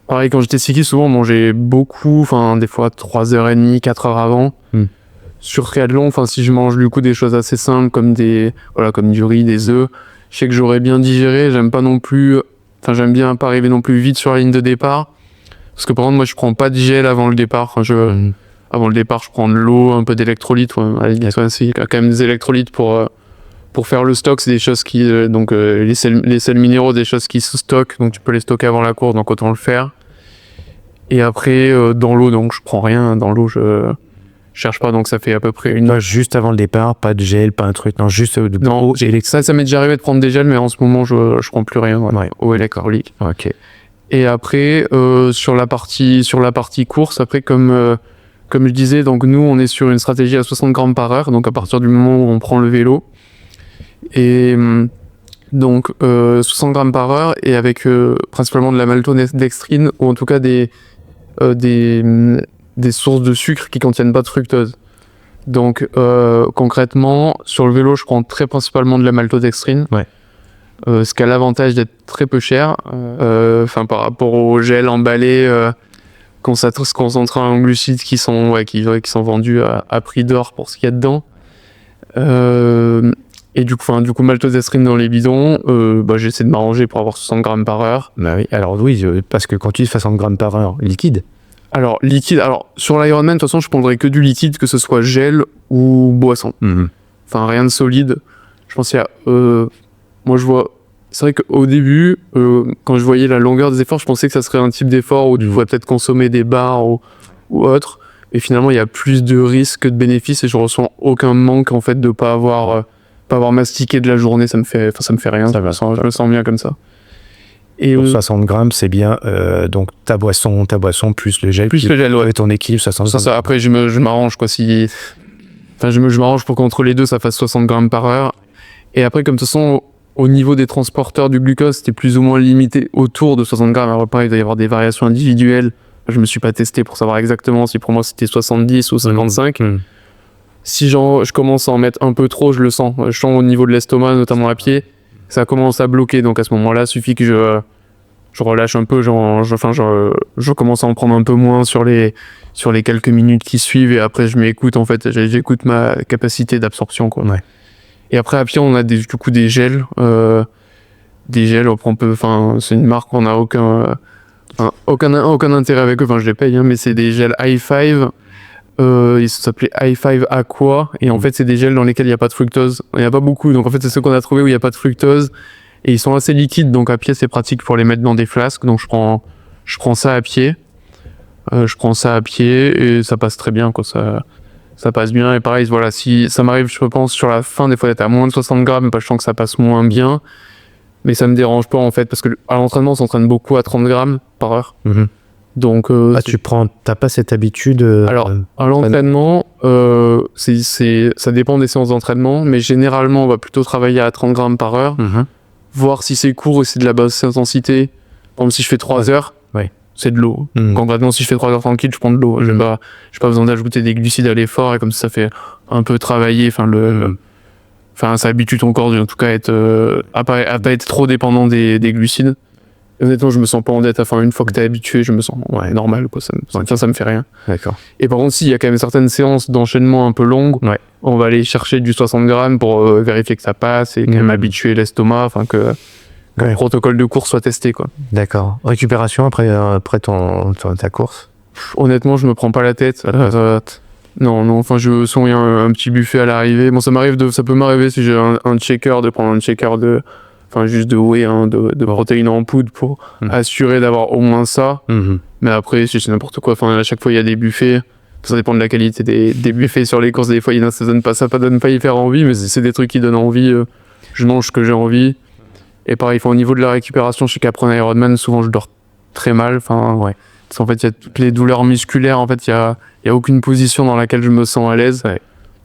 Pareil, quand j'étais cycliste, souvent on mangeait beaucoup, enfin des fois 3h30, 4h avant. Sur triathlon, enfin si je mange du coup des choses assez simples comme comme du riz, des œufs, je sais que j'aurais bien digéré, j'aime bien pas arriver non plus vite sur la ligne de départ. Parce que par contre, moi je prends pas de gel avant le départ. Avant le départ, je prends de l'eau, un peu d'électrolytes. Il y a quand même des électrolytes pour faire le stock. C'est des choses qui, les sels minéraux, des choses qui se stockent. Donc tu peux les stocker avant la course, donc autant le faire. Et après, dans l'eau, donc je prends rien. Dans l'eau, je cherche pas, donc ça fait à peu près une heure. Juste avant le départ, pas de gel, pas un truc, non, juste Non, ça m'est déjà arrivé de prendre des gels, mais en ce moment, je prends plus rien. Ouais. Eau électrolyte. Ok. Et après, sur la partie course, après, comme je disais, donc nous, on est sur une stratégie à 60 grammes par heure, donc à partir du moment où on prend le vélo. Et donc, 60 grammes par heure, et avec principalement de la maltodextrine, ou en tout cas des sources de sucre qui contiennent pas de fructose. Donc, concrètement, sur le vélo, je prends très principalement de la maltodextrine. Ouais. Ce qui a l'avantage d'être très peu cher, par rapport au gel emballé concentré en glucides qui sont vendus à prix d'or pour ce qu'il y a dedans. Et du coup, maltodextrine dans les bidons, j'essaie de m'arranger pour avoir 60 grammes par heure. Bah oui, alors oui, parce que quand tu dis 60 grammes par heure, liquide. Alors, liquide, sur l'Ironman, de toute façon, je prendrais que du liquide, que ce soit gel ou boisson. Enfin, rien de solide. Je pense qu'il y a... moi, je vois... C'est vrai qu'au début, quand je voyais la longueur des efforts, je pensais que ça serait un type d'effort où tu pourrais peut-être consommer des barres ou autre. Et finalement, il y a plus de risques que de bénéfices et je ressens aucun manque, en fait, de pas avoir mastiqué de la journée. Ça me fait rien. Je me sens bien comme ça. Et pour 60 grammes, c'est bien donc ta boisson plus le gel. Plus le gel, ouais. Ton équilibre, 60 grammes. Ça, après, je m'arrange, quoi. Je m'arrange pour qu'entre les deux, ça fasse 60 grammes par heure. Et après, comme de toute façon, au niveau des transporteurs du glucose, c'était plus ou moins limité autour de 60 grammes. Alors, pareil, il doit y avoir des variations individuelles. Je me suis pas testé pour savoir exactement si pour moi c'était 70 ou 55. Si je commence à en mettre un peu trop, je le sens. Je sens au niveau de l'estomac, notamment à pied, ça commence à bloquer. Donc à ce moment-là, il suffit que je relâche un peu, je commence à en prendre un peu moins sur les quelques minutes qui suivent et après je m'écoute, en fait, j'écoute ma capacité d'absorption, quoi. Ouais. Et après à pied, on a du coup des gels, c'est une marque, on n'a aucun intérêt avec eux, je les paye, mais c'est des gels High Five. Ils s'appelaient High Five Aqua et en fait c'est des gels dans lesquels il n'y a pas de fructose. Il n'y a pas beaucoup, donc en fait c'est ceux qu'on a trouvé où il n'y a pas de fructose et ils sont assez liquides, donc à pied c'est pratique pour les mettre dans des flasques, donc je prends ça à pied. Et ça passe très bien, quoi. Ça passe bien et pareil, voilà, si ça m'arrive, je pense sur la fin des fois d'être à moins de 60 grammes, je sens que ça passe moins bien, mais ça me dérange pas en fait parce que à l'entraînement on s'entraîne beaucoup à 30 grammes par heure. Donc, t'as pas cette habitude alors, à l'entraînement, ça dépend des séances d'entraînement, mais généralement, on va plutôt travailler à 30 grammes par heure, voir si c'est court et c'est de la basse intensité. Par exemple, si je fais 3 heures, c'est de l'eau. Concrètement, si je fais 3 heures tranquille, je prends de l'eau. J'ai pas besoin d'ajouter des glucides à l'effort et comme ça fait un peu travailler, ça habitue ton corps, en tout cas, à pas être trop dépendant des glucides. Et honnêtement, je me sens pas en dette. Une fois que t'es habitué, je me sens normal, quoi. Ça me fait rien. D'accord. Et par contre, s'il y a quand même certaines séances d'enchaînement un peu longues, on va aller chercher du 60 grammes pour vérifier que ça passe et quand même habituer l'estomac, que le protocole de course soit testé, quoi. D'accord. Récupération après ta course? Honnêtement, je me prends pas la tête. Non, je sens il y a un petit buffet à l'arrivée. Bon, ça peut m'arriver si j'ai un shaker, de prendre un shaker juste de whey, de protéines en poudre pour assurer d'avoir au moins ça. Mais après, c'est n'importe quoi. À chaque fois, il y a des buffets. Ça dépend de la qualité des buffets sur les courses. Des fois, ça donne pas hyper envie, mais c'est des trucs qui donnent envie. Je mange ce que j'ai envie. Et pareil, au niveau de la récupération, je sais qu'après un Ironman, souvent, je dors très mal. Parce qu'en fait, il y a toutes les douleurs musculaires. En fait, il y a aucune position dans laquelle je me sens à l'aise.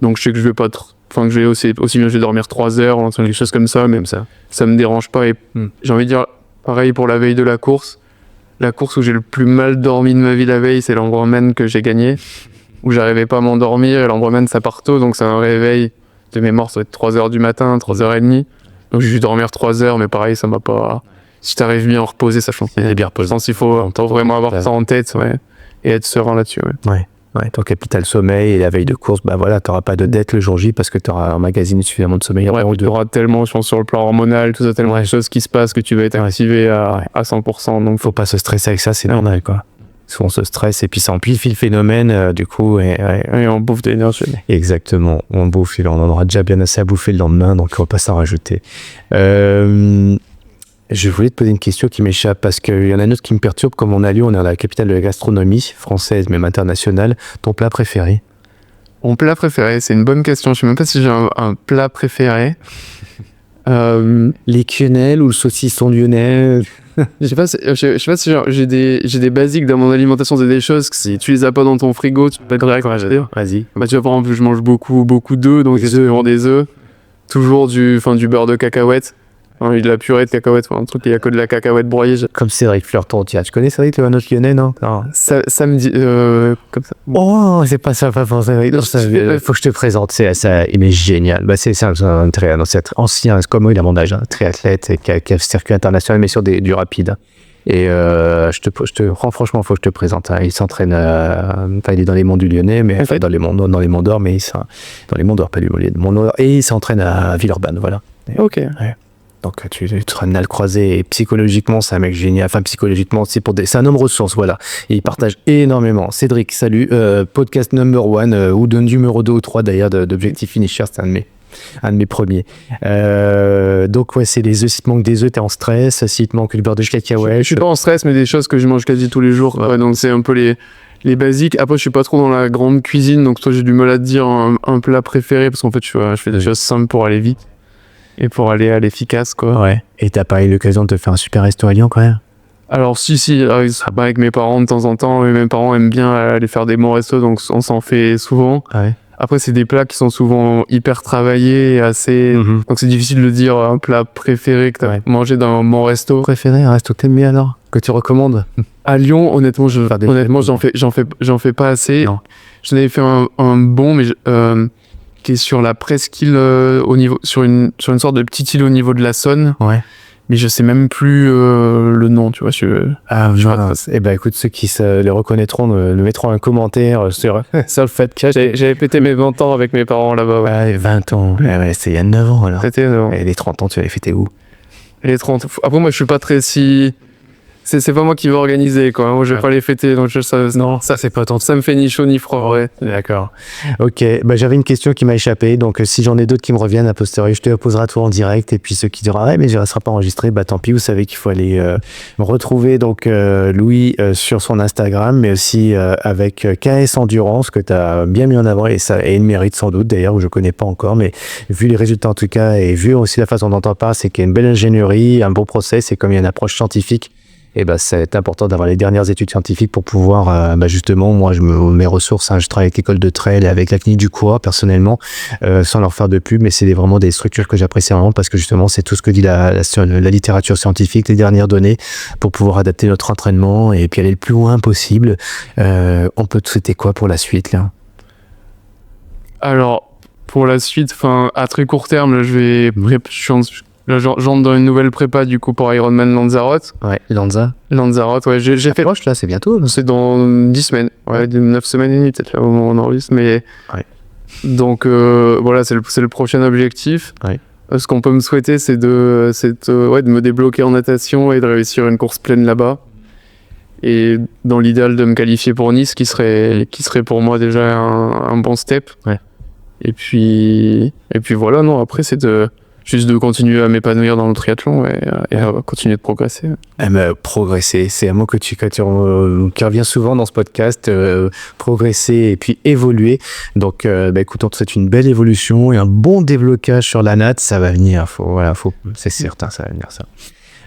Donc, je sais que je vais pas que je vais aussi bien je vais dormir 3 heures, quelque chose comme ça, même ça me dérange pas et j'ai envie de dire Pareil pour la veille de la course. La course où j'ai le plus mal dormi de ma vie la veille, c'est l'Ambraman que j'ai gagné, où j'arrivais pas à m'endormir, et l'Ambraman ça part tôt, donc c'est un réveil de mémoire, ça doit être 3h du matin, 3h30. Donc j'ai dû dormir 3h, mais pareil, ça m'a pas... Si t'arrives bien à reposer, ça change. C'est bien reposé. Je pense qu'il faut vraiment avoir ça en tête, ouais, et être serein là-dessus. Ouais. Ouais, ton capital sommeil et la veille de course, bah voilà, t'auras pas de dette le jour J parce que t'auras emmagasiné suffisamment de sommeil. Ouais, tu auras tellement, je pense, sur le plan hormonal, tout ça, tellement de choses qui se passent que tu vas être activé à 100%. Donc faut pas se stresser avec ça, c'est normal, quoi. Souvent on se stresse et puis ça amplifie le phénomène, du coup, et on bouffe de l'énergie. Exactement, on bouffe et on en aura déjà bien assez à bouffer le lendemain, donc on va pas s'en rajouter. Je voulais te poser une question qui m'échappe parce qu'il y en a une autre qui me perturbe. Comme on a Lyon, on est la capitale de la gastronomie française, même internationale. Ton plat préféré? Mon plat préféré, c'est une bonne question. Je sais même pas si j'ai un plat préféré. Les quenelles ou le saucisson lyonnais? Je sais pas si j'ai des basiques dans mon alimentation, c'est des choses que si tu les as pas dans ton frigo, tu peux pas être direct. Vas-y. Bah, tu vois, par exemple, je mange beaucoup d'œufs, donc les œufs, des œufs. Toujours du beurre de cacahuète. De la purée de cacahuètes, un truc, il n'y a que de la cacahuète broyée. Comme Cédric Fleurton, tu connais Cédric, le autre lyonnais, non? Ça me dit... comme ça. Oh, c'est pas ça, pas pour Cédric. Faut que je te présente, il est génial. Bah, c'est un très ancien, c'est comme moi, il a mon âge, triathlète, qui a circuit international, mais sur du rapide. Et franchement, faut que je te présente. Il s'entraîne, il est dans les monts du Lyonnais, mais enfin, dans les monts d'Or, mais dans les monts d'Or, pas du Monts d'Or, et il s'entraîne à Villeurbanne, voilà. Ok. Ouais. Donc tu seras à le croiser et psychologiquement c'est un mec génial, enfin psychologiquement c'est un homme ressource, voilà, et il partage énormément. Cédric, salut, podcast number 1 ou de numéro 2 ou 3 d'ailleurs d'Objectif Finisher, c'est un de mes premiers. Donc ouais, c'est les œufs, si te manque des œufs t'es en stress, si te manque le beurre de cacahuète. Je suis pas en stress, mais des choses que je mange quasi tous les jours, ouais, donc c'est un peu les basiques. Après je suis pas trop dans la grande cuisine, donc toi j'ai du mal à te dire un plat préféré, parce qu'en fait je fais des choses simples pour aller vite. Et pour aller à l'efficace, quoi. Ouais. Et t'as pas eu l'occasion de te faire un super resto à Lyon, quand même? Alors, si, avec mes parents de temps en temps, et mes parents aiment bien aller faire des bons restos, donc on s'en fait souvent. Ouais. Après, c'est des plats qui sont souvent hyper travaillés, assez... Donc, c'est difficile de dire un plat préféré que t'as mangé dans mon resto. Préféré, un resto que t'aimes bien, alors? Que tu recommandes? À Lyon, honnêtement, j'en fais pas assez. Non. J'en avais fait un bon, mais... qui est sur la presqu'île sur une sorte de petite île au niveau de la Saône. Ouais. Mais je sais même plus le nom, tu vois. Eh ben écoute, ceux qui les reconnaîtront le mettront un commentaire sur le fait que j'avais pété mes 20 ans avec mes parents là-bas. Ouais, 20 ans. Ouais, c'est il y a 9 ans alors. C'était 9 ans. Et les 30 ans, tu avais fêté où? Les 30. Après, moi, je suis pas très c'est pas moi qui vais organiser, quoi. Moi, je vais pas les fêter, donc non, ça c'est pas tant. Ça me fait ni chaud ni froid, ouais. D'accord. Ok. Bah, j'avais une question qui m'a échappé, donc si j'en ai d'autres qui me reviennent a posteriori, je te la poserai toi en direct, et puis ceux qui diront mais ça sera pas enregistré, bah tant pis, vous savez qu'il faut aller me retrouver donc Louis sur son Instagram, mais aussi avec KS Endurance que t'as bien mis en avant, et il mérite sans doute d'ailleurs, où je connais pas encore, mais vu les résultats en tout cas, et vu aussi la façon dont on parle, c'est qu'il y a une belle ingénierie, un bon process, et comme il y a une approche scientifique, et bah c'est important d'avoir les dernières études scientifiques pour pouvoir justement, moi mes ressources, je travaille avec l'école de trail et avec la clinique du coureur personnellement, sans leur faire de pub, mais c'est vraiment des structures que j'apprécie vraiment parce que justement c'est tout ce que dit la littérature scientifique, les dernières données, pour pouvoir adapter notre entraînement et puis aller le plus loin possible. On peut te souhaiter quoi pour la suite là? Alors pour la suite, à très court terme, là, j'entre dans une nouvelle prépa du coup pour Ironman Lanzarote. Ouais, Lanzarote, ouais. J'ai fait proche là, c'est bientôt. Non? C'est dans 10 semaines. Ouais, 9 semaines et demie peut-être là au moment où on enregistre. Mais ouais. Donc voilà, c'est le prochain objectif. Ouais. Ce qu'on peut me souhaiter, c'est de me débloquer en natation et de réussir une course pleine là-bas. Et dans l'idéal de me qualifier pour Nice, qui serait pour moi déjà un bon step. Ouais. Et puis voilà, non, après c'est juste de continuer à m'épanouir dans le triathlon et à continuer de progresser. Progresser, c'est un mot qui revient souvent dans ce podcast, progresser et puis évoluer. Donc, écoute, on te souhaite une belle évolution et un bon déblocage sur la natte, ça va venir. C'est certain, ça va venir ça.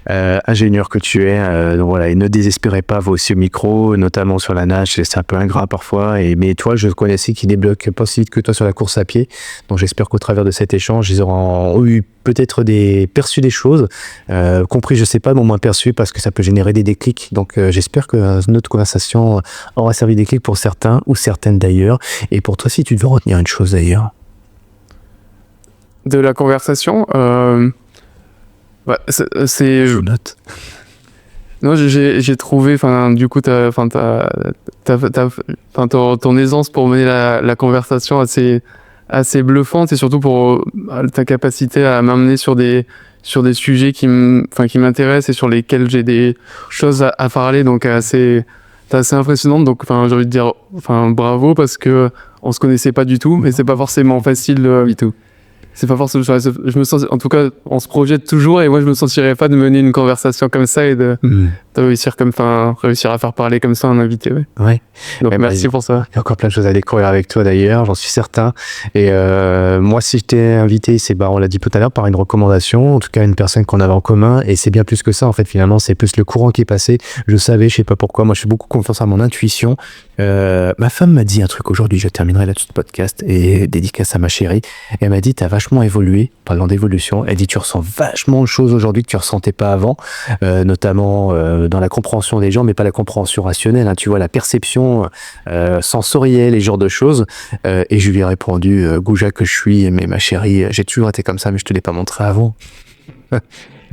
ingénieur que tu es. Donc voilà, et ne désespérez pas, vous aussi au micro, notamment sur la nage, c'est un peu ingrat parfois. Mais toi, je connaissais qui débloque pas si vite que toi sur la course à pied. Donc j'espère qu'au travers de cet échange, ils auront eu peut-être perçu des choses, compris, je sais pas, mais au moins perçu, parce que ça peut générer des déclics. Donc j'espère que notre conversation aura servi de déclic pour certains ou certaines d'ailleurs. Et pour toi, si tu devais retenir une chose d'ailleurs. De la conversation, Je note. Non, j'ai trouvé, enfin, du coup, ton aisance pour mener la conversation assez bluffante, et surtout pour ta capacité à m'amener sur des sujets qui m'intéressent et sur lesquels j'ai des choses à parler, donc c'est assez impressionnante. Donc, enfin, j'ai envie de dire, enfin, bravo, parce que on se connaissait pas du tout, mais c'est pas forcément facile du tout. C'est pas forcément, je me sens, en tout cas, on se projette toujours, et moi, je me sentirais pas de mener une conversation comme ça et de réussir à faire parler comme ça un invité, ouais. Ouais. Donc, merci pour ça. Il y a encore plein de choses à découvrir avec toi d'ailleurs, j'en suis certain. Et moi, si je t'ai invité, on l'a dit tout à l'heure, par une recommandation, en tout cas une personne qu'on avait en commun, et c'est bien plus que ça, en fait, finalement, c'est plus le courant qui est passé. Je savais, je sais pas pourquoi, moi, je fais beaucoup confiance à mon intuition. Ma femme m'a dit un truc aujourd'hui, je terminerai là-dessus le podcast, et dédicace à ma chérie. Et elle m'a dit, t'as vachement évolué, parlant d'évolution. Elle dit, tu ressens vachement de choses aujourd'hui que tu ressentais pas avant, notamment dans la compréhension des gens, mais pas la compréhension rationnelle, hein, tu vois, la perception sensorielle, les genres de choses. Et je lui ai répondu, Gouja que je suis, mais ma chérie, j'ai toujours été comme ça, mais je te l'ai pas montré avant.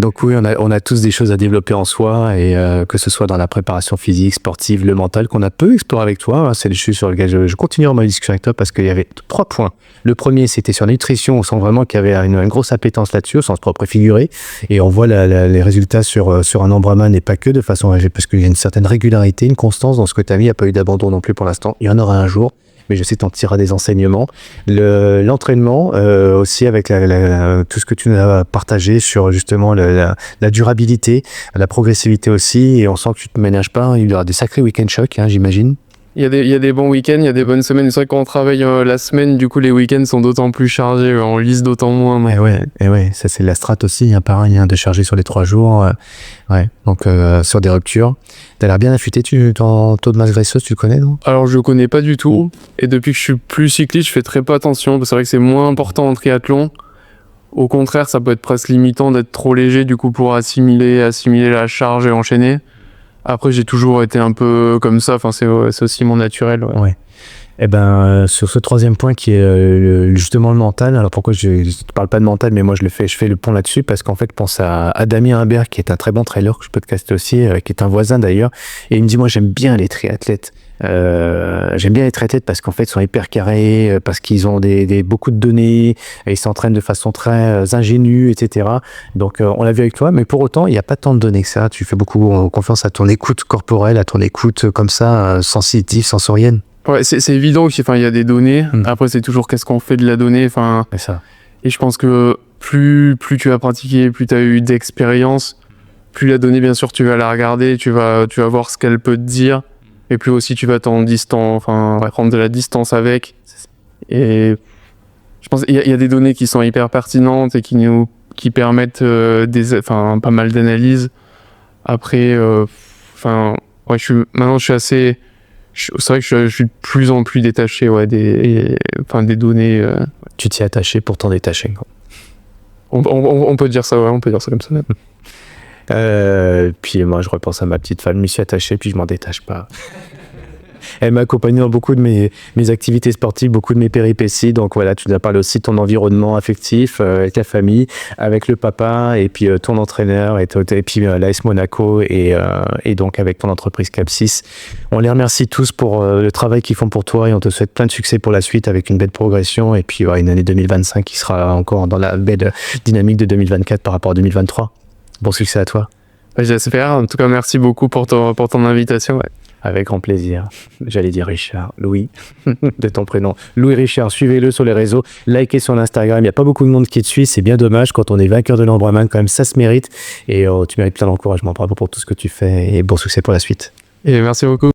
Donc oui, on a tous des choses à développer en soi, et que ce soit dans la préparation physique, sportive, le mental, qu'on a peu exploré avec toi, hein, c'est le sujet sur lequel je continuerai ma discussion avec toi, parce qu'il y avait 3 points. Le premier, c'était sur la nutrition, on sent vraiment qu'il y avait une grosse appétence là-dessus, au sens propre et figuré, et on voit les résultats sur un Embraman, et pas que de façon, parce qu'il y a une certaine régularité, une constance dans ce que tu as mis. Il n'y a pas eu d'abandon non plus pour l'instant, il y en aura un jour, mais je sais que tu en tireras des enseignements. L'entraînement, aussi avec tout ce que tu nous as partagé sur justement la durabilité, la progressivité aussi, et on sent que tu te ménages pas, hein. Il y aura des sacrés week-end chocs, hein, j'imagine. Il y a des bons week-ends, il y a des bonnes semaines. C'est vrai qu'on travaille la semaine, du coup les week-ends sont d'autant plus chargés, on lise d'autant moins. Mais... ouais, ça c'est la strat aussi, hein, pareil, hein, de charger sur les 3 jours. Ouais, donc sur des ruptures. T'as l'air bien affûté, ton taux de masse graisseuse, tu le connais, non? Alors je connais pas du tout, et depuis que je suis plus cycliste, je fais très peu attention, parce que c'est vrai que c'est moins important en triathlon. Au contraire, ça peut être presque limitant d'être trop léger, du coup, pour assimiler la charge et enchaîner. Après, j'ai toujours été un peu comme ça, enfin, c'est aussi mon naturel. Ouais. Eh ben, sur ce 3e point qui est justement le mental, alors pourquoi je ne parle pas de mental, mais moi je fais le pont là-dessus, parce qu'en fait, je pense à Damien Imbert, qui est un très bon trailer, que je peux te caster aussi, qui est un voisin d'ailleurs, et il me dit, moi j'aime bien les triathlètes. Parce qu'en fait ils sont hyper carrés, parce qu'ils ont beaucoup de données, et ils s'entraînent de façon très ingénue, etc. Donc on l'a vu avec toi, mais pour autant il n'y a pas tant de données que ça. Tu fais beaucoup confiance à ton écoute corporelle, à ton écoute comme ça, sensitive, sensorielle. Ouais, c'est évident qu'il y a des données. Après, c'est toujours qu'est-ce qu'on fait de la donnée. C'est ça. Et je pense que plus tu as pratiqué, plus tu as eu d'expérience, plus la donnée, bien sûr, tu vas la regarder, tu vas voir ce qu'elle peut te dire, et plus aussi tu vas prendre de la distance avec. Et je pense qu'il y a des données qui sont hyper pertinentes et qui permettent pas mal d'analyses. Après, maintenant je suis assez... C'est vrai que je suis de plus en plus détaché des données. Tu t'y es attaché pour t'en détacher, quoi. On peut dire ça, ouais, on peut dire ça comme ça. Puis moi, je repense à ma petite femme, je m'y suis attaché, puis je m'en détache pas. Elle m'a accompagné dans beaucoup de mes activités sportives, beaucoup de mes péripéties. Donc voilà, tu nous as parlé aussi de ton environnement affectif, avec ta famille, avec le papa, et puis ton entraîneur, et puis l'AS Monaco, et donc avec ton entreprise Cap6. On les remercie tous pour le travail qu'ils font pour toi, et on te souhaite plein de succès pour la suite, avec une belle progression, et puis une année 2025 qui sera encore dans la belle dynamique de 2024 par rapport à 2023. Bon succès à toi. J'espère. En tout cas, merci beaucoup pour ton invitation. Ouais. Avec grand plaisir. J'allais dire Richard, Louis, de ton prénom. Louis Richard, suivez-le sur les réseaux, likez sur l'Instagram. Il n'y a pas beaucoup de monde qui te suit, c'est bien dommage. Quand on est vainqueur de l'Embraman, quand même, ça se mérite. Et tu mérites plein d'encouragement. Bravo pour tout ce que tu fais, et bon succès pour la suite. Et merci beaucoup.